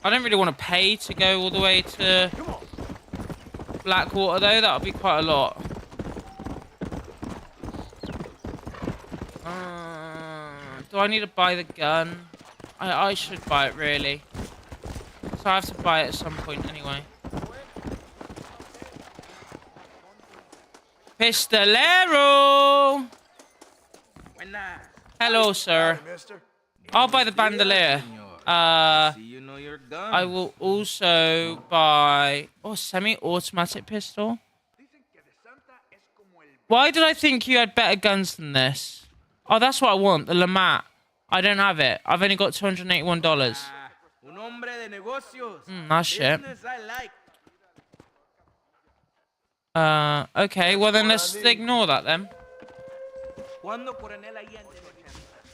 I don't really want to pay to go all the way to Blackwater though. That would be quite a lot. Do I need to buy the gun? I should buy it really. So I have to buy it at some point anyway. Pistolero! Hello, sir. I'll buy the bandolier. I will also buy... Oh, semi-automatic pistol. Why did I think you had better guns than this? Oh, that's what I want. The Lamat. I don't have it. I've only got $281. That's shit. Okay, well then let's ignore that then.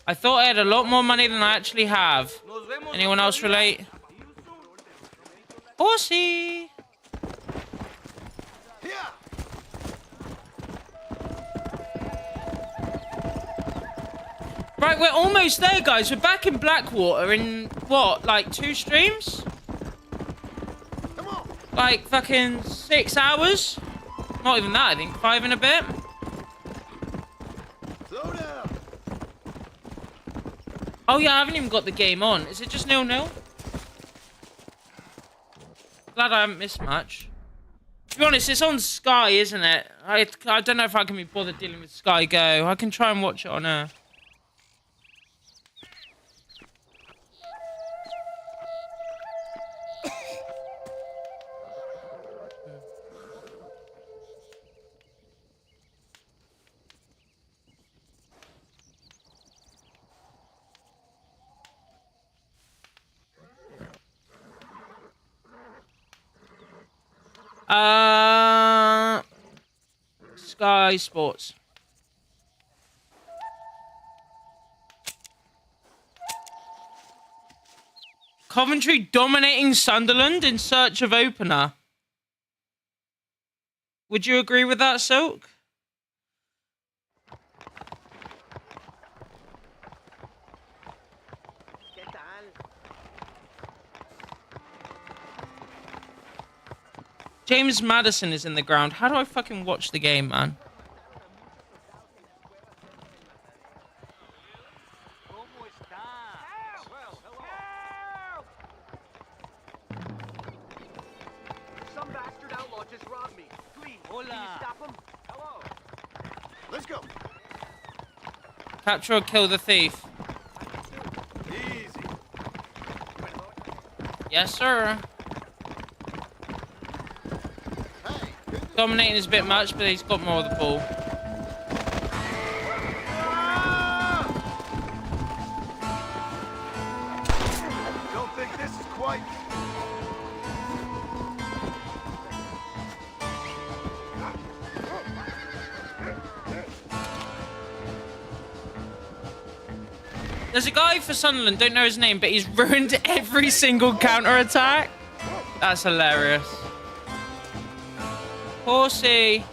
I thought I had a lot more money than I actually have. Anyone else relate? Horsey! Right, we're almost there, guys. We're back in Blackwater in, what, like 2 streams? Like, fucking 6 hours? Not even that, I think. 5 and a bit. Slow down. Oh, yeah, I haven't even got the game on. Is it just 0-0? Glad I haven't missed much. To be honest, it's on Sky, isn't it? I don't know if I can be bothered dealing with Sky Go. I can try and watch it on her. Sky Sports. Coventry dominating Sunderland in search of opener. Would you agree with that, Silk? James Maddison is in the ground. How do I fucking watch the game, man? Some bastard outlaw just robbed me. Please, can you stop him? Hello. Let's go. Capture or kill the thief. Easy. Yes, sir. Dominating is a bit much, but he's got more of the ball. Don't think this is quite... There's a guy for Sunderland, don't know his name, but he's ruined every single counter-attack. That's hilarious. Horsey.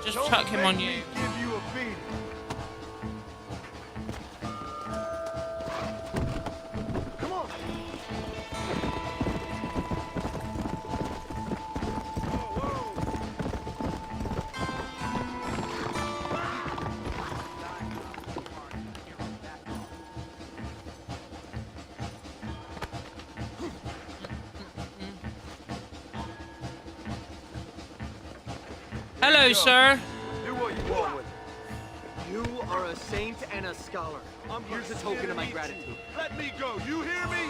Just chuck him on you. Give you a beating. Come on. Hello, sir. Do what you want with it. You are a saint and a scholar. Here's a token of my gratitude. Let me go. You hear me?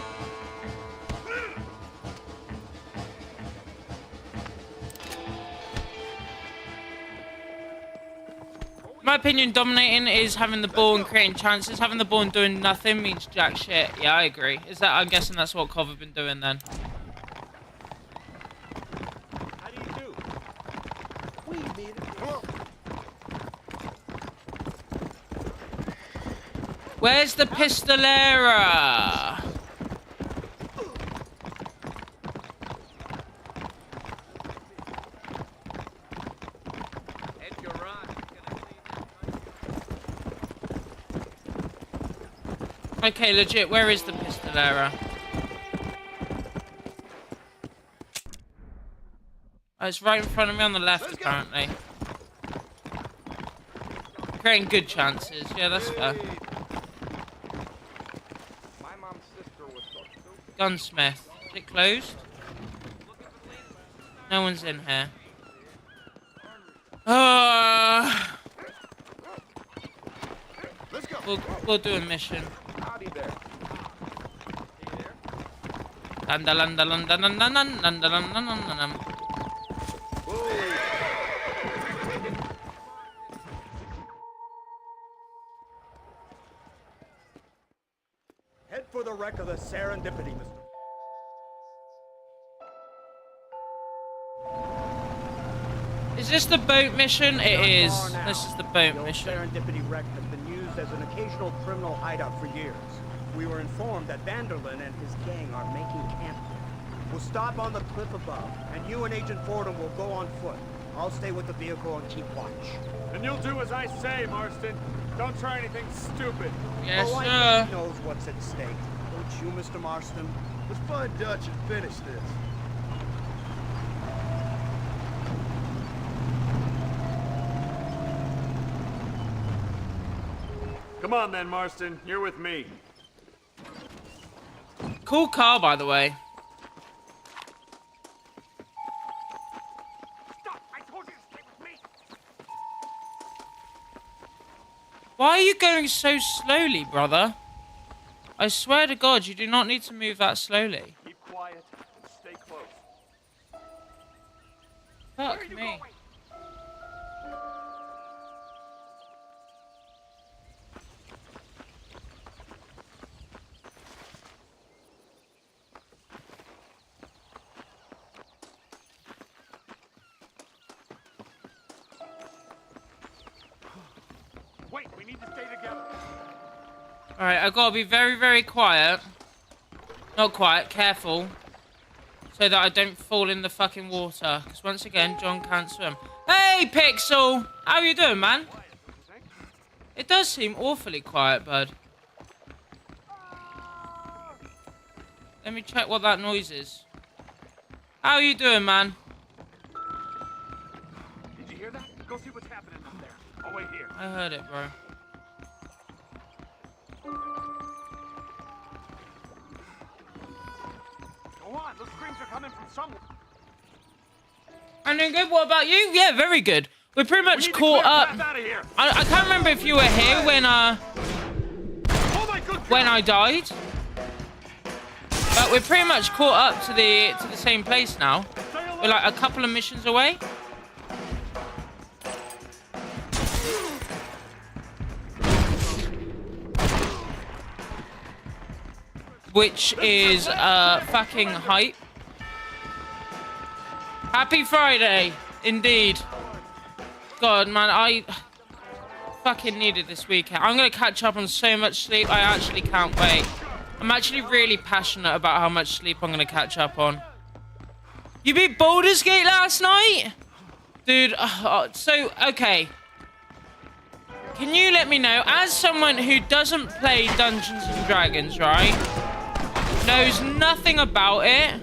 In my opinion, dominating is having the ball and creating chances. Having the ball and doing nothing means jack shit. Yeah, I agree. Is that? I'm guessing that's what Cov have been doing then. How do you do? We made it. Come on. Where's the Pistolera? Okay, legit, where is the Pistolera? Oh, it's right in front of me on the left, apparently. Creating good chances. Yeah, that's fair. Gunsmith. Is it closed? No one's in here. We'll do a mission. Head for the wreck of the Serendipity, Mr. Is this the boat mission? It is. This is the boat mission. The Serendipity wreck has been used as an occasional criminal hideout for years. We were informed that Vanderlyn and his gang are making camp there. We'll stop on the cliff above, and you and Agent Fordham will go on foot. I'll stay with the vehicle and keep watch. And you'll do as I say, Marston. Don't try anything stupid. Yes, I sir. think he knows what's at stake. Don't you, Mr. Marston? Let's find Dutch and finish this. Come on then, Marston. You're with me. Cool car, by the way. Stop! I told you to stay with me! Why are you going so slowly, brother? I swear to God, you do not need to move that slowly. Keep quiet and stay close. Fuck me. Wait, we need to stay together. Alright, I've got to be very, very quiet. Not quiet, careful. So that I don't fall in the fucking water. Because once again, John can't swim. Hey, Pixel! How you doing, man? It does seem awfully quiet, bud. Let me check what that noise is. How you doing, man? Did you hear that? Go see what's happening up there. I'll wait here. I heard it, bro. Go on, those screams are coming from somewhere. I'm doing good. What about you? Yeah, very good. We're pretty much caught up. I can't remember if you were here when I died. But we're pretty much caught up to the same place now. We're like a couple of missions away. Which is fucking hype. Happy Friday, indeed. God, man, I fucking needed this weekend. I'm gonna catch up on so much sleep. I actually can't wait. I'm actually really passionate about how much sleep I'm gonna catch up on. You beat Baldur's Gate last night? Dude, okay. Can you let me know, as someone who doesn't play Dungeons and Dragons, right? Knows nothing about it.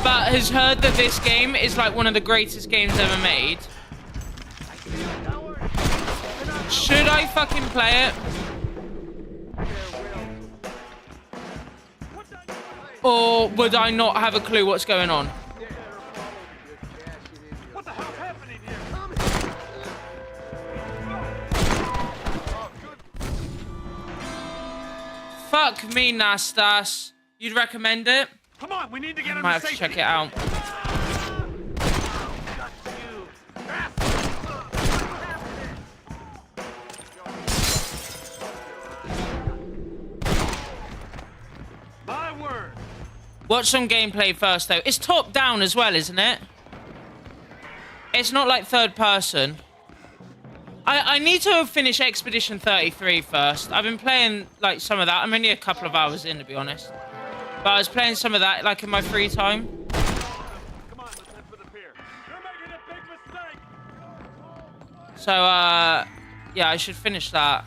But has heard that this game is like one of the greatest games ever made. Should I fucking play it? Or would I not have a clue what's going on? What the hell's happening here? Fuck me, Nastas. You'd recommend it? Come on, we need to get him Might to have to safety. check it out. My word. Watch some gameplay first, though. It's top down as well, isn't it? It's not like third person. I need to finish Expedition 33 first. I've been playing like some of that. I'm only a couple of hours in, to be honest. But I was playing some of that like in my free time. Come on, let's head for the pier. You're making a big mistake. So yeah, I should finish that.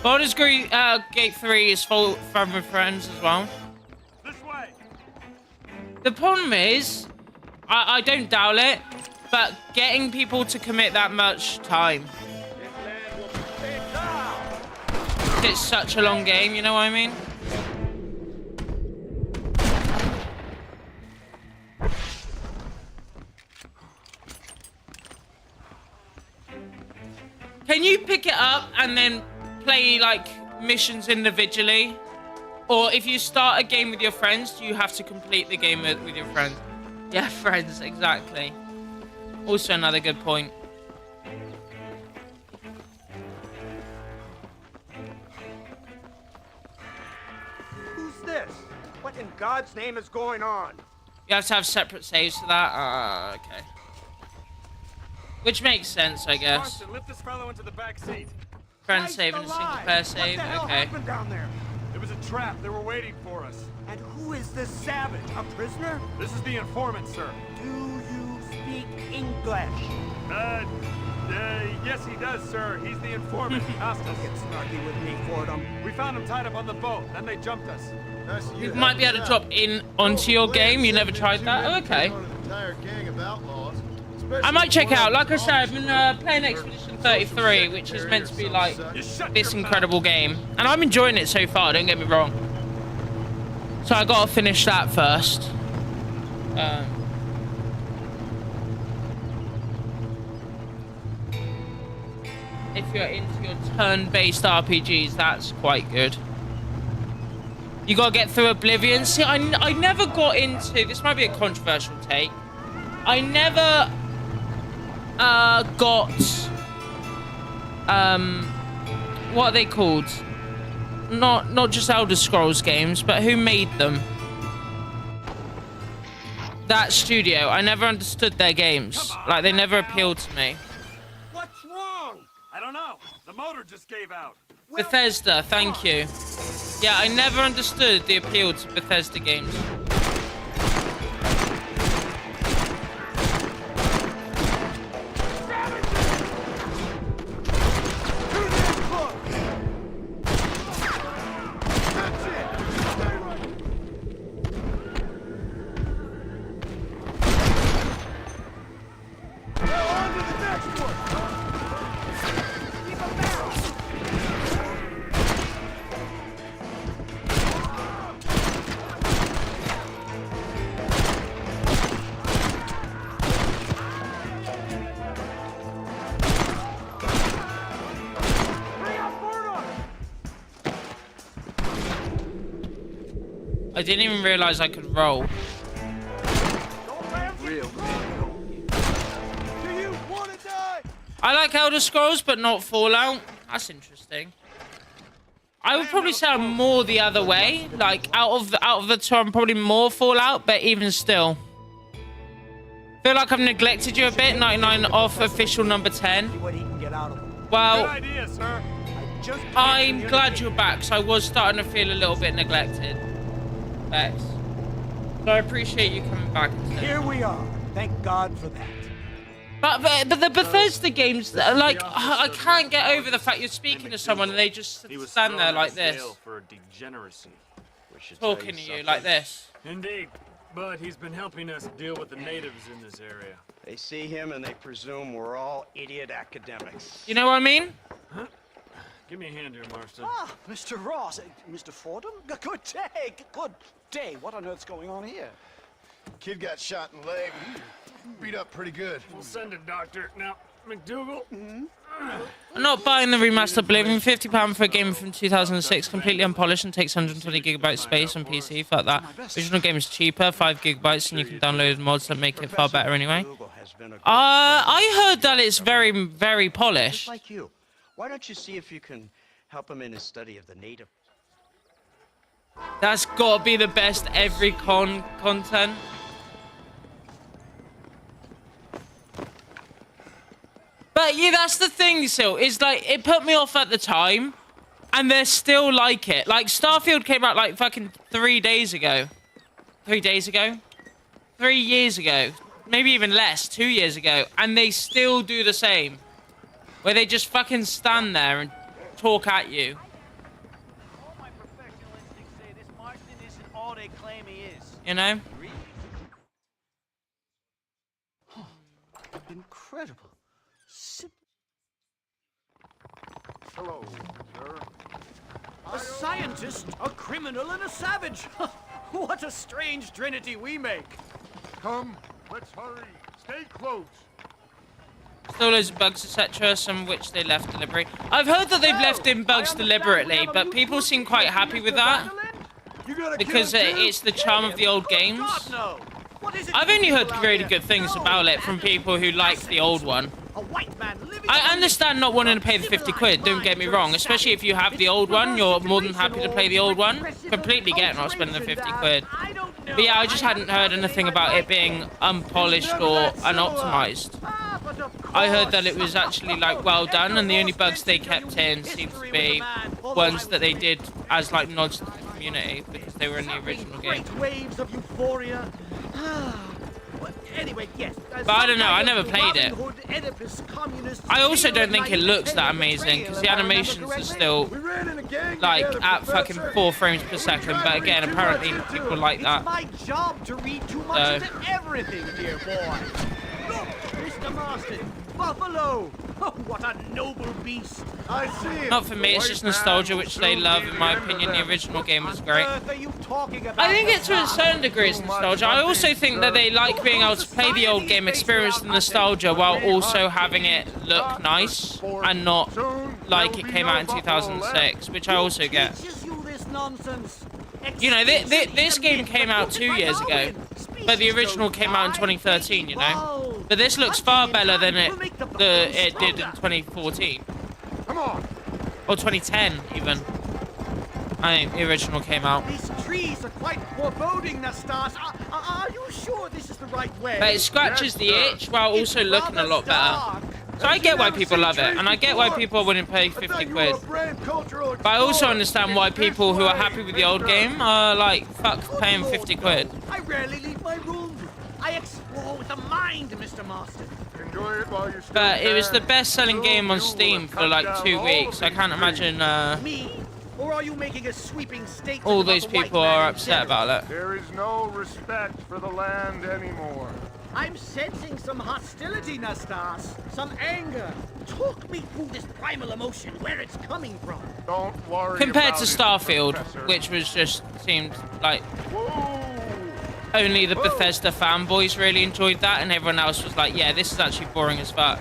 Baldur's Gate 3 is full fun with friends as well. This way. The problem is, I don't doubt it, but getting people to commit that much time. It's such a long game, you know what I mean? Can you pick it up and then play like missions individually? Or if you start a game with your friends, do you have to complete the game with your friends? Yeah, friends, exactly. Also another good point. Who's this? What in God's name is going on? You have to have separate saves for that? Okay. Which makes sense, I guess. Marston, lift this fellow into the back seat. Friend save and a single player save, okay. Happened down there? It was a trap. They were waiting for us. And who is this savage? A prisoner? This is the informant, sir. Do you speak English? Yes, he does, sir. He's the informant. Ask us. Get snarky with me, Fordham. We found him tied up on the boat. Then they jumped us. You might be able to drop in onto your game. You never tried that? Oh, okay. I might check it out. Like I said, I've been playing Expedition 33, which is meant to be like this incredible game. And I'm enjoying it so far, don't get me wrong. So I gotta finish that first. If you're into your turn-based RPGs, that's quite good. You gotta get through Oblivion. See, I never got into... This might be a controversial take. I never got... what are they called? Not just Elder Scrolls games, but who made them? That studio. I never understood their games. Like, they never appealed to me. What's wrong? I don't know. The motor just gave out. Bethesda, thank you. Yeah, I never understood the appeal to Bethesda games. I didn't even realize I could roll. I like Elder Scrolls, but not Fallout. That's interesting. I would probably say I'm more the other way. Like out of the two, I'm probably more Fallout, but even still, feel like I've neglected you a bit. 99 off official number 10. Well, good idea, sir. I'm glad you're back. So I was starting to feel a little bit neglected. Thanks. So I appreciate you coming back. Here we are. Thank God for that. But the Bethesda games, like, I can't get over the fact you're speaking to someone and they just stand there like this. For degeneracy. Talking to you like this. Indeed. But he's been helping us deal with the natives in this area. They see him and they presume we're all idiot academics. You know what I mean? Huh? Give me a hand here, Marston. Ah, Mr. Ross. Mr. Fordham? Good day. Good day. What on earth's going on here? Kid got shot in the leg. Beat up pretty good. We'll send a doctor. Now, McDougal. I'm not buying the remastered Oblivion. £50 for a game from 2006, completely unpolished and takes 120 gigabytes space on PC. Fuck that. Original game is cheaper, 5 gigabytes, and you can download mods that make it far better anyway. I heard that it's very, very polished. Just like you. Why don't you see if you can help him in his study of the native? That's gotta be the best every content. But yeah, that's the thing, Sil. Is like it put me off at the time, and they're still like it. Like Starfield came out like fucking 3 days ago. 3 days ago? 3 years ago. Maybe even less, 2 years ago. And they still do the same. Where they just fucking stand there and talk at you. All my professional instincts say this Marston isn't all they claim he is. You know? Incredible. Hello, sir. A scientist, a criminal, and a savage. What a strange trinity we make. Come, let's hurry. Stay close. Still loads of bugs, etc., some of which they left deliberately. I've heard that they've left in bugs deliberately, but people seem quite happy with that. Because it's the charm of the old games. I've only heard really good things about it from people who liked the old one. I understand not wanting to pay the 50 quid, don't get me wrong. Especially if you have the old one, you're more than happy to play the old one. Completely get not spending the 50 quid. But yeah, I just hadn't heard anything about it being unpolished or unoptimized. I heard that it was actually like well done, and the only bugs they kept in seemed to be ones that they did as like nods to the community because they were in the original game. Waves of euphoria. Anyway, yes. But I don't know, I never played it. I also don't think it looks that amazing because the animations are still like at fucking 4 frames per second. But again, apparently people like that. It's my job to read too much into everything, dear boy. Look, Mr. Marston, buffalo. Oh, what a noble beast. I see it. Not for me, it's just nostalgia, which they love. In my opinion, the original game was great. I think it's to a certain degree it's nostalgia. I also think that they like being able to play the old game, experience the nostalgia, while also having it look nice and not like it came out in 2006, which I also get. You know, this game came out 2 years ago, but the original came out in 2013, you know? But this looks far better than it did in 2014. Come on. Or 2010, even. I think the original came out. These trees are quite foreboding, Nastas. Are you sure this is the right way? But it scratches the itch while also looking a lot better. So I get why people love it, and I get why people wouldn't pay 50 quid. But I also understand why people who are happy with the old game are like, fuck paying 50 quid. I rarely leave my room. I explore with the mind, Mr. Marston. Enjoy it while you still But it was the best-selling game on Steam for like 2 weeks. I can't imagine Me? Or are you making a sweeping statement all those people are upset about it. There is no respect for the land anymore. I'm sensing some hostility, Nastas. Some anger. Talk me through this primal emotion, where it's coming from. Don't worry. Compared to about it, Starfield, Professor. which was just seemed like Whoa. only the Bethesda fanboys really enjoyed that, and everyone else was like, yeah, this is actually boring as fuck.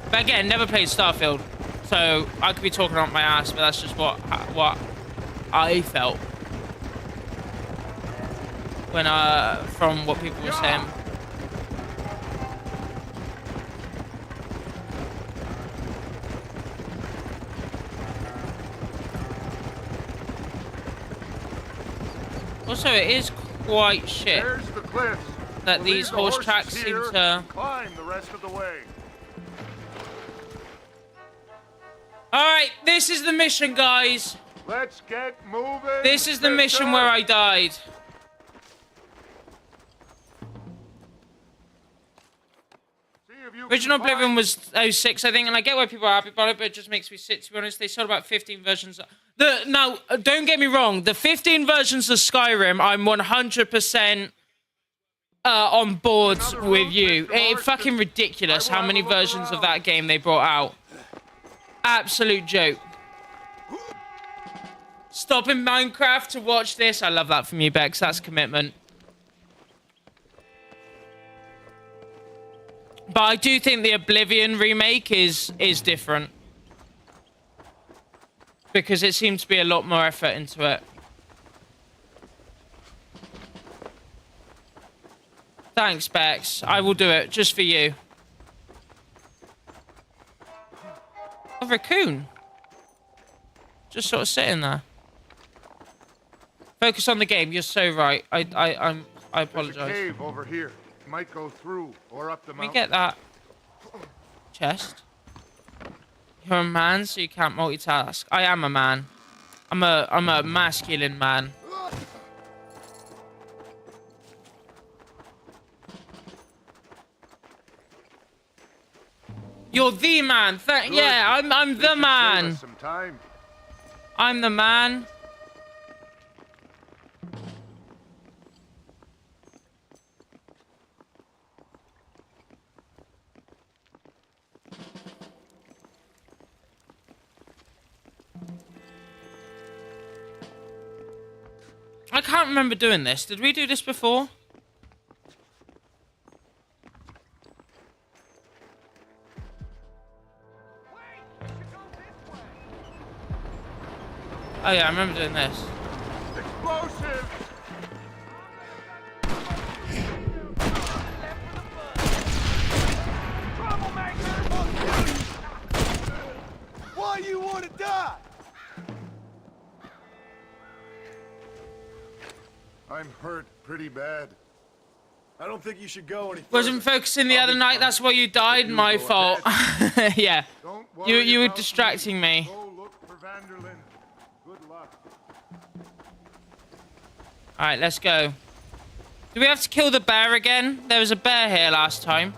But again, never played Starfield, so I could be talking on my ass, but that's just what I felt when from what people were saying. Also, it is quite shit There's the cliffs. that We'll these leave the horse horses tracks seem here to... and climb the rest of the way. Alright, this is the mission, guys. Let's get moving. This is the mission where I died. Original Oblivion was 06, I think, and I get why people are happy about it, but it just makes me sick, to be honest. They sold about 15 versions. Now, don't get me wrong, the 15 versions of Skyrim, I'm 100% on board with you. It's fucking ridiculous how many versions of that game they brought out. Absolute joke. Stop in Minecraft to watch this. I love that from you, Bex. That's commitment. But I do think the Oblivion remake is different. Because it seems to be a lot more effort into it. Thanks, Bex. I will do it just for you. A raccoon. Just sort of sitting there. Focus on the game. You're so right. I apologize. There's a cave over here. You might go through or up the mountain. Let me get that chest. You're a man, so you can't multitask. I am a man. I'm a masculine man. You're the man. Yeah, I'm the man. I'm the man. I can't remember doing this. Did we do this before? Oh yeah, I remember doing this. Explosives! Why you want to die? I'm hurt pretty bad. I don't think you should go any further. Wasn't focusing the other night. That's why you died. My fault. Yeah. You were distracting me. Go look for Vanderlyn. Good luck. All right, let's go. Do we have to kill the bear again? There was a bear here last time.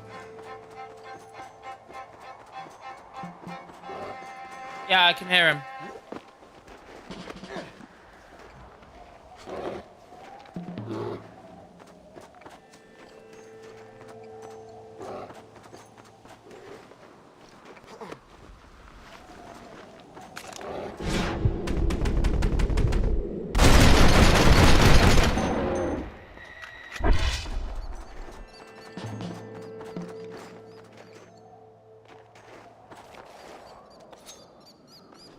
Yeah, I can hear him.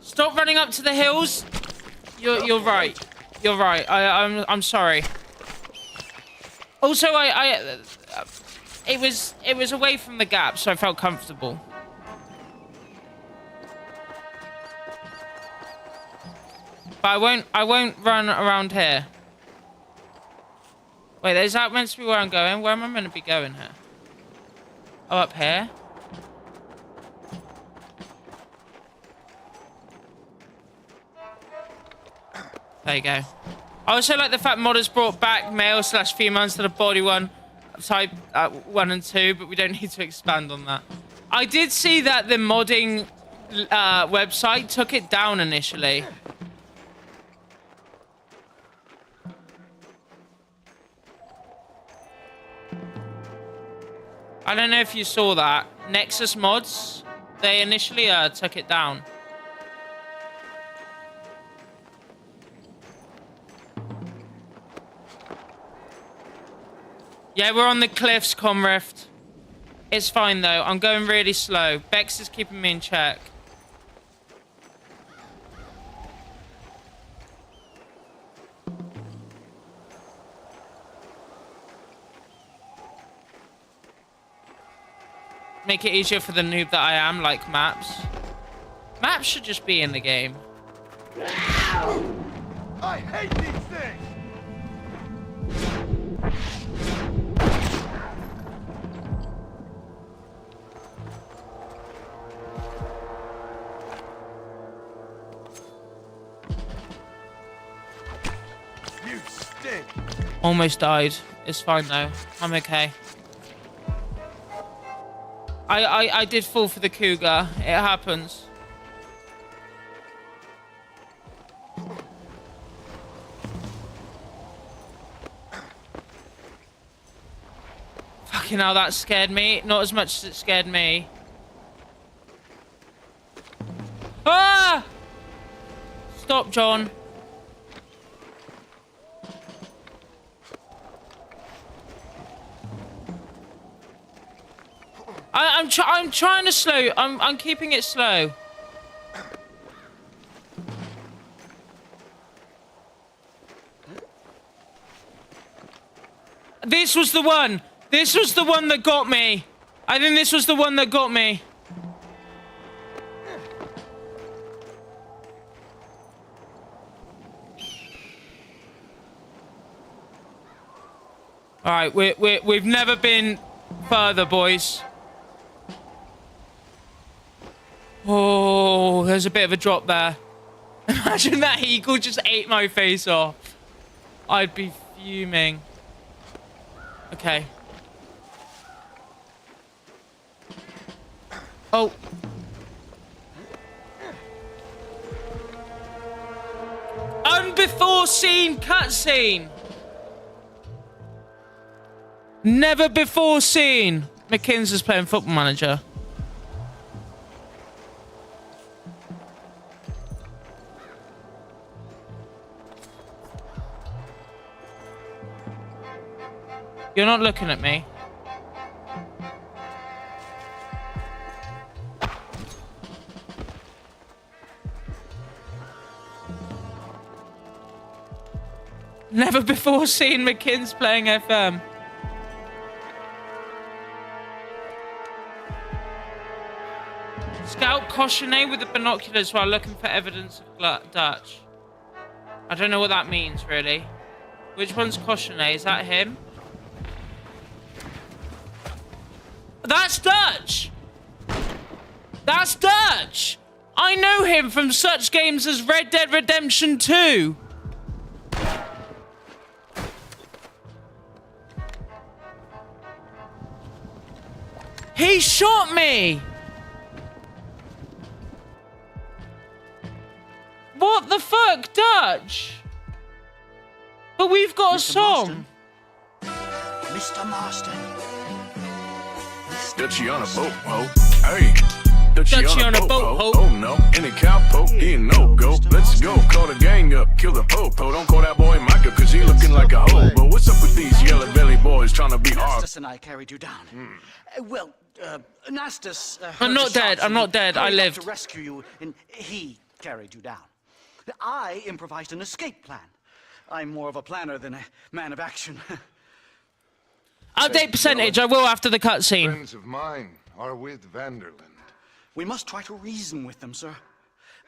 Stop running up to the hills. You're right. You're right. I'm sorry. Also, it was away from the gap, so I felt comfortable. But I won't run around here. Wait, is that meant to be where I'm going? Where am I meant to be going here? Oh, up here? There you go. I also like the fact modders brought back male/female instead of body one, type 1 and 2, but we don't need to expand on that. I did see that the modding website took it down initially. I don't know if you saw that. Nexus Mods, they initially took it down. Yeah, we're on the cliffs, Comrift. It's fine, though. I'm going really slow. Bex is keeping me in check. Make it easier for the noob that I am, like maps. Maps should just be in the game. I hate these things! You stink! Almost died. It's fine, though. I'm okay. I did fall for the cougar. It happens. Fucking hell, that scared me. Not as much as it scared me. Ah! Stop, John. I'm trying to slow. I'm keeping it slow. This was the one. This was the one that got me. I think this was the one that got me. All right, we've never been further, boys. Oh, there's a bit of a drop there. Imagine that eagle just ate my face off. I'd be fuming. Okay. Oh. Unbefore-seen cutscene. Never before seen. McKinsey's playing Football Manager. You're not looking at me. Never before seen McKinsey playing FM. Scout Cochonnet with the binoculars while looking for evidence of Dutch. I don't know what that means, really. Which one's Cochonnet? Is that him? That's Dutch! That's Dutch! I know him from such games as Red Dead Redemption 2. He shot me! What the fuck, Dutch? But we've got a song. Mr. Marston. Dutchy on a boat, ho. Hey. Dutchy on a boat, ho. Oh no, any cowpoke, he no go. Let's go, call the gang up, kill the popo. Don't call that boy Micah, cause he looking like a hobo. What's up with these yellow belly boys trying to be hard? Nastas and I carried you down. Well, Nastas. I'm not dead. I'm not dead. I lived. To rescue you, and he carried you down. I improvised an escape plan. I'm more of a planner than a man of action. Update percentage. I will after the cutscene. Friends of mine are with Vanderland. We must try to reason with them, sir.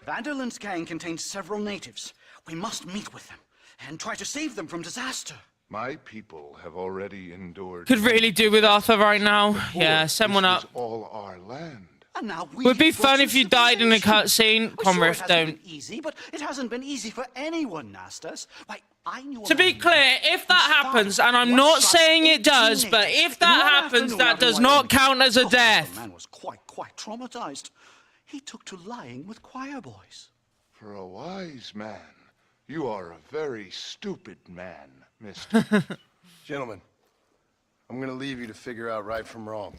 Vanderland's gang contains several natives. We must meet with them and try to save them from disaster. My people have already endured. Could really do with Arthur right now. Yeah, send one up. All our land. And now would be fun if you died in a cutscene. Conriff, don't. Easy, but it hasn't been easy for anyone, Nastas. Why, I knew. To be clear, if that happens, and I'm not saying it does, but if that happens, that does not count as a death. The man was quite traumatized. He took to lying with choir boys. For a wise man, you are a very stupid man, mister. Gentlemen, I'm gonna leave you to figure out right from wrong.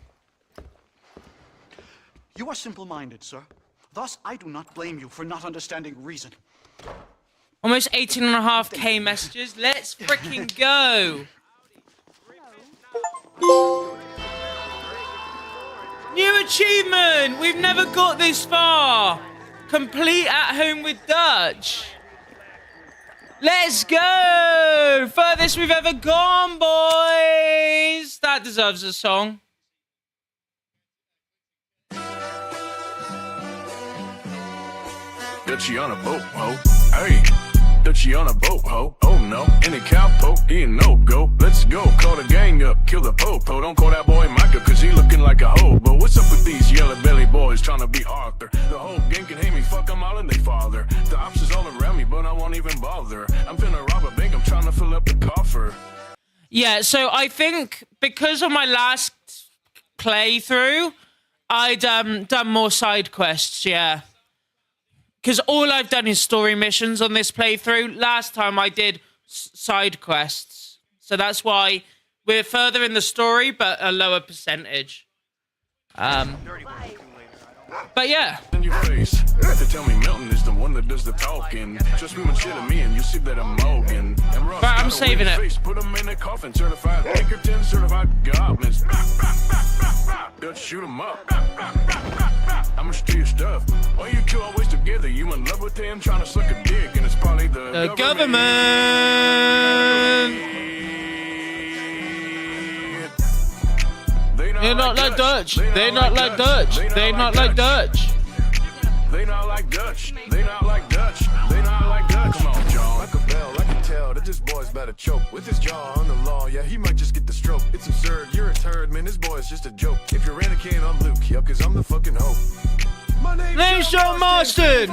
You are simple-minded, sir. Thus, I do not blame you for not understanding reason. Almost 18.5k messages. Let's freaking go. New achievement. We've never got this far. Complete at home with Dutch. Let's go. Furthest we've ever gone, boys. That deserves a song. Dutchy on a boat, ho. Hey. Dutchy on a boat, ho. Oh no, any cowpoke, he no go. Let's go, call the gang up, kill the popo. Don't call that boy Micah, cause he looking like a hobo. What's up with these yellow belly boys trying to be Arthur? The whole gang can hate me, fuck them all and they father. The ops is all around me, but I won't even bother. I'm finna rob a bank, I'm trying to fill up the coffer. Yeah, so I think because of my last playthrough, I'd done more side quests, yeah. Because all I've done is story missions on this playthrough. Last time I did side quests. So that's why we're further in the story, but a lower percentage. But yeah. In your face. To tell me Milton is the one that does the talking. Just screaming shit at me and you see that I'm Mogan. Right, I'm saving it. Put them in a coffin. Certified Pinkerton, certified goblins. Dutch, shoot 'em up. I'ma steal your stuff. Why you two always together? You in love with them, trying to suck a dick, and it's probably the government. They're not like Dutch. They're not like Dutch. They're not like Dutch. They not like Dutch. They not like Dutch. They not like Dutch. Come on, John. Like a bell, I can tell that this boy's about to choke. With his jaw on the law, yeah, he might just get the stroke. It's absurd, you're a turd, man, this boy's just a joke. If you're Anakin, I'm Luke, yo, cause I'm the fucking hope. My name's John Marston.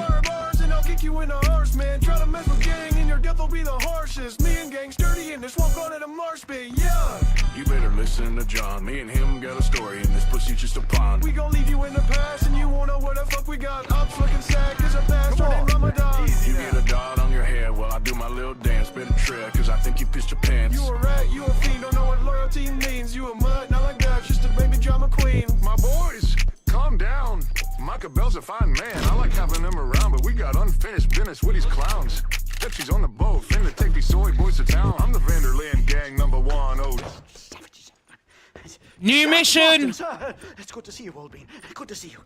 And I'll kick you in the arse, man. Try to mess with gang and your death will be the harshest. Me and gang sturdy in this won't go to the marsh pit, yeah. You better listen to John. Me and him got a story, and this pussy's just a pond. We gon' leave you in the past, and you won't know what the fuck we got. Ops looking sad, cause our pastor named Ramadan. You get a dot on your head while I do my little dance. Better tread, cause I think you pissed your pants. You a rat, you a fiend, don't know what loyalty means. You a mutt, not like that, just a baby drama queen. My boys, calm down. Micah Bell's a fine man. I like having him around, but we got unfinished business with these clowns. Pepsi's on the boat, finna take these soy boys to town. I'm the Vanderland gang #1. Oh. New mission. Sir, it's good to see you, Oldbean. Good to see you.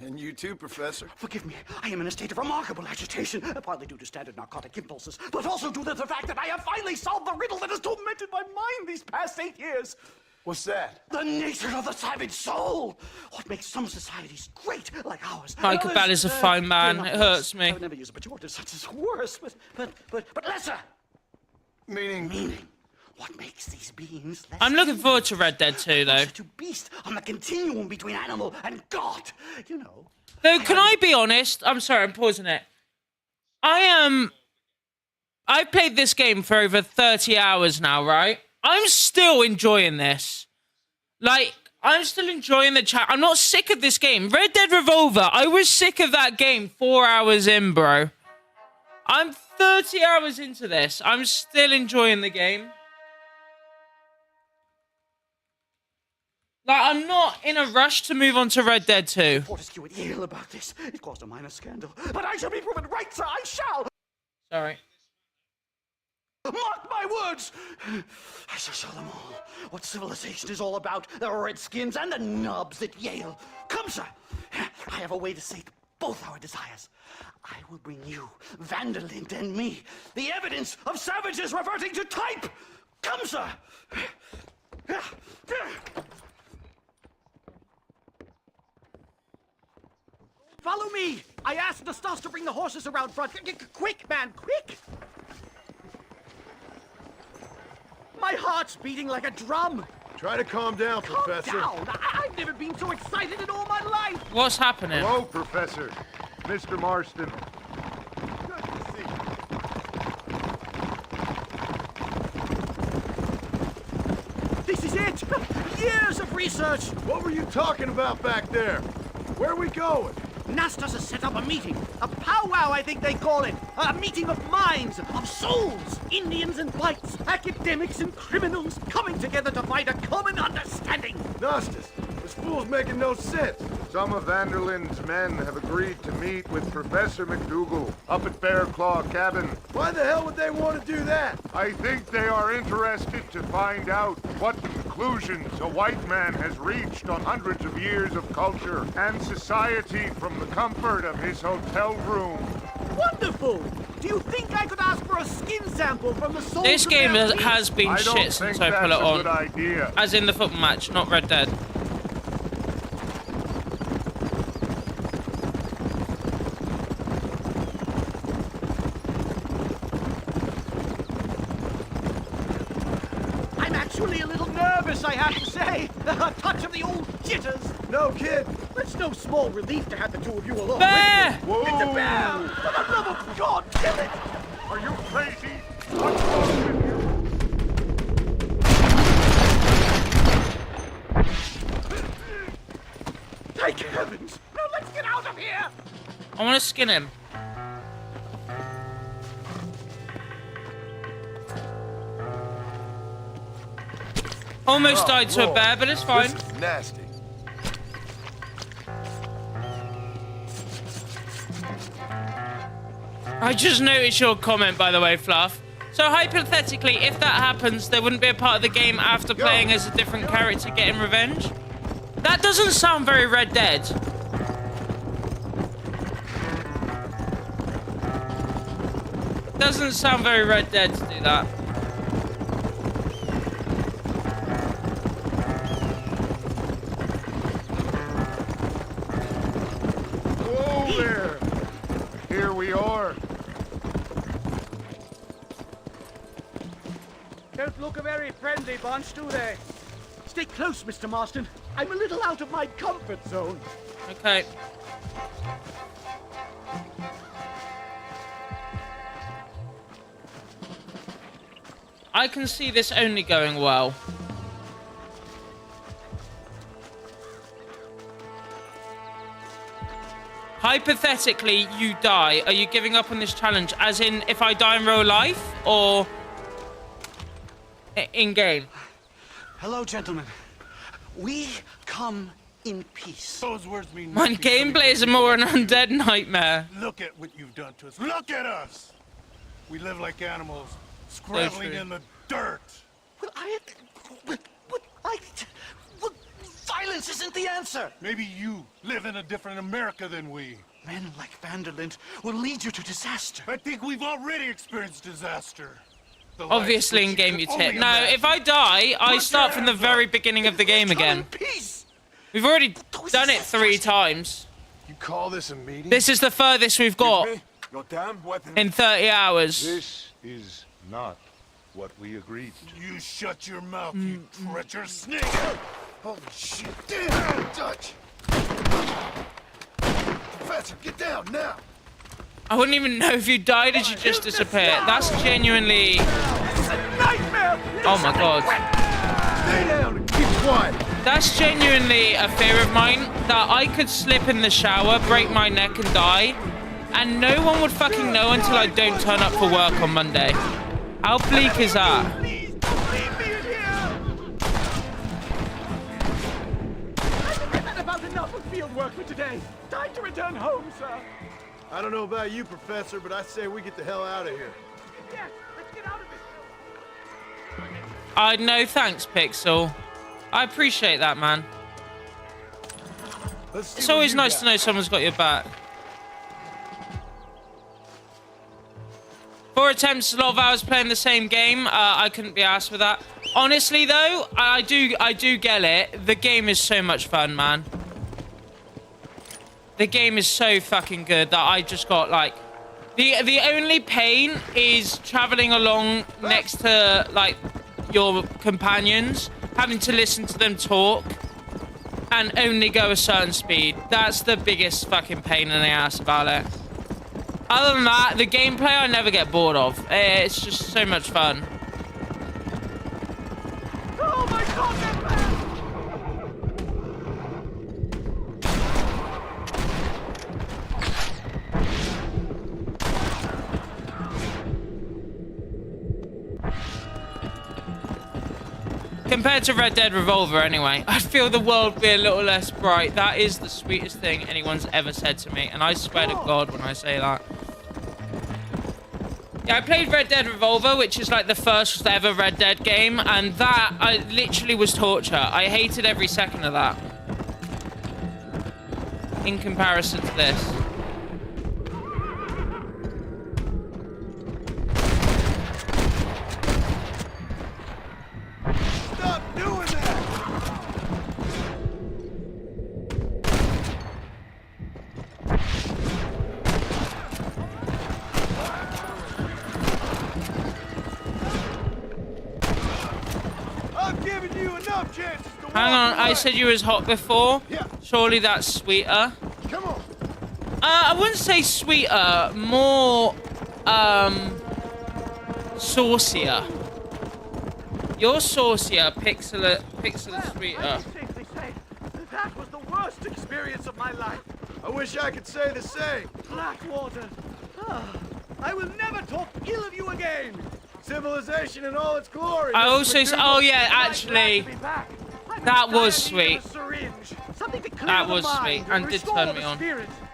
And you too, Professor. Forgive me. I am in a state of remarkable agitation, partly due to standard narcotic impulses, but also due to the fact that I have finally solved the riddle that has tormented my mind these past 8 years. What's that? The nature of the savage soul. What makes some societies great, like ours? Michael Bell is a fine man. It hurts me. I would never use a pejorative such as worse, but lesser. Meaning. What makes these beings less? I'm looking forward to Red Dead 2, though. To beast on the continuum between animal and God. You know. Though, can I be honest? I'm sorry, I'm pausing it. I've played this game for over 30 hours now, right? I'm still enjoying this. Like, I'm still enjoying the chat. I'm not sick of this game. Red Dead Revolver, I was sick of that game 4 hours in, bro. I'm 30 hours into this. I'm still enjoying the game. Like, I'm not in a rush to move on to Red Dead 2. Fortescue at Yale about this. It caused a minor scandal. But I shall be proven right, sir. I shall. Sorry. Mark my words! I shall show them all what civilization is all about. The Redskins and the Nubs at Yale. Come, sir. I have a way to sate both our desires. I will bring you, Vanderlint and me, the evidence of savages reverting to type. Come, sir. Follow me. I asked Nastas to bring the horses around front. Quick, man, quick. My heart's beating like a drum. Try to calm down, Professor. Calm down. I've never been so excited in all my life. What's happening? Hello, Professor. Mr. Marston. Good to see you. This is it. Years of research. What were you talking about back there? Where are we going? Nastas has set up a meeting. A powwow, I think they call it. A meeting of minds, of souls. Indians and whites, academics and criminals coming together to find a common understanding. Nastas, this fool's making no sense. Some of Vanderlind's men have agreed to meet with Professor McDougal up at Bear Claw Cabin. Why the hell would they want to do that? I think they are interested to find out what conclusions a white man has reached on hundreds of years of culture and society from the comfort of his hotel room. Wonderful! Do you think I could ask for a skin sample from the souls This of game their has been shit since I put it on. As in the football match, not Red Dead. I'm actually a little nervous, I have to say. A touch of the old jitters. No kid. It's no small relief to have the two of you along Bear! with me. Whoa. It's a bear! For the love of God, kill it! Are you crazy? What's wrong with you? Thank heavens! Now let's get out of here! I want to skin him. Almost died to a bear, but it's fine. This is nasty. I just noticed your comment, by the way, Fluff. So hypothetically, if that happens, there wouldn't be a part of the game after playing as a different character getting revenge? That doesn't sound very Red Dead. Doesn't sound very Red Dead to do that. Whoa there! Here we are. Don't look a very friendly bunch, do they? Stay close, Mr. Marston. I'm a little out of my comfort zone. Okay. I can see this only going well. Hypothetically, you die. Are you giving up on this challenge? As in, if I die in real life, or in-game? Hello, gentlemen. We come in peace. Those words mean My gameplay is more an undead nightmare. Look at what you've done to us. Look at us! We live like animals, scrabbling in the dirt. Well, violence isn't the answer. Maybe you live in a different America than we. Men like Vanderlint will lead you to disaster. I think we've already experienced disaster. Obviously, in game you tip. No, if I die, I start from the very beginning of the game again. We've already done it 3 times. You call this a meeting? This is the furthest we've got in 30 hours. This is not what we agreed to. You shut your mouth, you treacherous snake! Holy shit! Damn, Dutch! Professor, get down now! I wouldn't even know if you died as you just disappeared. That's genuinely... Oh my god. Stay down and keep quiet. That's genuinely a fear of mine, that I could slip in the shower, break my neck and die, and no one would fucking know until I don't turn up for work on Monday. How bleak is that? I've had about enough of field work for today. Time to return home, sir. I don't know about you, Professor, but I say we get the hell out of here. Yes, let's get out of this. No thanks, Pixel. I appreciate that, man. It's always nice to know someone's got your back. 4 attempts, a lot of hours playing the same game. I couldn't be asked for that. Honestly, though, I do get it. The game is so much fun, man. The game is so fucking good that I just got, like... The only pain is traveling along next to, like, your companions, having to listen to them talk, and only go a certain speed. That's the biggest fucking pain in the ass about it. Other than that, the gameplay I never get bored of. It's just so much fun. Oh my god, that man! Compared to Red Dead Revolver, anyway, I feel the world would be a little less bright. That is the sweetest thing anyone's ever said to me, and I swear to God when I say that. Yeah, I played Red Dead Revolver, which is like the first ever Red Dead game, and that literally was torture. I hated every second of that. In comparison to this. Stop doing that! I've given you enough chances to Hang on, I said you was hot before. Yeah. Surely that's sweeter. Come on. I wouldn't say sweeter, more saucier. You're saucier, Pixel is sweeter. I can safely say that was the worst experience of my life. I wish I could say the same. Blackwater. I will never talk ill of you again. Civilization in all its glory. I also, oh yeah, actually, that was sweet. That was sweet, and did turn me on.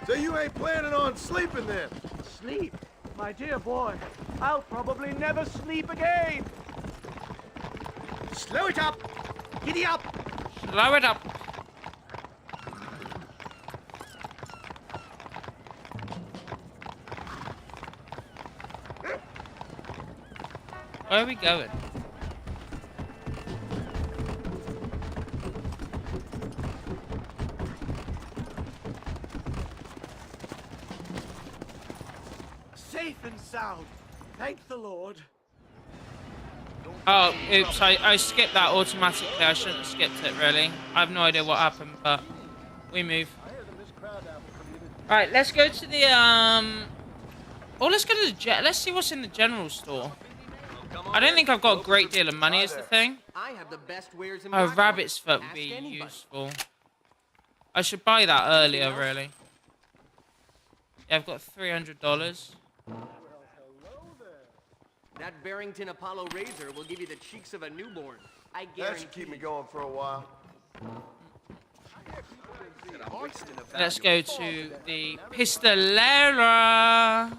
So you ain't planning on sleeping then? Sleep? My dear boy, I'll probably never sleep again. Slow it up! Giddy up! Slow it up. Where are we going? Safe and sound. Thank the Lord. Oh, oops, I skipped that automatically. I shouldn't have skipped it, really. I have no idea what happened, but we move. Right, let's go to the, oh, let's go to the, let's see what's in the general store. I don't think I've got a great deal of money is the thing. I have the best wares in Oh, Blackwater. rabbit's foot would Ask be anybody. useful. I should buy that earlier, really. Yeah, I've got $300. That Barrington Apollo razor will give you the cheeks of a newborn. I guarantee. That should keep me going for a while. Let's go to the Pistolera,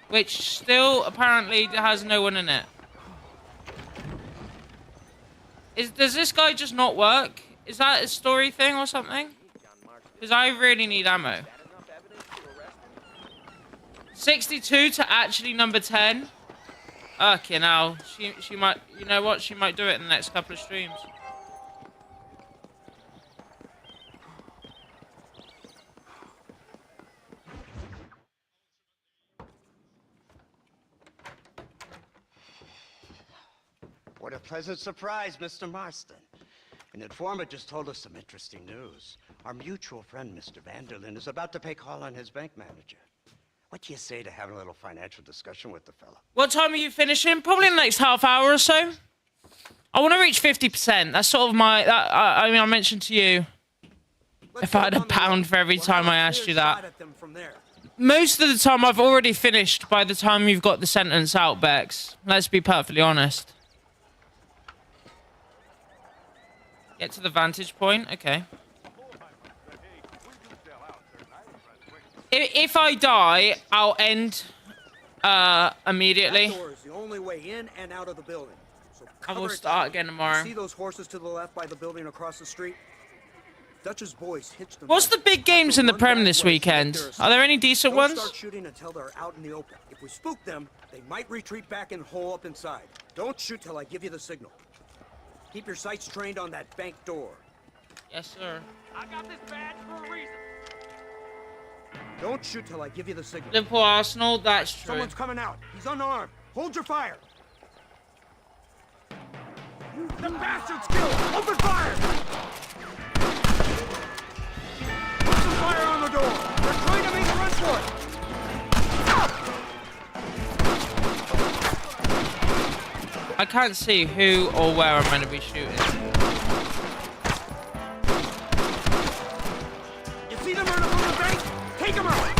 which still apparently has no one in it. Does this guy just not work? Is that a story thing or something? Because I really need ammo. 62 to actually number 10. Okay, now she might. You know what? She might do it in the next couple of streams. What a pleasant surprise, Mr. Marston. An informant just told us some interesting news. Our mutual friend, Mr. Vanderlyn, is about to pay call on his bank manager. What do you say to having a little financial discussion with the fella? What time are you finishing? Probably in the next half hour or so. I want to reach 50%. That's sort of my... I mean, I mentioned to you, if I had £1 for every time I asked you that. Most of the time, I've already finished by the time you've got the sentence out, Bex. Let's be perfectly honest. Get to the vantage point. Okay. If I die, I'll end immediately. That door is the only way in and out of the building. So I will cover it start tight. again tomorrow. See those horses to the left by the building across the street? Dutch's boys hitched them. What's the big games in the Prem this weekend? Are there any decent Don't ones? start shooting until they're out in the open. If we spook them, they might retreat back and hole up inside. Don't shoot till I give you the signal. Keep your sights trained on that bank door. Yes, sir. I got this badge for a reason. Don't shoot till I give you the signal. Liverpool Arsenal, that's true. Someone's coming out. He's unarmed. Hold your fire. The bastard's killed. Open fire. Put some fire on the door. They're trying to make a run for it. I can't see who or where I'm going to be shooting. You see them running from the bank? Take them out.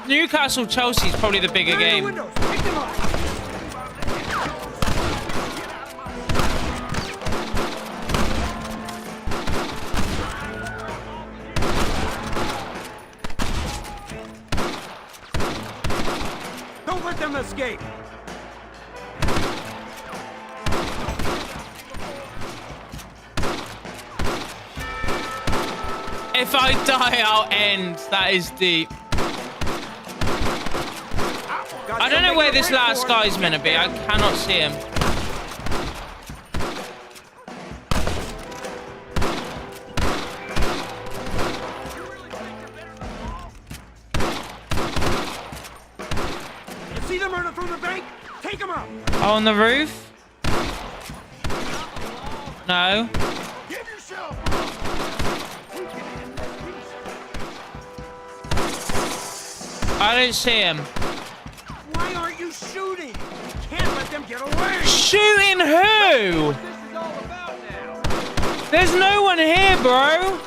Newcastle, Chelsea is probably the bigger game. Windows. Take them out. Don't let them escape. If I die, I'll end. That is deep. I don't know where this last guy's meant to be. I cannot see him. You see them running from the bank? Take them out. Oh, on the roof? No. Give yourself. I don't see him. Why aren't you shooting? You can't let them get away. Shooting who? There's no one here, bro.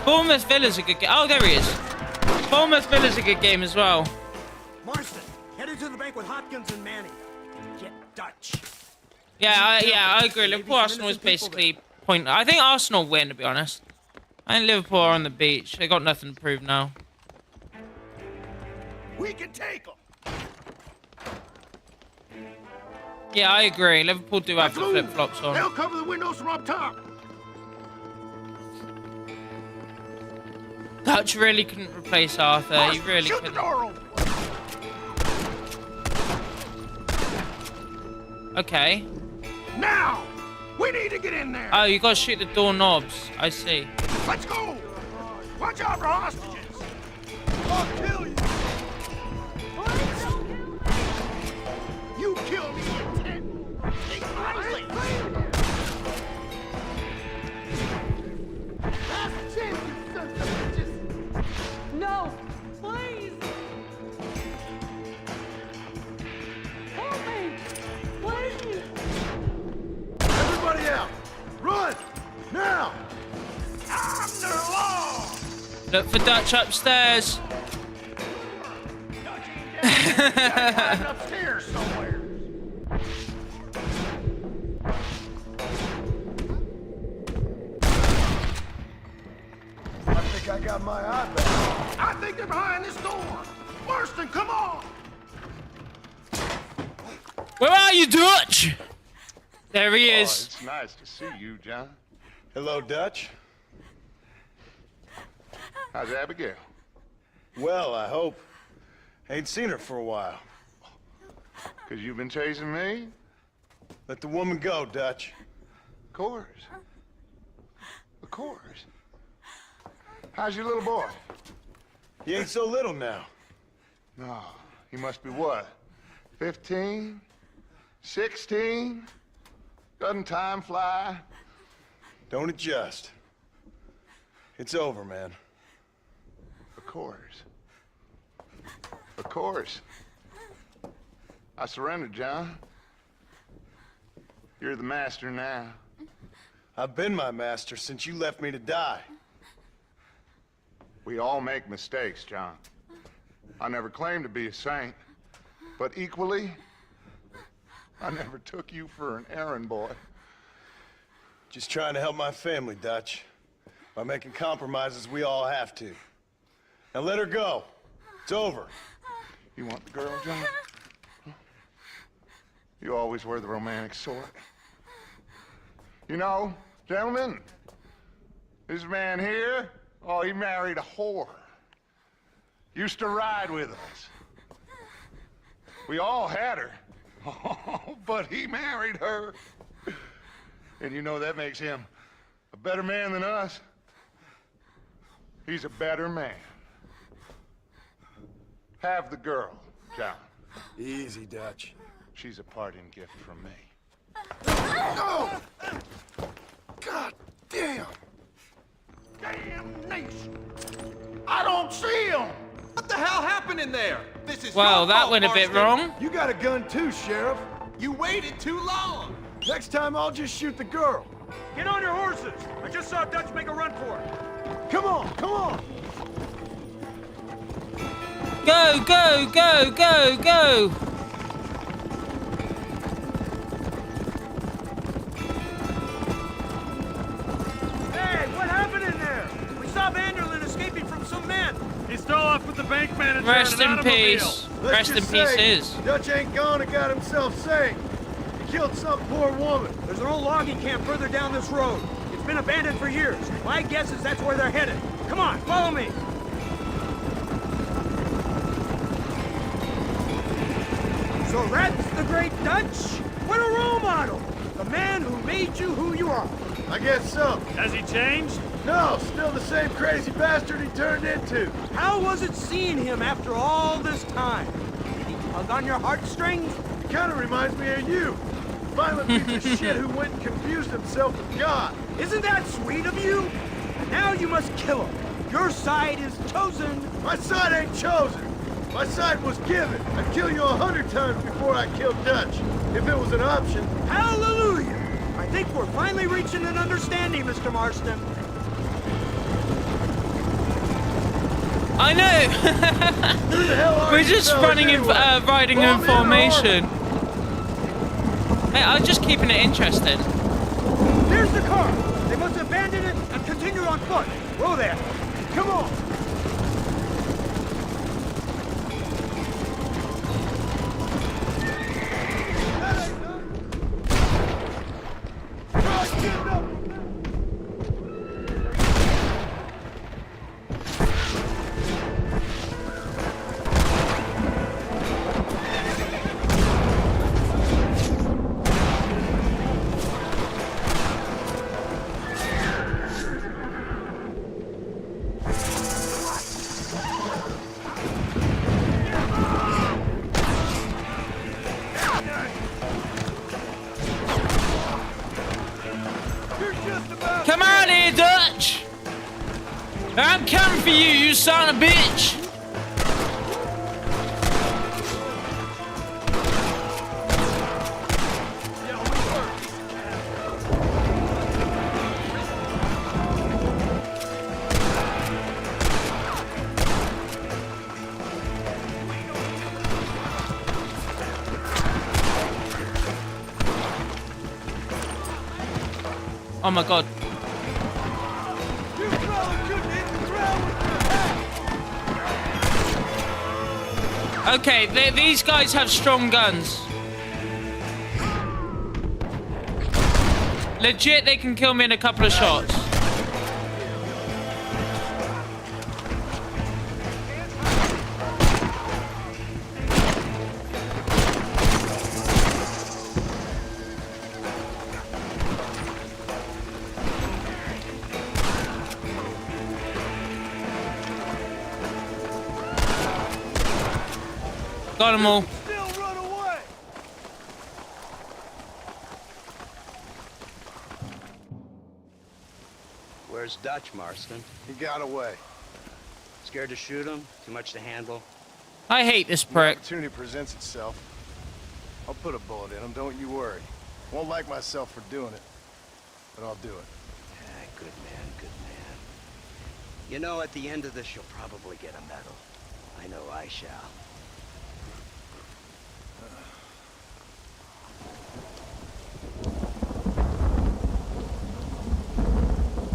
Bournemouth Villa's a good game. Oh, there he is. Bournemouth Villa's a good game as well. Marston, headed to the bank with Hopkins and Manning. Get Dutch. Yeah, I agree. Liverpool Arsenal is basically pointless. I think Arsenal win, to be honest. I think Liverpool are on the beach. They got nothing to prove now. We can take them. Yeah, I agree. Liverpool do have the flip-flops on. They'll cover the windows from up top. Dutch really couldn't replace Arthur. He really Shoot couldn't. the door open. Okay. Now! We need to get in there. Oh, you gotta shoot the door knobs. I see. Let's go. Watch out for hostages. I'll kill you. You kill me in 10. Last chance, you sons of bitches. No, please. Help me, please. Everybody out! Run! Now! I'm the law. Look for Dutch upstairs. Hiding upstairs somewhere. I think I got my eye back. I think they're behind this door. Marston, come on. Where are you, Dutch? There he Oh, is. it's nice to see you, John. Hello, Dutch. How's Abigail? Well, I hope. Ain't seen her for a while. 'Cause you've been chasing me? Let the woman go, Dutch. Of course. Of course. How's your little boy? He ain't so little now. No, he must be what? 15? 16? Doesn't time fly? Don't adjust. It's over, man. Of course. Of course. I surrendered, John. You're the master now. I've been my master since you left me to die. We all make mistakes, John. I never claimed to be a saint, but equally, I never took you for an errand boy. Just trying to help my family, Dutch. By making compromises we all have to. Now let her go. It's over. You want the girl, John? You always were the romantic sort. You know, gentlemen, this man here, oh, he married a whore. Used to ride with us. We all had her. Oh, but he married her. And you know that makes him a better man than us. He's a better man. Have the girl, John. Easy, Dutch. She's a parting gift from me. No! God damn! Damnation! I don't see him! What the hell happened in there? This is Well, your that fault, went a bit Marston. wrong. You got a gun too, Sheriff. You waited too long! Next time I'll just shoot the girl. Get on your horses! I just saw Dutch make a run for it. Come on, come on! Go, go, go, go, go. Hey, what happened in there? We saw Vanderlyn escaping from some men. He's still off with the bank manager. Rest in peace. Let's Rest in just peace say, is. Dutch ain't gone and got himself saved. He killed some poor woman. There's an old logging camp further down this road. It's been abandoned for years. My guess is that's where they're headed. Come on, follow me. So that's the great Dutch? What a role model! The man who made you who you are. I guess so. Has he changed? No, still the same crazy bastard he turned into. How was it seeing him after all this time? Did he tug on your heartstrings? He kind of reminds me of you. Violent piece of shit who went and confused himself with God. Isn't that sweet of you? And now you must kill him. Your side is chosen. My side ain't chosen. My side was given. I'd kill you 100 times before I killed Dutch, if it was an option. Hallelujah! I think we're finally reaching an understanding, Mr. Marston. I know. Who the hell are We're you just fellas running in, anyway? riding in Bomb in or formation. Hey, I'm just keeping it interesting. There's the car. They must abandon it and continue on foot. Whoa there. Come on. I'm coming for you, you son of a bitch! Oh my god. Okay, these guys have strong guns. Legit, they can kill me in a couple of shots. Got them all. Where's Dutch, Marston? He got away. Scared to shoot him? Too much to handle? I hate this The prick. opportunity presents itself. I'll put a bullet in him, don't you worry. Won't like myself for doing it, but I'll do it. Ah, good man, good man. You know, at the end of this, you'll probably get a medal. I know I shall.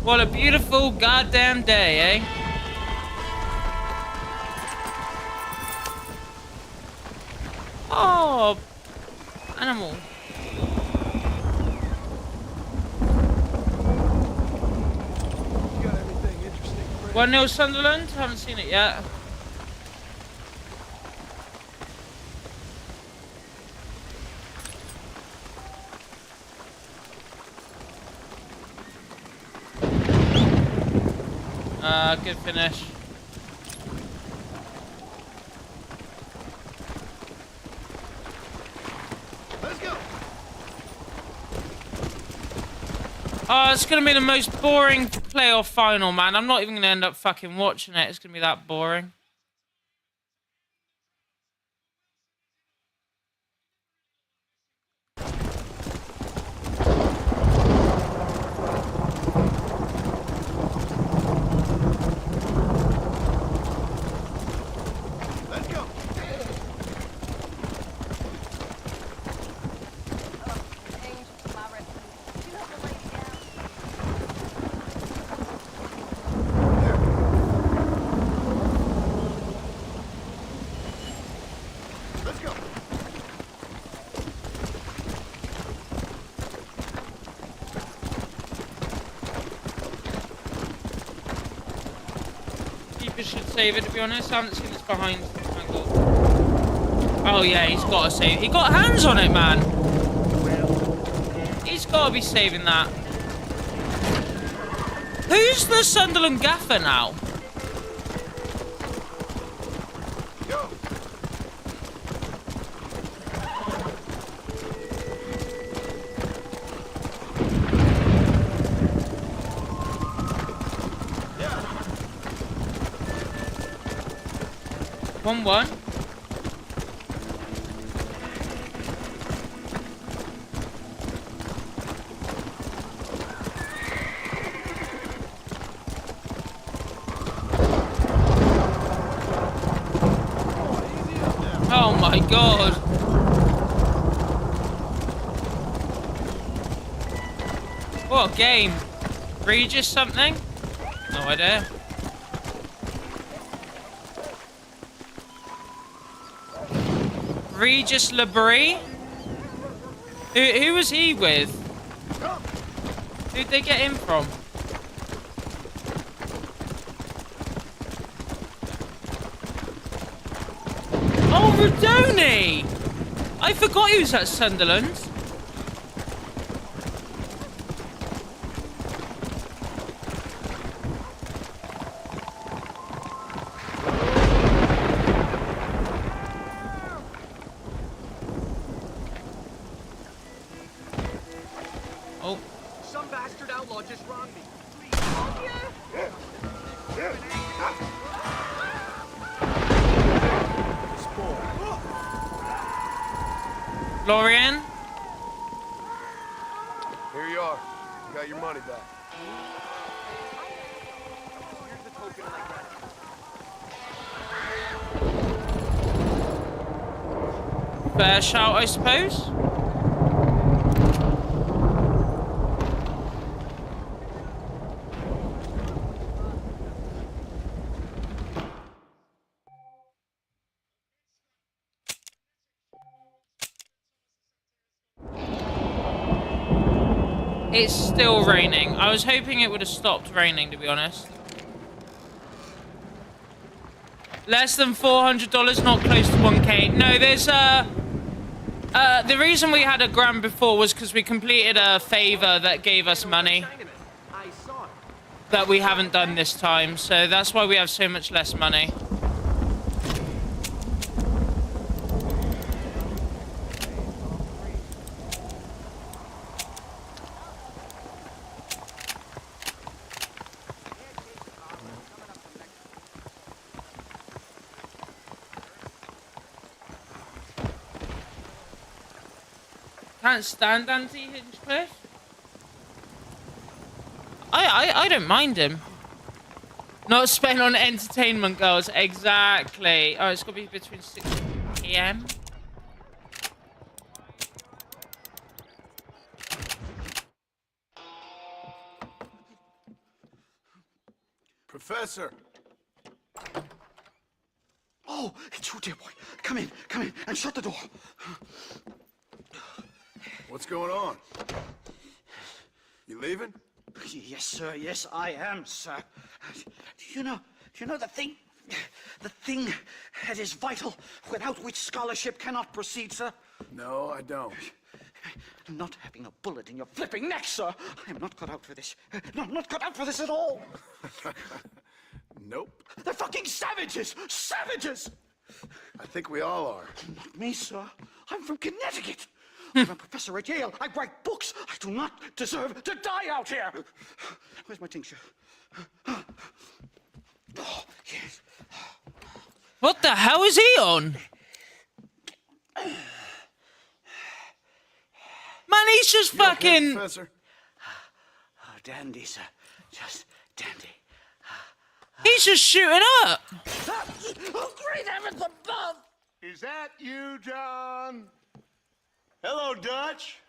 What a beautiful goddamn day, eh? Oh, animal. 1-0 Sunderland. Haven't seen it yet. Good finish. Let's go. Oh, it's gonna be the most boring playoff final, man. I'm not even gonna end up fucking watching it. It's gonna be that boring. Should save it, to be honest. I haven't seen this behind angle. Oh yeah, he's got to save. He got hands on it, man. He's got to be saving that. Who's the Sunderland gaffer now? Go. Yeah. 1-1. Oh my god. What a game. Regis something? No idea. Regis Labrie? Who was he with? Who'd they get him from? Oh, Rodoni! I forgot he was at Sunderland. Some bastard outlaw just wronged me. Lorian? Here you are. You got your money back. Fair shout, I suppose. It's still raining. I was hoping it would have stopped raining, to be honest. Less than $400, not close to 1K. No, there's the reason we had $1,000 before was because we completed a favor that gave us money that we haven't done this time. So that's why we have so much less money. Can't stand anti-Hinchcliffe. I don't mind him. Not spent on entertainment, girls. Exactly. Oh, it's got to be between 6 p.m. Professor. Oh, it's you, dear boy. Come in, and shut the door. What's going on? You leaving? Yes, sir. Yes, I am, sir. Do you know the thing that is vital, without which scholarship cannot proceed, sir? No, I don't. Not having a bullet in your flipping neck, sir. I am not cut out for this. No, I'm not cut out for this at all. Nope. They're fucking savages! Savages! I think we all are. Not me, sir. I'm from Connecticut. I'm a professor at Yale. I write books. I do not deserve to die out here. Where's my tincture? Oh, yes. What the hell is he on? Man, he's just You fucking... okay, Professor? Oh, dandy, sir. Just dandy. He's just shooting up. Oh, great heavens above! Is that you, John? Hello, Dutch.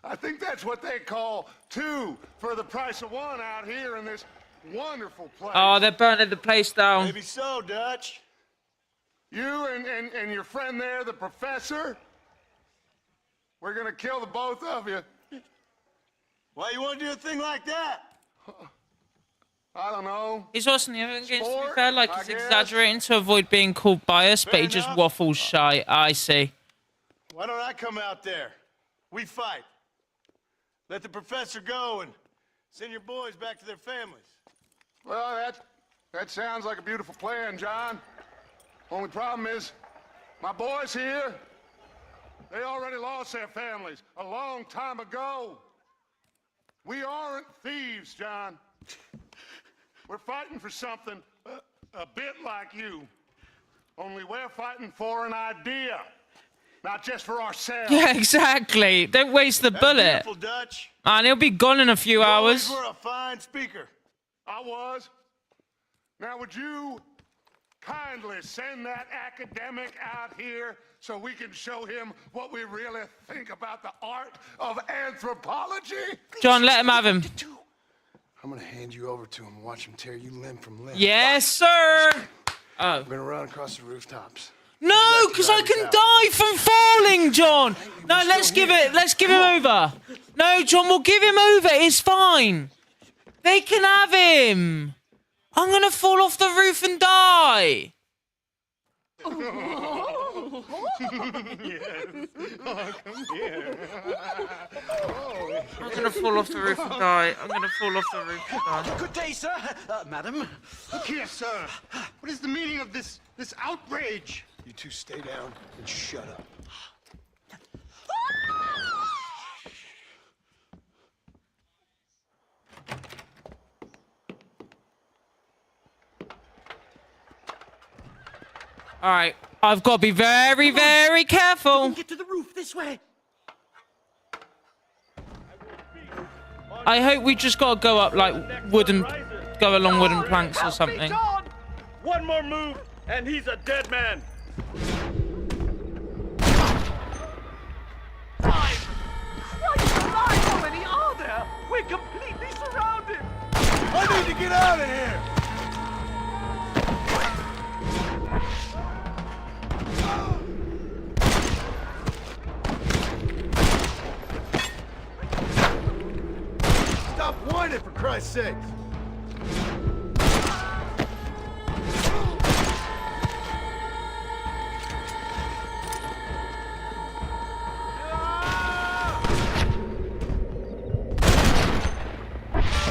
I think that's what they call 2 for the price of 1 out here in this wonderful place. Oh, they're burning the place down. Maybe so, Dutch. You and your friend there, the professor, we're gonna kill the both of you. Why you want to do a thing like that? I don't know. He's watching the other games, to be Sport, fair, like I he's guess. exaggerating to avoid being called biased, but Fair he just enough. waffles shy. I see. Why don't I come out there? We fight. Let the professor go and send your boys back to their families. Well, that sounds like a beautiful plan, John. Only problem is, my boys here, they already lost their families a long time ago. We aren't thieves, John. We're fighting for something a bit like you. Only we're fighting for an idea, not just for ourselves. Yeah, exactly. Don't waste the bullet. Beautiful, Dutch. And he'll be gone in a few hours. You were a fine speaker. I was. Now, would you kindly send that academic out here so we can show him what we really think about the art of anthropology? John, let him have him. I'm gonna hand you over to him and watch him tear you limb from limb. Yes, sir. I'm gonna run across the rooftops. No, because I can die from falling, John. No, let's give him over. No, John, we'll give him over. It's fine. They can have him. I'm gonna fall off the roof and die. Yes. Oh, come here. I'm gonna fall off the roof and die. I'm gonna fall off the roof and die. Good day, sir. Madam. Look here, sir. What is the meaning of this outrage? You two stay down and shut up. All right. I've got to be very, very careful. Get to the roof this way. I hope we just got to go up like go along wooden planks or something. One more move, and he's a dead man. How many are there? We're completely surrounded. I need to get out of here. Stop whining, for Christ's sake.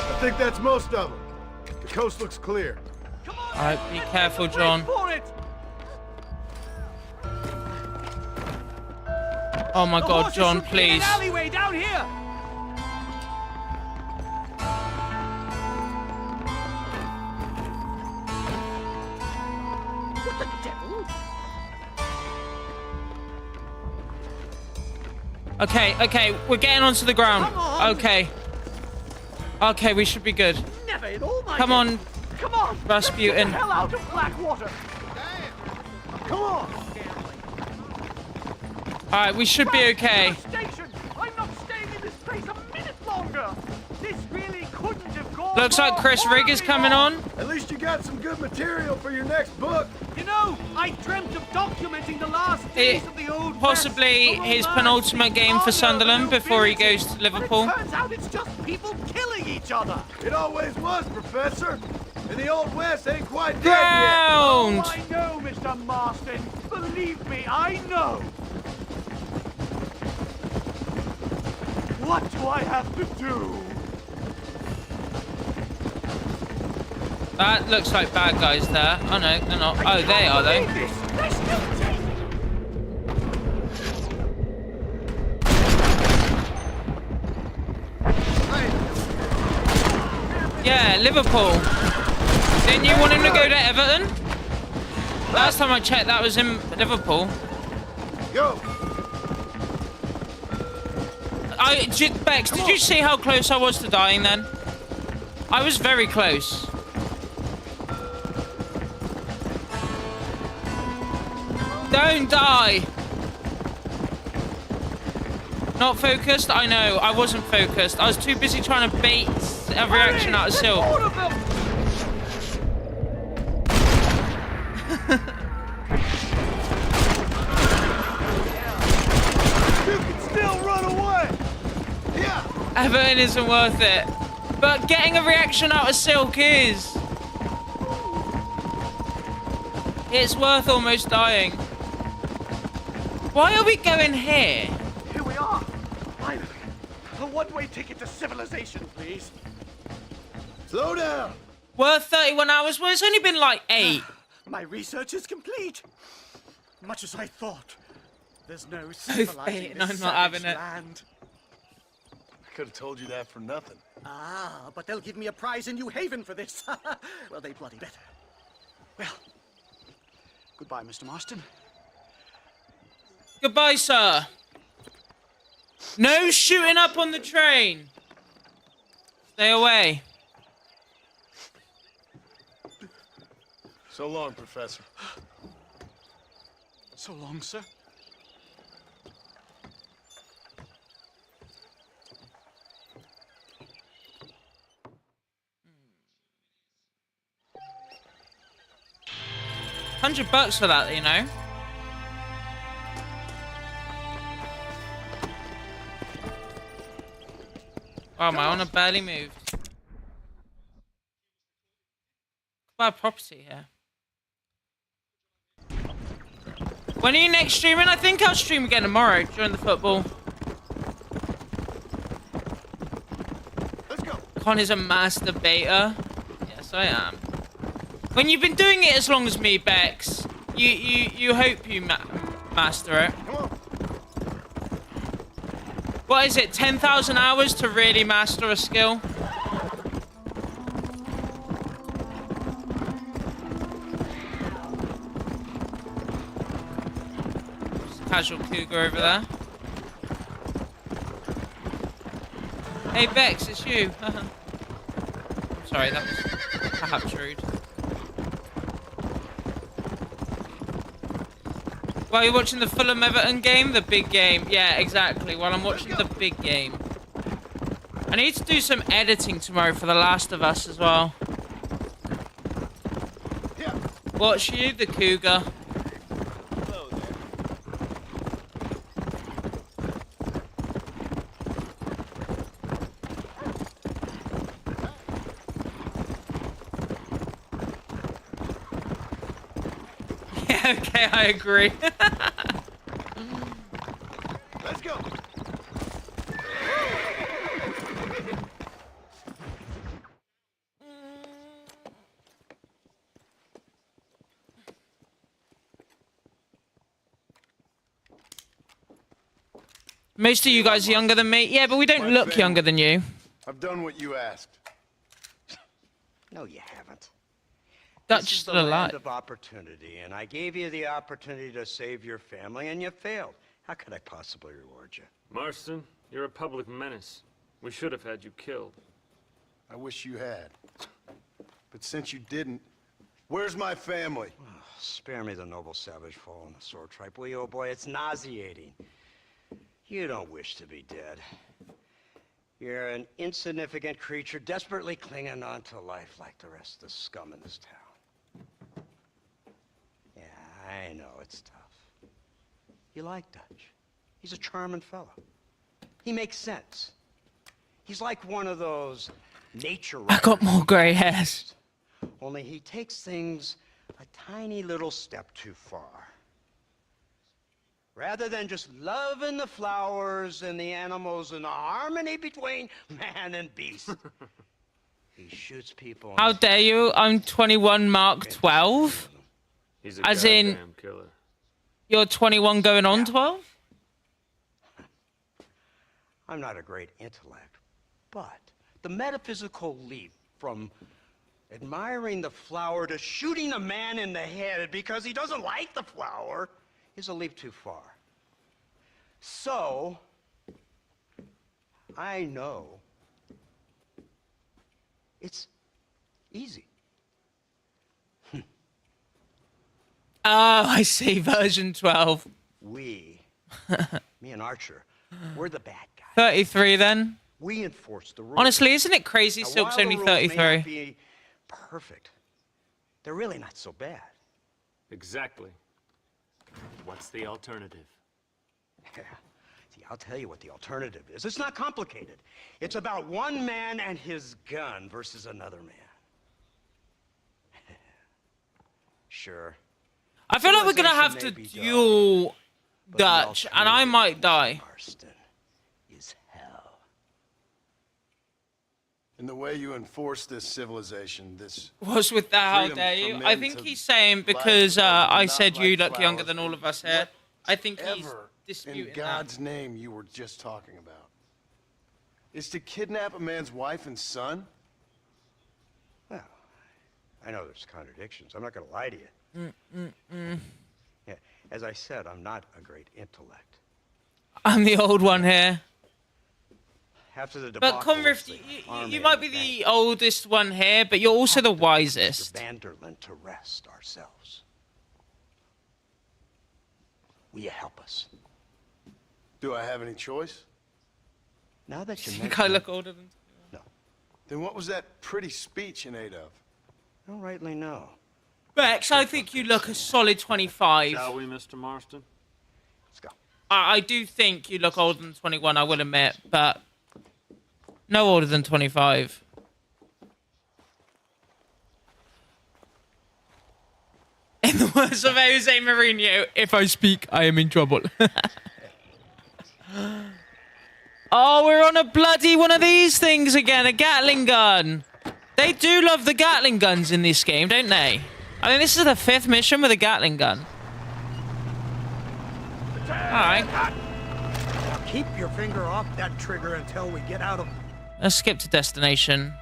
I think that's most of them. The coast looks clear. Alright, be careful, John. Oh my God, John, please. Alleyway down here. What the devil? Okay, we're getting onto the ground. Okay, we should be good. Never in all my Come on, Rasputin. Get the hell out of Blackwater. Come on. Alright, we should be okay. Station. I'm not staying in this place a minute longer. This really couldn't have gone. Looks like Chris Rigg is coming on. At least you got some good material for your next book. You know, I dreamt of documenting the last days of the old Possibly his penultimate game for Sunderland before he goes to Liverpool. Turns out it's just people killing each other. It always was, Professor. And the Old West ain't quite dead Ground. yet. Oh, I know, Mr. Marston. Believe me, I know. What do I have to do? That looks like bad guys there. Oh no, they're not. Oh, they are though. Yeah, Liverpool. Didn't you want him to go to Everton? Last time I checked, that was in Liverpool. Go. Bex, did you see how close I was to dying then? I was very close. Don't die! Not focused? I know, I wasn't focused. I was too busy trying to bait a reaction out of Silk. You can still run away. Yeah. Everton isn't worth it. But getting a reaction out of Silk is. It's worth almost dying. Why are we going here? Here we are. Finally. A one-way ticket to civilization, please. Slow down. Worth 31 hours? Well, it's only been like 8. My research is complete. Much as I thought. There's no civilizing and I'm this not having savage it. land. I could have told you that for nothing. Ah, but they'll give me a prize in New Haven for this. Well, they bloody better. Well, goodbye, Mr. Marston. Goodbye, sir. No shooting up on the train. Stay away. So long, Professor. So long, sir. $100 for that, you know. Wow, my honor barely moved. Buy a property here. When are you next streaming? I think I'll stream again tomorrow during the football. Let's go. Con is a masturbator. Yes, I am. When you've been doing it as long as me, Bex, you hope you master it. Come on. What is it? 10,000 hours to really master a skill? casual cougar over there. Hey Bex, it's you. Sorry, that was perhaps rude. While you're watching the Fulham Everton game, the big game. Yeah, exactly. While I'm watching the big game. I need to do some editing tomorrow for The Last of Us as well. Watch you, the cougar. Yeah, okay, I agree. Let's go. Most of you guys are younger than me. Yeah, but we don't look younger than you. I've done what you asked. No, you haven't. That's This is still the a lie. land of opportunity, and I gave you the opportunity to save your family, and you failed. How could I possibly reward you? Marston, you're a public menace. We should have had you killed. I wish you had. But since you didn't, where's my family? Oh, spare me the noble savage fall on the sword tripe, will you, old boy? It's nauseating. You don't wish to be dead. You're an insignificant creature desperately clinging on to life like the rest of the scum in this town. Yeah, I know it's tough. You like Dutch. He's a charming fellow. He makes sense. He's like one of those nature I got more grey hairs. only he takes things a tiny little step too far. Rather than just loving the flowers and the animals and the harmony between man and beast, he shoots people. How dare you? I'm 21, Mark 12. He's a As in, goddamn killer. you're 21 going on 12? I'm not a great intellect, but the metaphysical leap from admiring the flower to shooting a man in the head because he doesn't like the flower is a leap too far. So, I know it's easy. Oh, I see. Version 12. We, me and Archer, we're the bad guys. 33 then. We enforce the rules. Honestly, isn't it crazy Now, Silk's while only the rules may 33? not be perfect, they're really not so bad. Exactly. What's the alternative? Yeah. See, I'll tell you what the alternative is. It's not complicated. It's about one man and his gun versus another man. Sure. I feel like we're gonna have to Civilization may be duel but the Dutch, and I might die. Marston is hell. And the way you enforce this civilization, this... What's with that? How freedom dare for you? men I think to he's saying like because flowers and I not said you like look younger flowers. than all of us here. I think he's Whatever disputing in God's name you were just talking about is to kidnap a man's wife and son? Well, I know there's contradictions. I'm not going to lie to you. Yeah, as I said, I'm not a great intellect. I'm the old one here. After the But debacle Conriff, of the you army might and be the bank, the oldest one here, but you're also the wisest. Vanderland to rest ourselves. Will you help us? Do I have any choice? Now that you You mention think I it, look older than? no, Then what was that pretty speech in aid of? I don't rightly know. Bex, I think you look a solid 25. Shall we, Mr. Marston? Let's go. I do think you look older than 21, I will admit, but no older than 25. In the words of Jose Mourinho, if I speak, I am in trouble. Oh, we're on a bloody one of these things again, a Gatling gun. They do love the Gatling guns in this game, don't they? I mean, this is the 5th mission with a Gatling gun. Alright. Keep your finger off that trigger until we get out of... Let's skip to destination.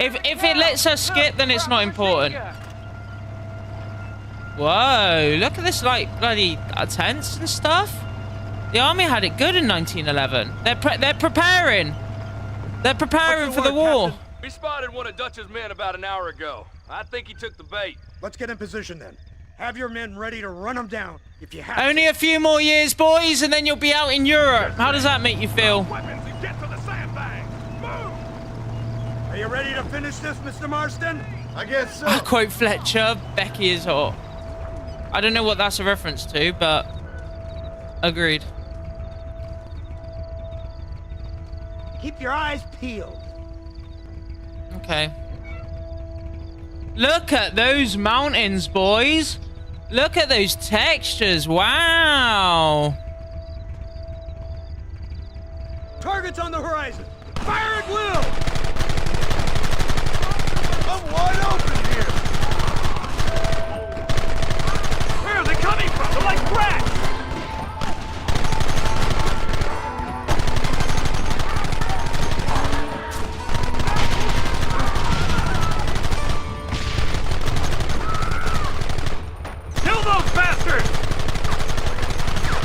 If it lets us skip, then it's not important. Whoa, look at this, like, bloody tents and stuff. The army had it good in 1911. They're preparing. They're preparing for the war. Captain? We spotted one of Dutch's men about an hour ago. I think he took the bait. Let's get in position then. Have your men ready to run them down if you have Only a few more years, boys, and then you'll be out in Europe. How does that make you feel? Weapons and get to the sandbags. Move! Are you ready to finish this, Mr. Marston? I guess so. I'll quote Fletcher, Becky is hot. I don't know what that's a reference to, but agreed. Keep your eyes peeled. Okay. Look at those mountains, boys. Look at those textures. Wow. Targets on the horizon. Fire at will. I'm wide open here. Where are they coming from? They're like rats.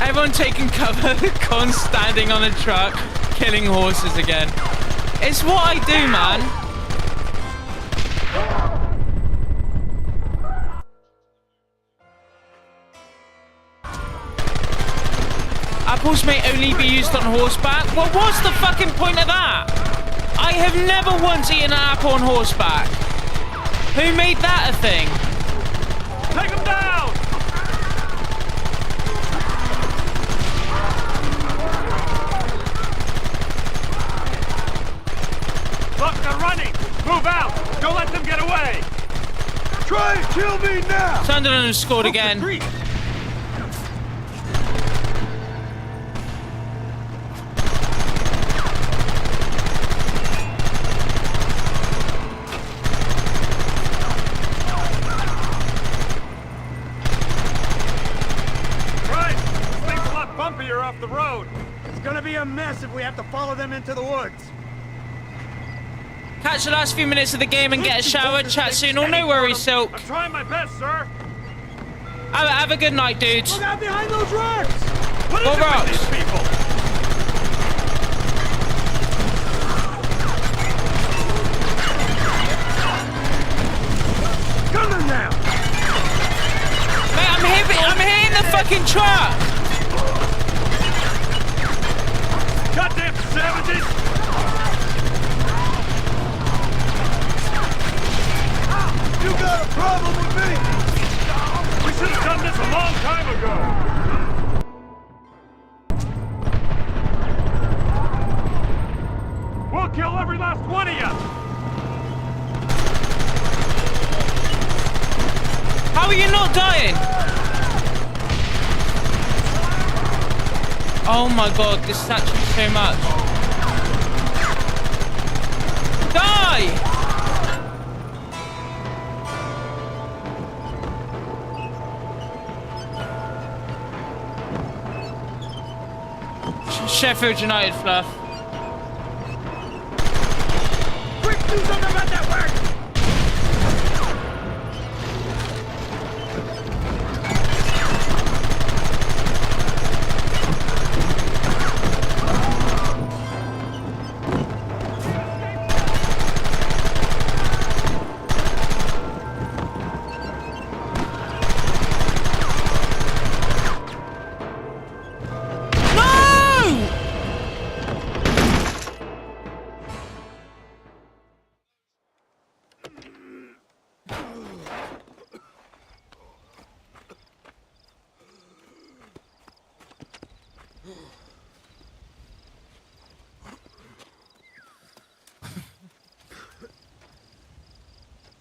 Everyone taking cover. Con standing on a truck, killing horses again. It's what I do, man. Apples may only be used on horseback. Well, what's the fucking point of that? I have never once eaten an apple on horseback. Who made that a thing? Take him down! Look, they're running! Move out! Don't let them get away! Try and kill me now! Sunderland has scored again. Off the road. It's gonna be a mess if we have to follow them into the woods. Catch the last few minutes of the game and get a shower. Chat soon. Oh, no worries, Silk. I'm trying my best, sir. Have a good night, dudes. Look out behind those rocks! What is it with these people? Gunner now! Mate, I'm hitting the fucking truck. Goddamn savages! You got a problem with me? We should have done this a long time ago! We'll kill every last one of you! How are you not dying? Oh my god, this is actually so much. Die! Sheffield United fluff. Quick, do something about that work!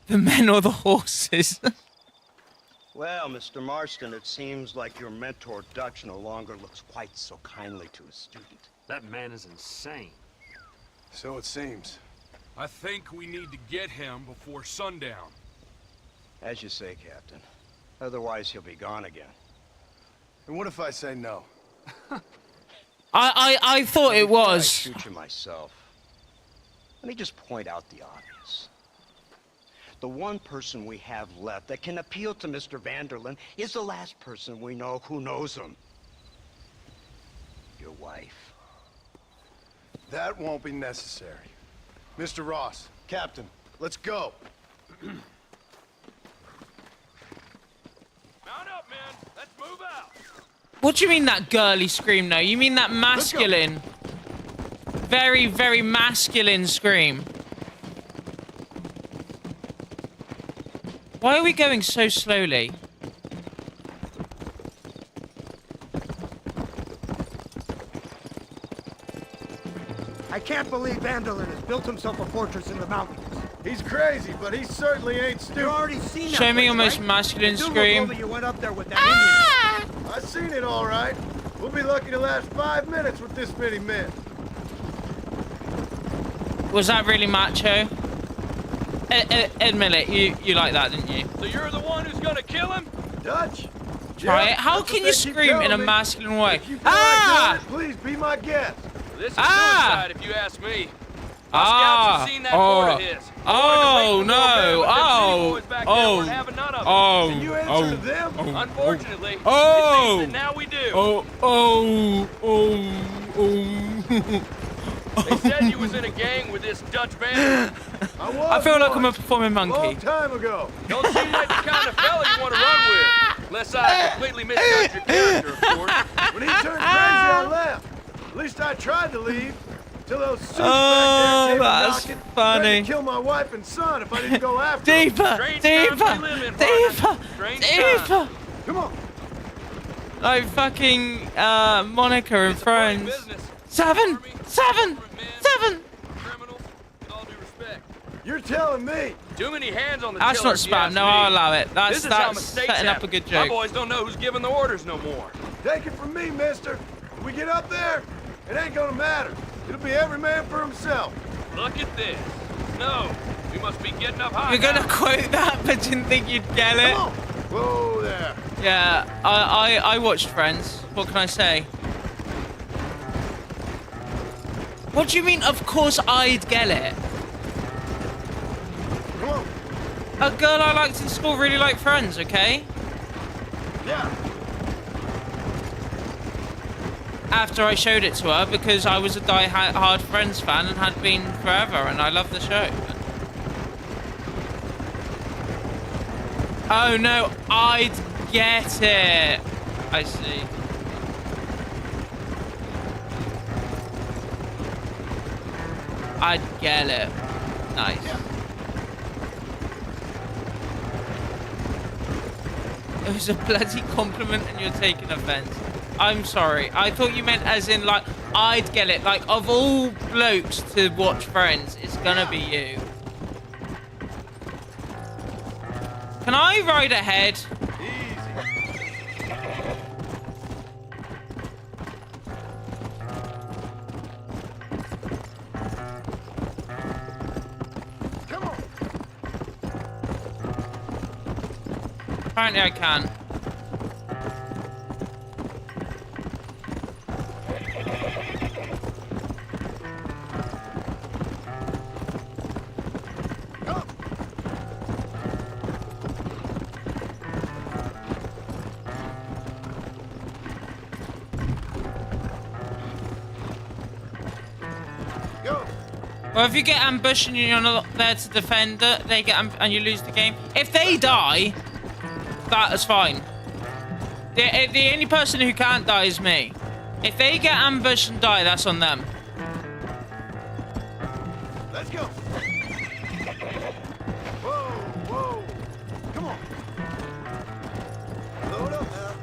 The men or the horses? Well, Mr. Marston, it seems like your mentor Dutch no longer looks quite so kindly to his student. That man is insane. So it seems. I think we need to get him before sundown. As you say, Captain. Otherwise, he'll be gone again. And what if I say no? I thought it was. I shoot you myself. Let me just point out the obvious. The one person we have left that can appeal to Mr. Vanderlyn is the last person we know who knows him. Your wife. That won't be necessary. Mr. Ross, Captain, let's go. Mount up, man. Let's move out. What do you mean that girly scream, though? You mean that masculine? Very, very masculine scream. Why are we going so slowly? I can't believe Vanderlyn has built himself a fortress in the mountains. He's crazy, but he certainly ain't stupid. You've already seen that Show me place, your most right? masculine The Duke scream. told me you went up there with that Indian. I seen it all right. We'll be lucky to last 5 minutes with this many men. Was that really macho? Admit it, you like that, didn't you? So you're the one who's gonna kill him? Dutch? Try Yeah, it. How that's can what you they keep scream in telling a me. masculine way? If you feel like doing it, please be my guest. This is Ah! suicide, if you ask me. Ah! Scouts have seen that board of his. Oh no! Oh! And you answer to them? Unfortunately, Oh! it seems that now we do. They said you was in a gang with this Dutch band. I feel like I'm a performing Long monkey. time ago. Don't seem like the kind of fella you want to run with. Unless I completely misjudged your character, of course. When he turned crazy, I left. At least I tried to leave. Till those suits Oh, back there came that's knocking, funny. threatened to kill my wife and son if I didn't go after them. Deeper! Strange Deeper! times we live in, partner. Strange Deeper! Come on. Like fucking Monica and It's a funny Friends. business. 7! Army, 7! government men, 7! criminals, with all due respect. You're telling me. Too many hands on the That's tiller, not if you ask spam. No, me. I'll allow it. This is how That's mistakes setting up happen. a good My joke. boys don't know who's giving the orders no more. Take it from me, mister. When we get up there, it ain't gonna matter. It'll be every man for himself. Look at this. No, we must be getting up high. You're gonna now. quote that, but didn't think you'd get it. Come on. Whoa there. Yeah, I watched Friends. What can I say? What do you mean? Of course I'd get it. Come on. A girl I liked in school really liked Friends. Okay. Yeah. After I showed it to her, because I was a die-hard Friends fan and had been forever, and I love the show. Oh no, I'd get it. I see. I'd get it. Nice. It was a bloody compliment and you're taking offense. I'm sorry. I thought you meant as in, like, I'd get it. Like, of all blokes to watch Friends, it's gonna be you. Can I ride ahead? Come on. Apparently I can. Go. Well, if you get ambushed and you're not there to defend it, they get and you lose the game. If they die, that is fine. The only person who can't die is me. If they get ambushed and die, that's on them. Let's go. Whoa, whoa. Come on. Load up now.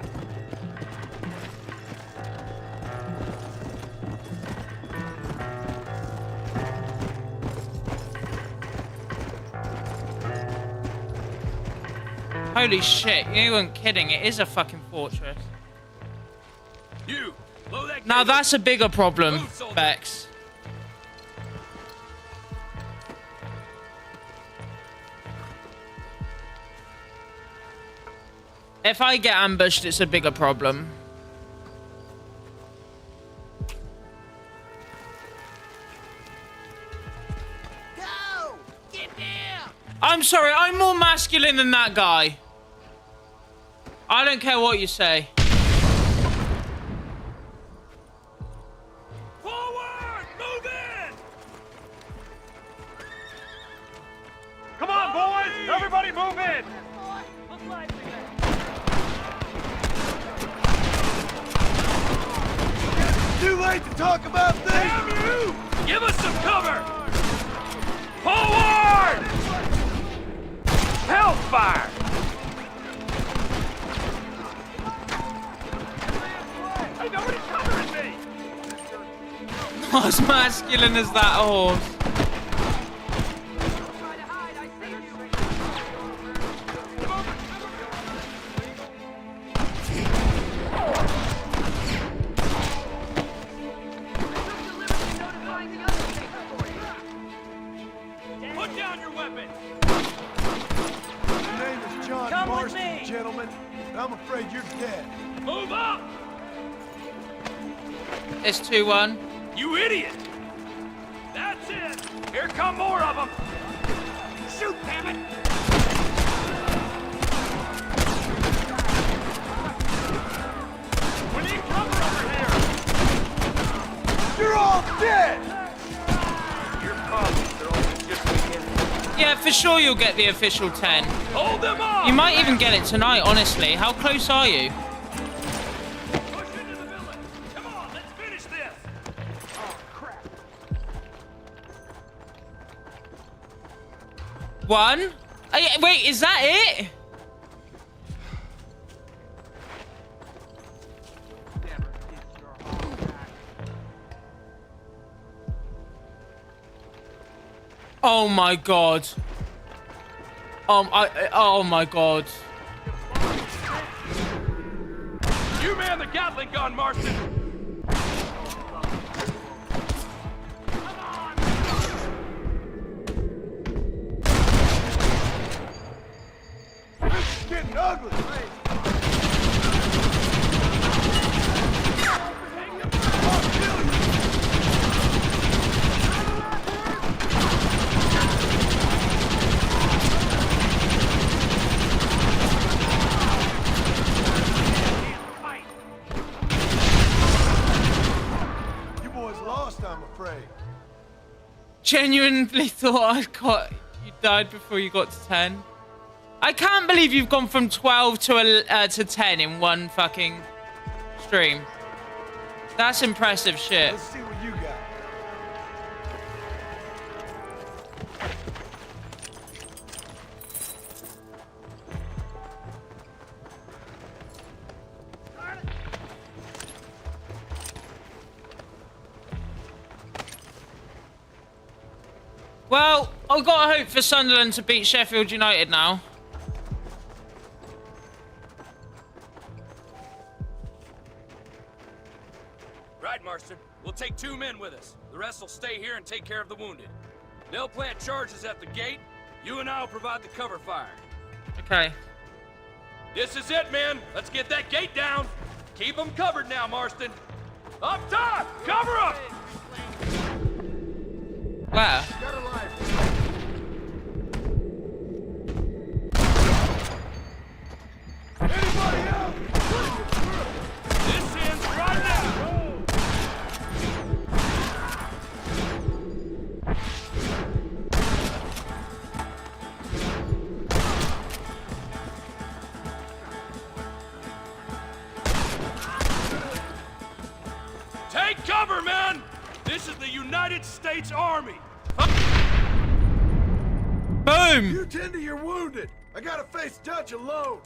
Holy shit, you weren't kidding. It is a fucking fortress. You, blow that Now cable. that's a bigger problem, Move, soldier. Bex. If I get ambushed, it's a bigger problem. I'm sorry, I'm more masculine than that guy. I don't care what you say. Forward! Move in! Come on, boys! Everybody move in! Too late to talk about this! Damn you! Give us some cover! Forward! Hellfire! Hey, nobody's covering me! Not as masculine as that horse. Put down your weapons! My name is John Marston, gentlemen. I'm afraid you're dead. Move up! It's 2-1. You idiot! That's it! Here come more of them! Shoot, damn it! We need cover over here! You're all dead! Your problems are only just beginning. Yeah, for sure you'll get the official 10. Hold them up! You might even get it tonight, honestly. How close are you? Push into the village! Come on, let's finish this! Oh, crap. 1. Wait, is that it? Oh my god. Oh my god. You man the Gatling gun, Marston! This is getting ugly. You boys lost, I'm afraid. Genuinely thought you died before you got to 10. I can't believe you've gone from 12 to 10 in one fucking stream. That's impressive shit. Let's see what you got. Well, I've got to hope for Sunderland to beat Sheffield United now. Right, Marston. We'll take 2 men with us. The rest will stay here and take care of the wounded. They'll plant charges at the gate. You and I'll provide the cover fire. Okay. This is it, men. Let's get that gate down. Keep them covered now, Marston. Up top! Cover up! Where? Anybody else? This ends right now! Take cover, men! This is the United States Army! Boom! You tend to your wounded. I gotta face Dutch alone.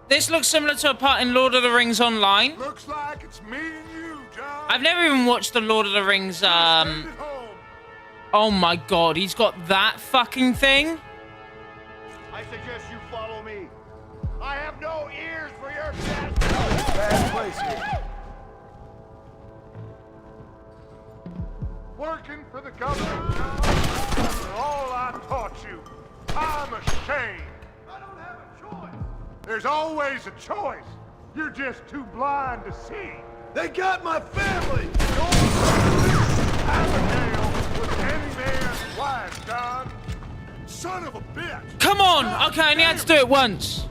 This looks similar to a part in Lord of the Rings Online. Looks like it's me and you, John. I've never even watched the Lord of the Rings, Oh my god, he's got that fucking thing? I suggest you follow me. I have no ears for your bad. Bad place here. Working for the government, John. After all I taught you, I'm ashamed. I don't have a choice. There's always a choice. You're just too blind to see. They got my family. Abigail was any man's wife, John. son of a bitch! Come on! Okay, I only had to do it once.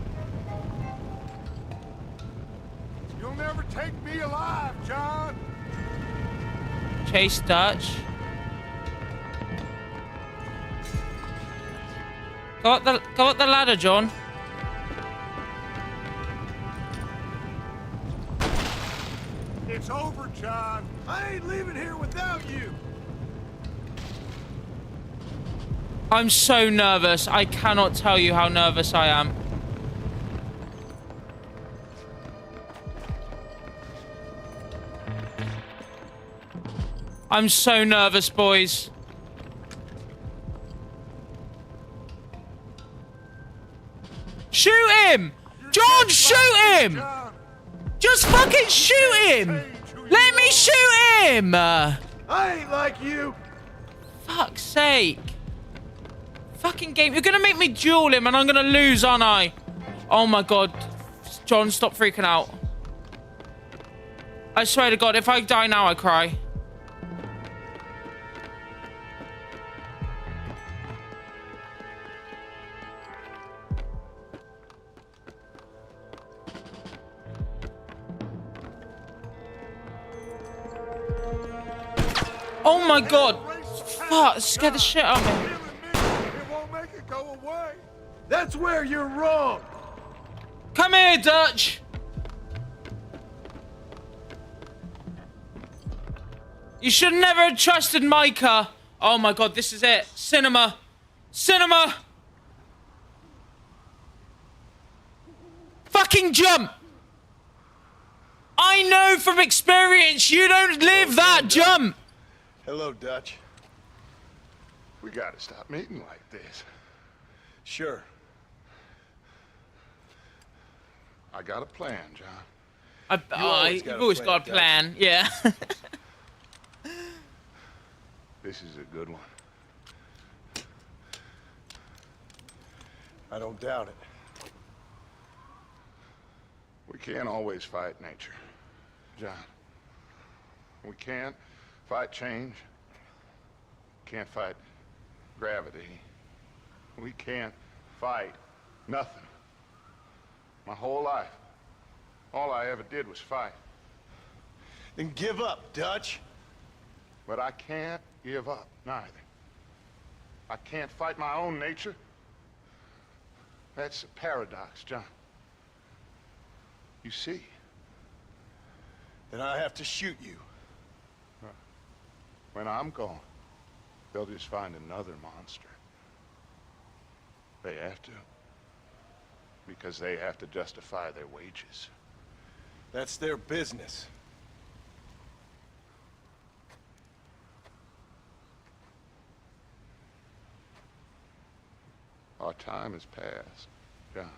You'll never take me alive, John! Chase Dutch. Go up the ladder, John. It's over, John. I ain't leaving here without you. I'm so nervous. I cannot tell you how nervous I am. I'm so nervous, boys. Shoot him! John, shoot him! Just fucking shoot him! Let me shoot him! I ain't like you. Fuck's sake. Fucking game. You're gonna make me duel him and I'm gonna lose, aren't I? Oh my god. John, stop freaking out. I swear to God, if I die now, I cry. Oh my god. Fuck, scared the shit out of me. It won't make it go away. That's where you're wrong. Come here, Dutch. You should never have trusted Micah. Oh my god, this is it. Cinema. Cinema. Fucking jump. I know from experience you don't live that jump. Hello, Dutch. We gotta stop meeting like this. Sure. I got a plan, John. You've always got a plan, yeah. This is a good one. I don't doubt it. We can't always fight nature, John. We can't fight change. Can't fight gravity. We can't fight nothing. My whole life, all I ever did was fight. Then give up, Dutch. But I can't give up, neither. I can't fight my own nature. That's a paradox, John. You see? Then I have to shoot you. When I'm gone, they'll just find another monster. They have to. Because they have to justify their wages. That's their business. Our time has passed, John.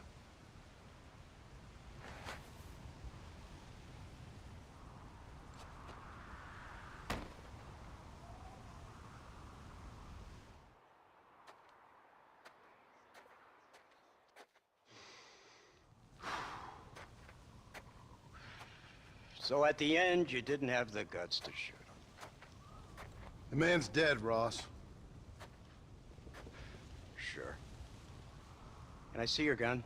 So at the end, you didn't have the guts to shoot him. The man's dead, Ross. Sure. Can I see your gun?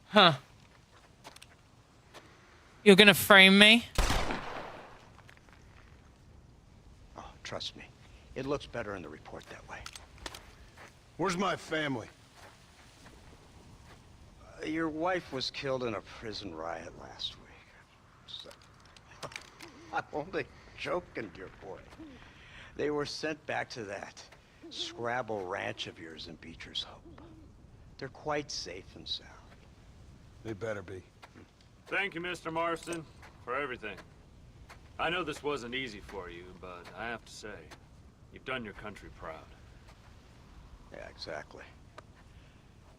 Huh. You're gonna frame me? Oh, trust me. It looks better in the report that way. Where's my family? Your wife was killed in a prison riot last week. So, I'm only joking, dear boy. They were sent back to that Scrabble ranch of yours in Beecher's Hope. They're quite safe and sound. They better be. Thank you, Mr. Marston, for everything. I know this wasn't easy for you, but I have to say, you've done your country proud. Yeah, exactly.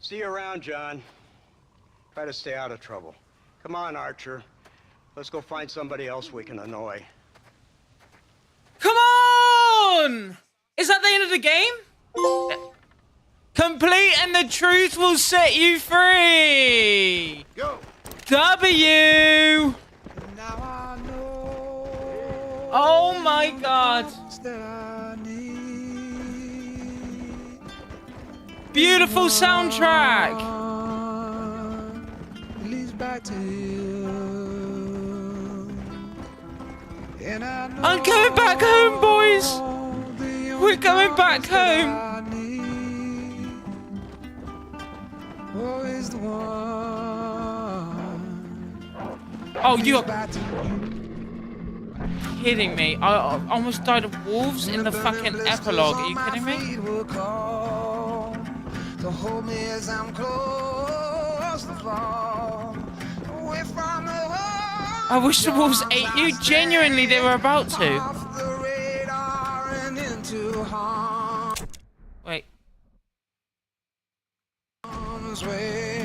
See you around, John. Try to stay out of trouble. Come on, Archer. Let's go find somebody else we can annoy. Come on! Is that the end of the game? Complete and the truth will set you free! Go! W. Oh my God. Beautiful soundtrack. I'm coming back home, boys. We're going back home. Oh, you're kidding me. I almost died of wolves in the fucking epilogue. Are you kidding me? I wish the wolves ate you. Genuinely, they were about to. Wait.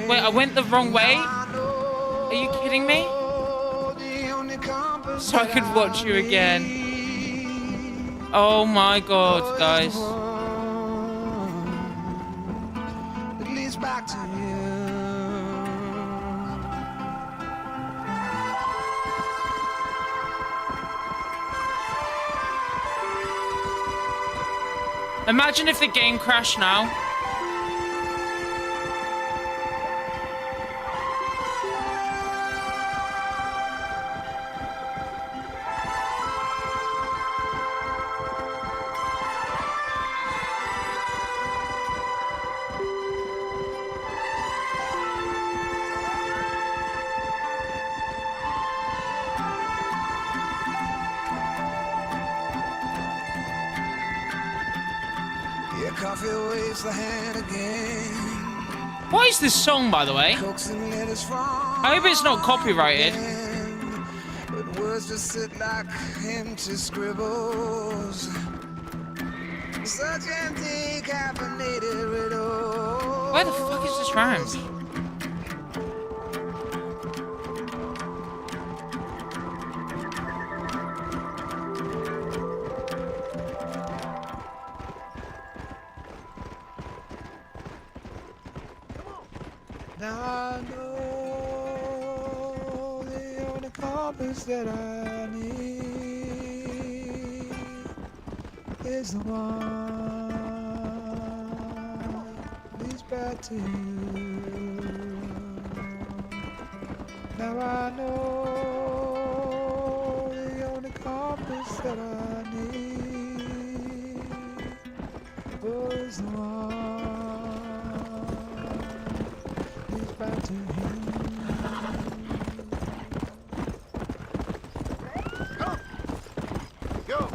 Wait, I went the wrong way? Are you kidding me? So I could watch you again. Oh my God, guys. It leads back to you. Imagine if the game crashed now. What is this song, by the way? I hope it's not copyrighted. But words just sit like empty scribbles. Such empty caffeinated riddles. Where the fuck is this rhyme? Now I know the only compass that I need is the one that leads back to you. Now I know the only compass that I need is the one. Back to him. Come! Go!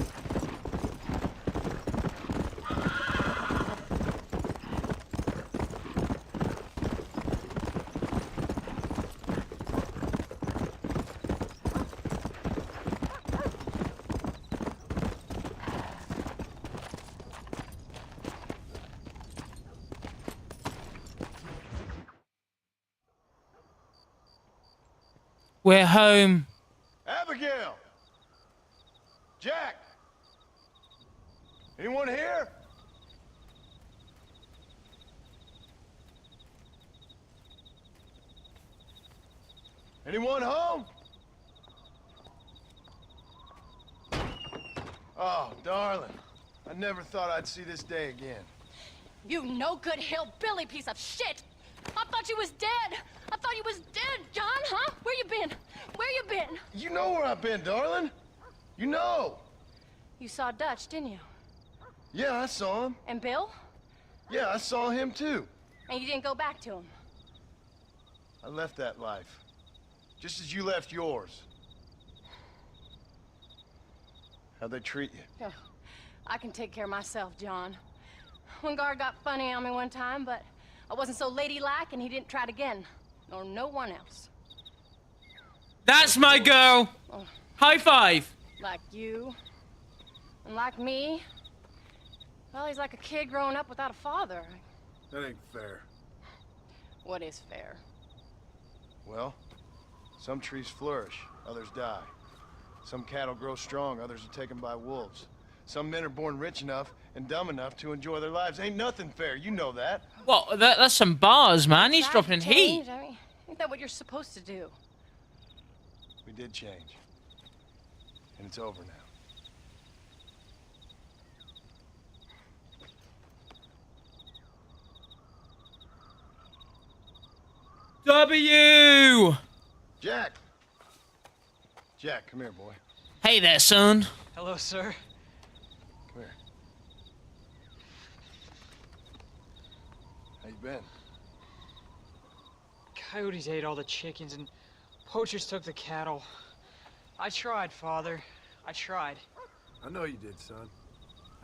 We're home. Abigail! Jack! Anyone here? Anyone home? Oh, darling. I never thought I'd see this day again. You no good hillbilly piece of shit! I thought you was dead! I thought you was dead, John, huh? Where you been? Where you been? You know where I've been, darling. You know. You saw Dutch, didn't you? Yeah, I saw him. And Bill? Yeah, I saw him too. And you didn't go back to him? I left that life. Just as you left yours. How'd they treat you? Oh, I can take care of myself, John. One guard got funny on me one time, but I wasn't so ladylike and he didn't try it again. Nor no one else. That's my girl. Oh. High five. Like you. And like me. Well, he's like a kid growing up without a father. That ain't fair. What is fair? Well, some trees flourish, others die. Some cattle grow strong, others are taken by wolves. Some men are born rich enough and dumb enough to enjoy their lives. Ain't nothing fair, you know that. Well, that's some bars, man. He's dropping heat. I mean, Ain't that what you're supposed to do? We did change. And it's over now. W! Jack! Jack, come here, boy. Hey there, son. Hello, sir. Come here. How you been? Coyotes ate all the chickens and poachers took the cattle. I tried, Father. I tried. I know you did, son.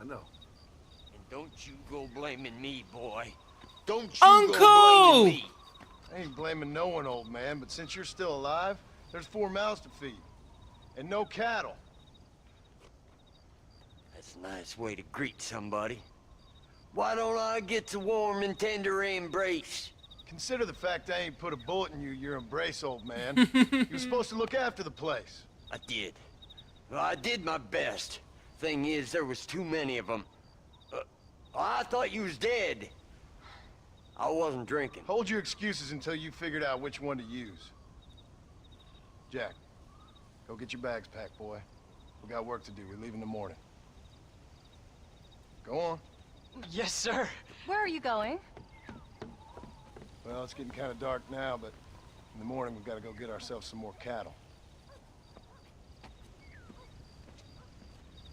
I know. And don't you go blaming me, boy. Don't you Uncle! go blaming me. I ain't blaming no one, old man, but since you're still alive, there's 4 mouths to feed. And no cattle. That's a nice way to greet somebody. Why don't I get the warm and tender embrace? Consider the fact I ain't put a bullet in your embrace, old man. You're supposed to look after the place. I did. Well, I did my best. Thing is, there was too many of them. I thought you was dead. I wasn't drinking. Hold your excuses until you figured out which one to use. Jack, go get your bags packed, boy. We got work to do. We leave in the morning. Go on. Yes, sir. Where are you going? Well, it's getting kind of dark now, but in the morning we've got to go get ourselves some more cattle.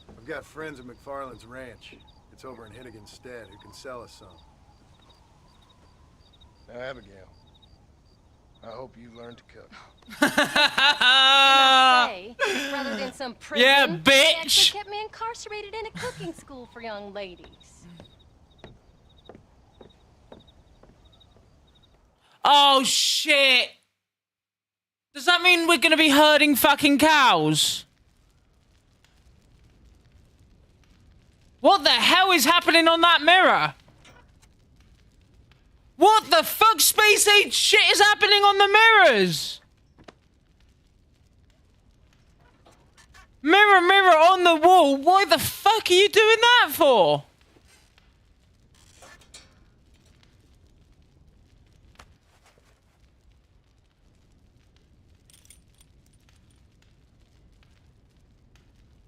I've got friends at McFarland's ranch. It's over in Hennigan's stead who can sell us some. Now, Abigail, I hope you learn to cook. Rather than some prison, Yeah, they bitch! actually kept me incarcerated in a cooking school for young ladies. Oh, shit. Does that mean we're gonna be herding fucking cows? What the hell is happening on that mirror? What the fuck, Space Age shit is happening on the mirrors? Mirror, mirror on the wall, why the fuck are you doing that for?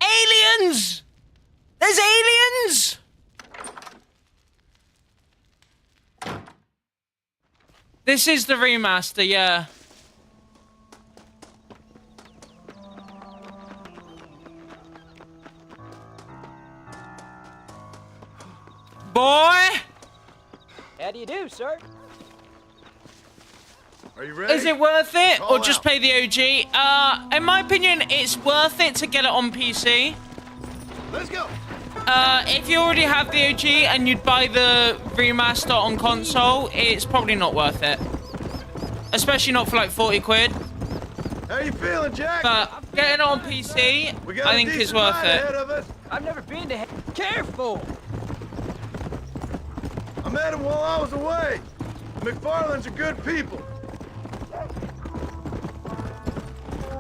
Aliens! There's aliens! This is the remaster, yeah. Boy! How do you do, sir? Are you ready? Is it worth it, Call or just out. play the OG? In my opinion, it's worth it to get it on PC. Let's go. If you already have the OG and you'd buy the remaster on console, it's probably not worth it. Especially not for like 40 quid. How you feeling, Jack? But getting it on PC, I think is worth it. I've never been to Careful! I met him while I was away. McFarland's are good people.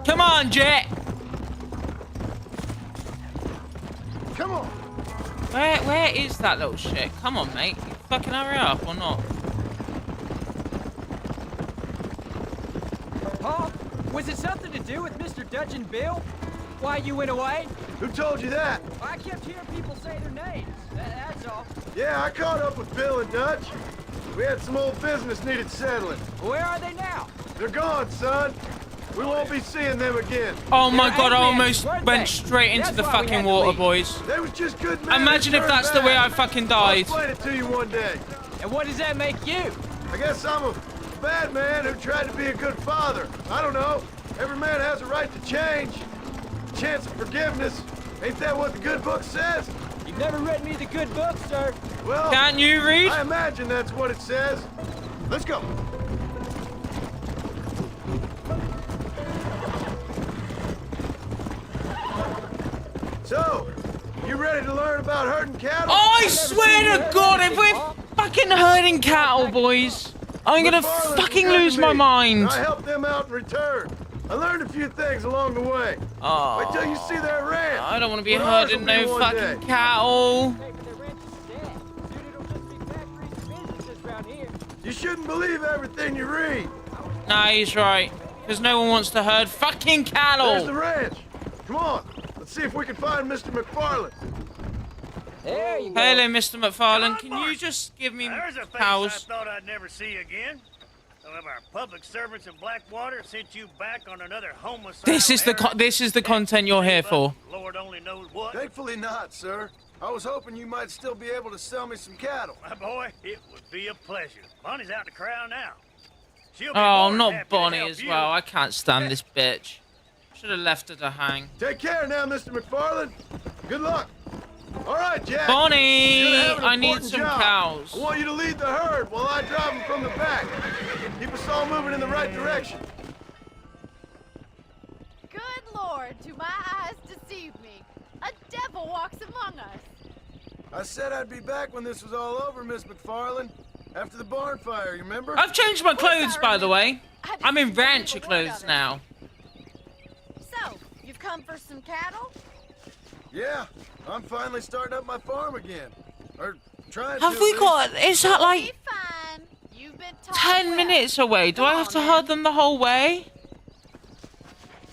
Come on, Jet. Come on. Where is that little shit? Come on, mate. You fucking hurry up or not? Paul, was it something to do with Mr. Dutch and Bill? Why you went away? Who told you that? I kept hearing people say their names. That's all. Yeah, I caught up with Bill and Dutch. We had some old business needed settling. Where are they now? They're gone, son. We won't be seeing them again. Oh my god, I Hey, man, almost weren't went they? straight into That's the why we fucking had to water, leave. boys. They was just good men. Imagine who if turned that's the way I back. fucking I'll died. explain it to you one day. And what does that make you? I guess I'm a bad man who tried to be a good father. I don't know. Every man has a right to change. Chance of forgiveness. Ain't that what the good book says? You've never read me the good book, sir. Well, Can't you read? I imagine that's what it says. Let's go. So, you ready to learn about herding cattle? Oh, I swear to God, if we're fucking herding cattle, boys, I'm gonna McFarland fucking was good lose to my me, mind. and I helped them out in return. I learned a few things along the way. Oh, Wait till you see their ranch. I don't want to be What ours herding will be no one fucking day. cattle. Hey, but the ranch is dead. Soon it'll just be factories and businesses around here. You shouldn't believe everything you read. Nah, he's right. Because no one wants to herd fucking cattle. There's the ranch. Come on. Let's see if we can find Mr. McFarland. There you go. Hello, Mr. McFarland. Can you just give me There's a face cows? I thought I'd never see again. Some of our public servants in Blackwater sent you back on another homeless. This is the content you're here for. Lord only knows what. Thankfully not, sir. I was hoping you might still be able to sell me some cattle. My boy, it would be a pleasure. Bonnie's out in the crowd now. She'll be Oh, more than not happy to Bonnie help as you. well. I can't stand this bitch. Should have left her to hang. Take care now, Mr. McFarland. Good luck. All right, Jack. Bonnie, You're gonna have an I need important some job. cows. I want you to lead the herd while I drive them from the back. Keep us all moving in the right direction. Good Lord, do my eyes deceive me? A devil walks among us. I said I'd be back when this was all over, Miss McFarland. After the barn fire, you remember? I've changed my clothes, by the way. I'm in rancher clothes now. So, you've come for some cattle? Yeah, I'm finally starting up my farm again. Or trying Have to. we at got... least. Is that like... Fine. You've been taught 10 well. minutes away? Do I have to herd them the whole way?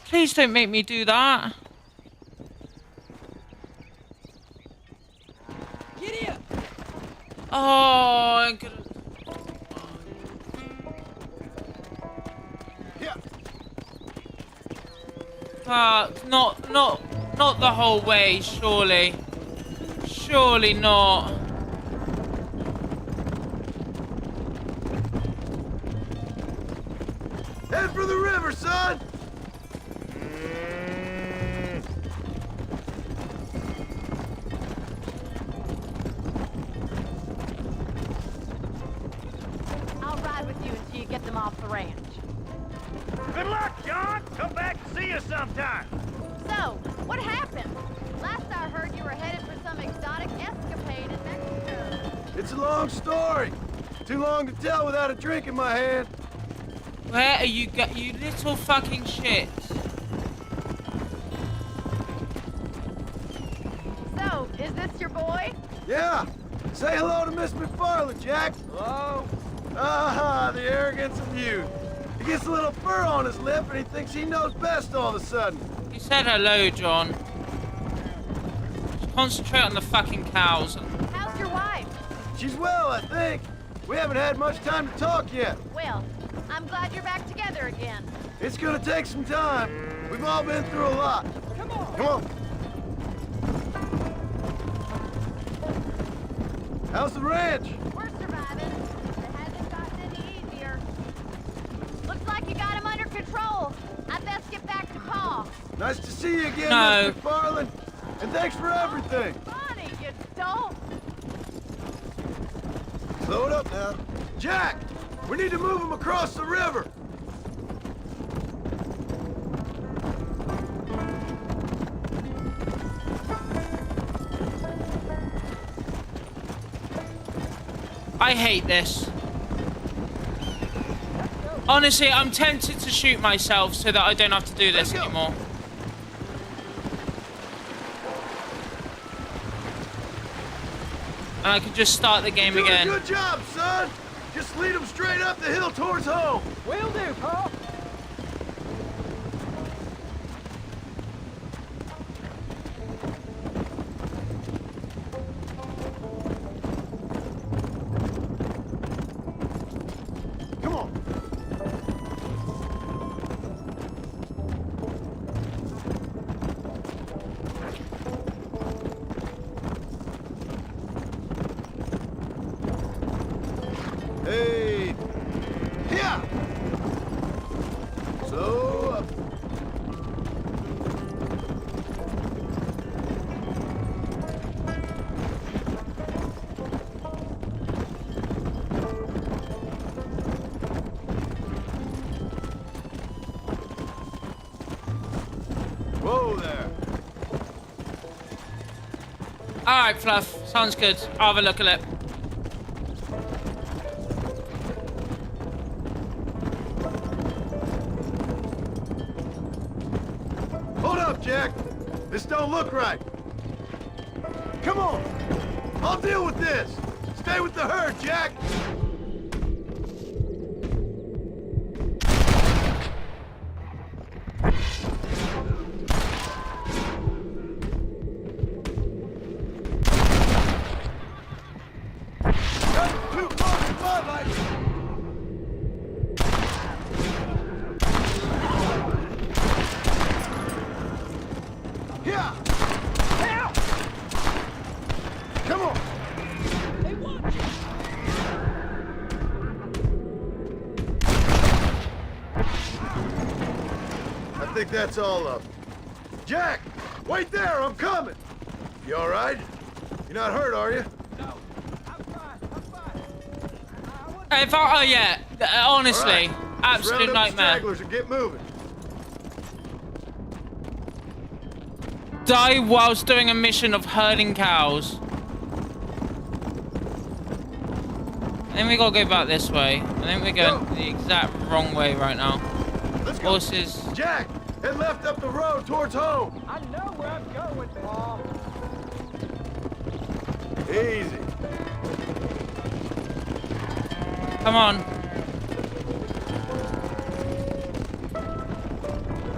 Please don't make me do that. Get here. Oh, I'm gonna... Not the whole way, surely. Surely not. Head for the river, son! I'll ride with you until you get them off the ranch. Good luck, John. Come back and see us sometime. So, what happened? Last I heard you were headed for some exotic escapade in Mexico. It's a long story. Too long to tell without a drink in my hand. Where are you you little fucking shit? So, is this your boy? Yeah. Say hello to Miss McFarland, Jack. Hello. Ah, the arrogance of youth. He gets a little fur on his lip and he thinks he knows best all of a sudden. You said hello, John. Just concentrate on the fucking cows. How's your wife? She's well, I think. We haven't had much time to talk yet. Well, I'm glad you're back together again. It's gonna take some time. We've all been through a lot. Come on. Come on. How's the ranch? We're surviving. It hasn't gotten any easier. Looks like you got him under control. I best get back to Pa. Nice to see you again, No. Miss McFarland. And thanks for everything. Bonnie, you don't. Slow it up now. Jack, we need to move him across the river. I hate this. Honestly, I'm tempted to shoot myself so that I don't have to do this anymore. And I could just start the game Doing again. a good job, son. Just lead him straight up the hill towards home. Will do, Pa. Come on. Hey. Yeah. Slow up. Whoa there. Alright, Fluff. Sounds good. I'll have a look at it. Hold up, Jack. This don't look right. Come on. I'll deal with this. Stay with the herd, Jack. Yeah! Come on! Hey, watch it! I think that's all of them. Jack! Wait there! I'm coming! You all right? You're not hurt, are you? If I, oh yeah, honestly, Right. absolute Round up the nightmare. stragglers and get moving. Die whilst doing a mission of herding cows. I think we gotta go back this way. I think we're going the exact wrong way right now. Let's go. Horses. Jack, head left up the road towards home. I know where I'm going, Paul. Easy. Come on.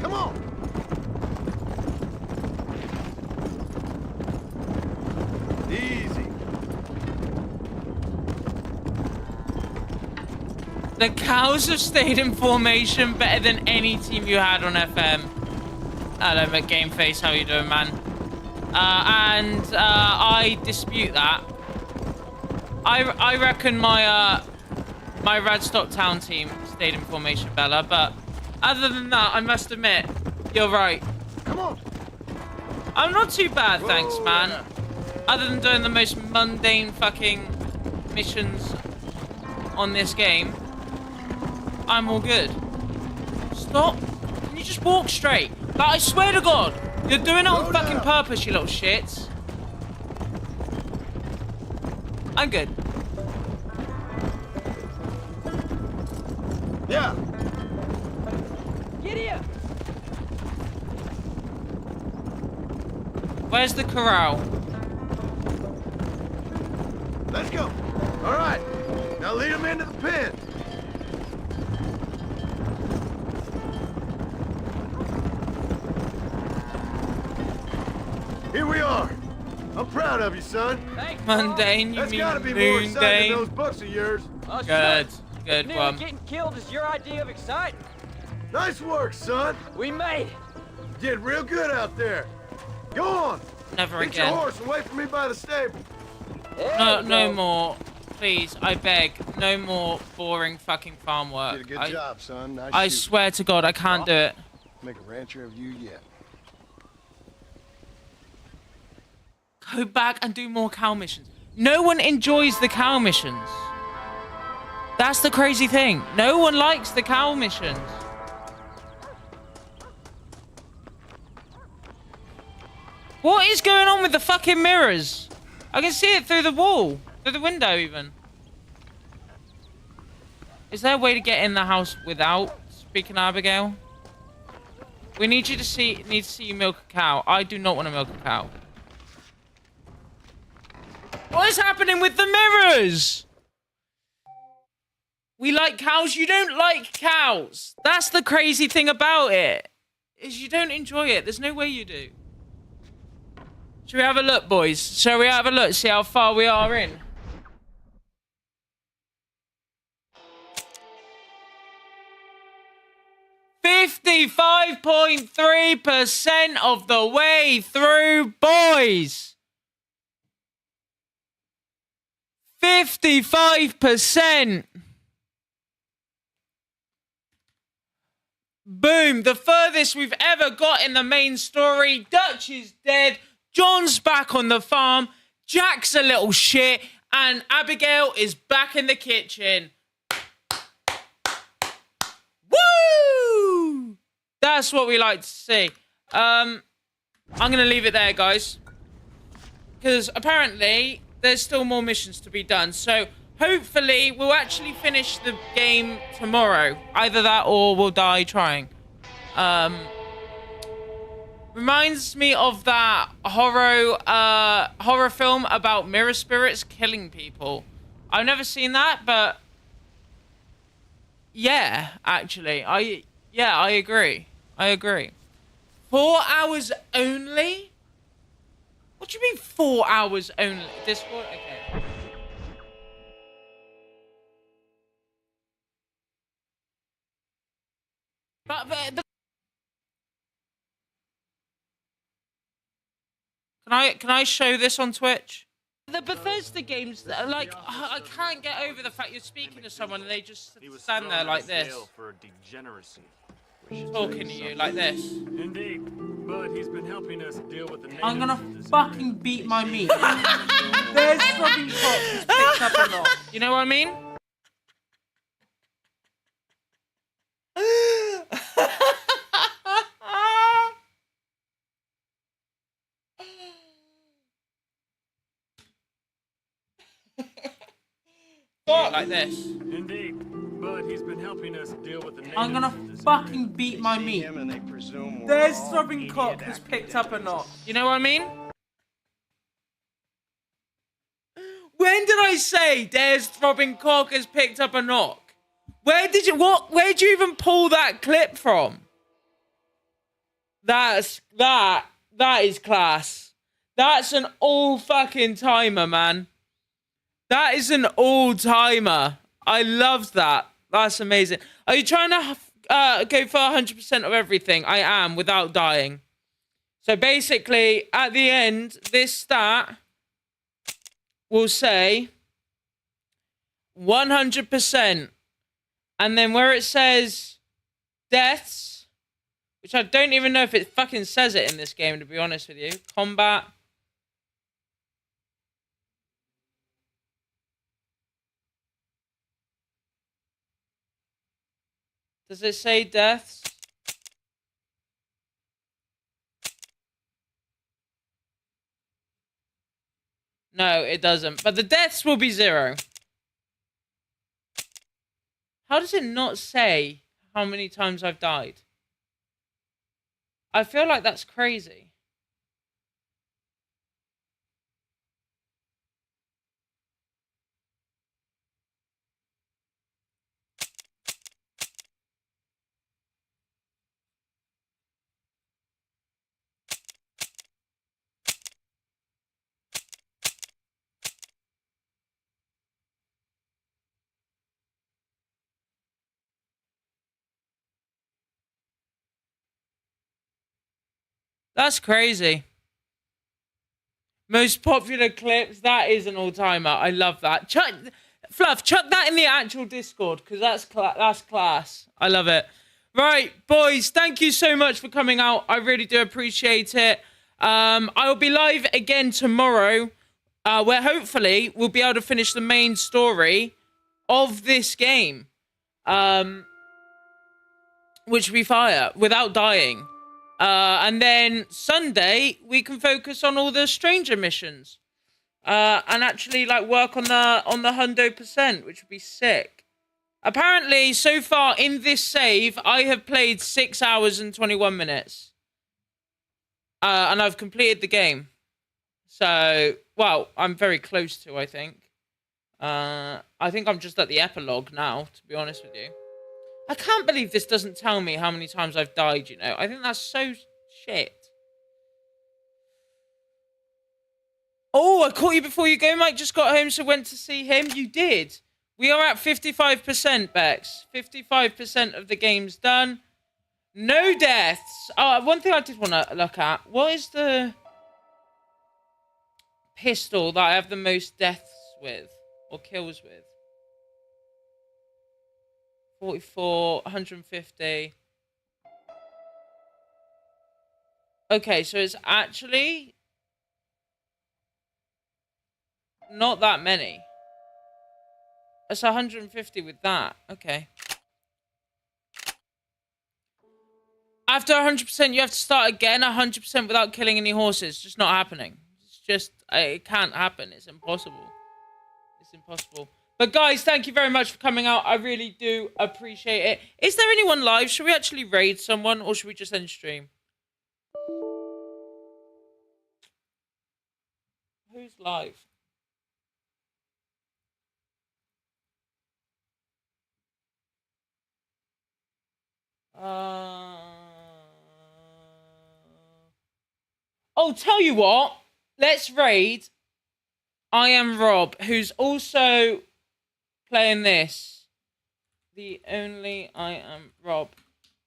Come on. Easy. The cows have stayed in formation better than any team you had on FM. Hello, McGameface. How you doing, man? I dispute that. I reckon my my Radstock Town team stayed in formation better, but other than that, I must admit, you're right. Come on. I'm not too bad, thanks, Whoa, man. yeah. Other than doing the most mundane fucking missions on this game, I'm all good. Stop. Can you just walk straight? Like, I swear to God, you're doing it on fucking purpose, you little shits. I'm good. Yeah. Get here! Where's the corral? Let's go. All right. Now lead them into the pen. Here we are. I'm proud of you, son. Thanks, Mundane, you That's mean gotta be more exciting than mundane? those books of yours. Good. Good Nearly one. getting killed is your idea of exciting. Nice work, son. We made it. You did real good out there. Go on. Never Get again. your horse and wait for me by the stable. No more. Please, I beg. No more boring fucking farm work. Did a good job, son. Nice I shooting. swear to God, I can't do it. Make a rancher of you yet. Go back and do more cow missions. No one enjoys the cow missions. That's the crazy thing. No one likes the cow missions. What is going on with the fucking mirrors? I can see it through the wall. Through the window, even. Is there a way to get in the house without speaking Abigail? We need you to see you milk a cow. I do not want to milk a cow. What is happening with the mirrors? We like cows. You don't like cows. That's the crazy thing about it. Is you don't enjoy it. There's no way you do. Shall we have a look, boys? Shall we have a look? See how far we are in. .3% of the way through, boys. 55%. Boom. The furthest we've ever got in the main story. Dutch is dead. John's back on the farm. Jack's a little shit. And Abigail is back in the kitchen. Woo! That's what we like to see. I'm going to leave it there, guys. Because apparently there's still more missions to be done. So hopefully we'll actually finish the game tomorrow. Either that or we'll die trying. Reminds me of that horror film about mirror spirits killing people. I've never seen that, but yeah, actually, I agree. I agree. 4 hours only? What do you mean 4 hours only? Discord? Okay. But the Can I show this on Twitch? The Bethesda games, like, I can't get over the fact you're speaking to someone and they just stand there like this, for degeneracy. talking to you like this. Indeed, but he's been helping us deal with the natives. I'm gonna fucking beat my meat. There's throbbing cock who's picked up a knot. You know what I mean? Like this. Indeed, but he's been helping us deal with the natives. I'm gonna fucking beat my meat. There's throbbing cock who's picked up a knot. You know what I mean? When did I say there's throbbing cock has picked up a knock? Where'd you even pull that clip from? That is class. That's an all fucking timer, man. That is an all-timer. I loved that. That's amazing. Are you trying to go for 100% of everything? I am, without dying. So basically, at the end, this stat will say 100%. And then where it says deaths, which I don't even know if it fucking says it in this game, to be honest with you. Combat. Does it say deaths? No, it doesn't. But the deaths will be 0. How does it not say how many times I've died? I feel like that's crazy. That's crazy. Most popular clips. That is an all-timer. I love that. Fluff, chuck that in the actual Discord, because that's class. I love it. Right, boys, thank you so much for coming out. I really do appreciate it. I will be live again tomorrow, where hopefully we'll be able to finish the main story of this game. Which will be fire, without dying. And then Sunday, we can focus on all the stranger missions. And actually, like, work on the 100%, which would be sick. Apparently, so far in this save, I have played 6 hours and 21 minutes. And I've completed the game. So, well, I'm very close to, I think. I think I'm just at the epilogue now, to be honest with you. I can't believe this doesn't tell me how many times I've died, you know. I think that's so shit. Oh, I caught you before you go. Mike just got home, so went to see him. You did. We are at 55%, Bex. 55% of the game's done. No deaths. Oh, one thing I did want to look at. What is the pistol that I have the most deaths with? Or kills with? 44, 150. Okay, so it's actually not that many. It's 150 with that. Okay. After 100%, you have to start again 100% without killing any horses. It's just not happening. It's just, it can't happen. It's impossible. It's impossible. But guys, thank you very much for coming out. I really do appreciate it. Is there anyone live? Should we actually raid someone or should we just end stream? Who's live? Oh, tell you what. Let's raid I Am Rob, who's also playing this. The only I Am Rob.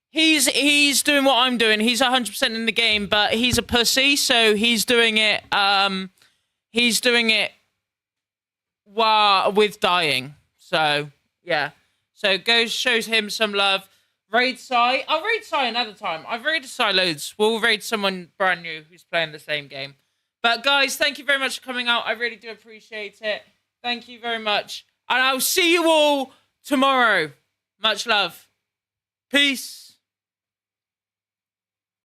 he's doing what I'm doing. He's 100% in the game, but he's a pussy, so he's doing it. He's doing it while with dying. So yeah. So go shows him some love. Raid Sai. I'll raid Sai another time. I've raided Sai loads. We'll raid someone brand new who's playing the same game. But guys, thank you very much for coming out. I really do appreciate it. Thank you very much. And I'll see you all tomorrow. Much love. Peace.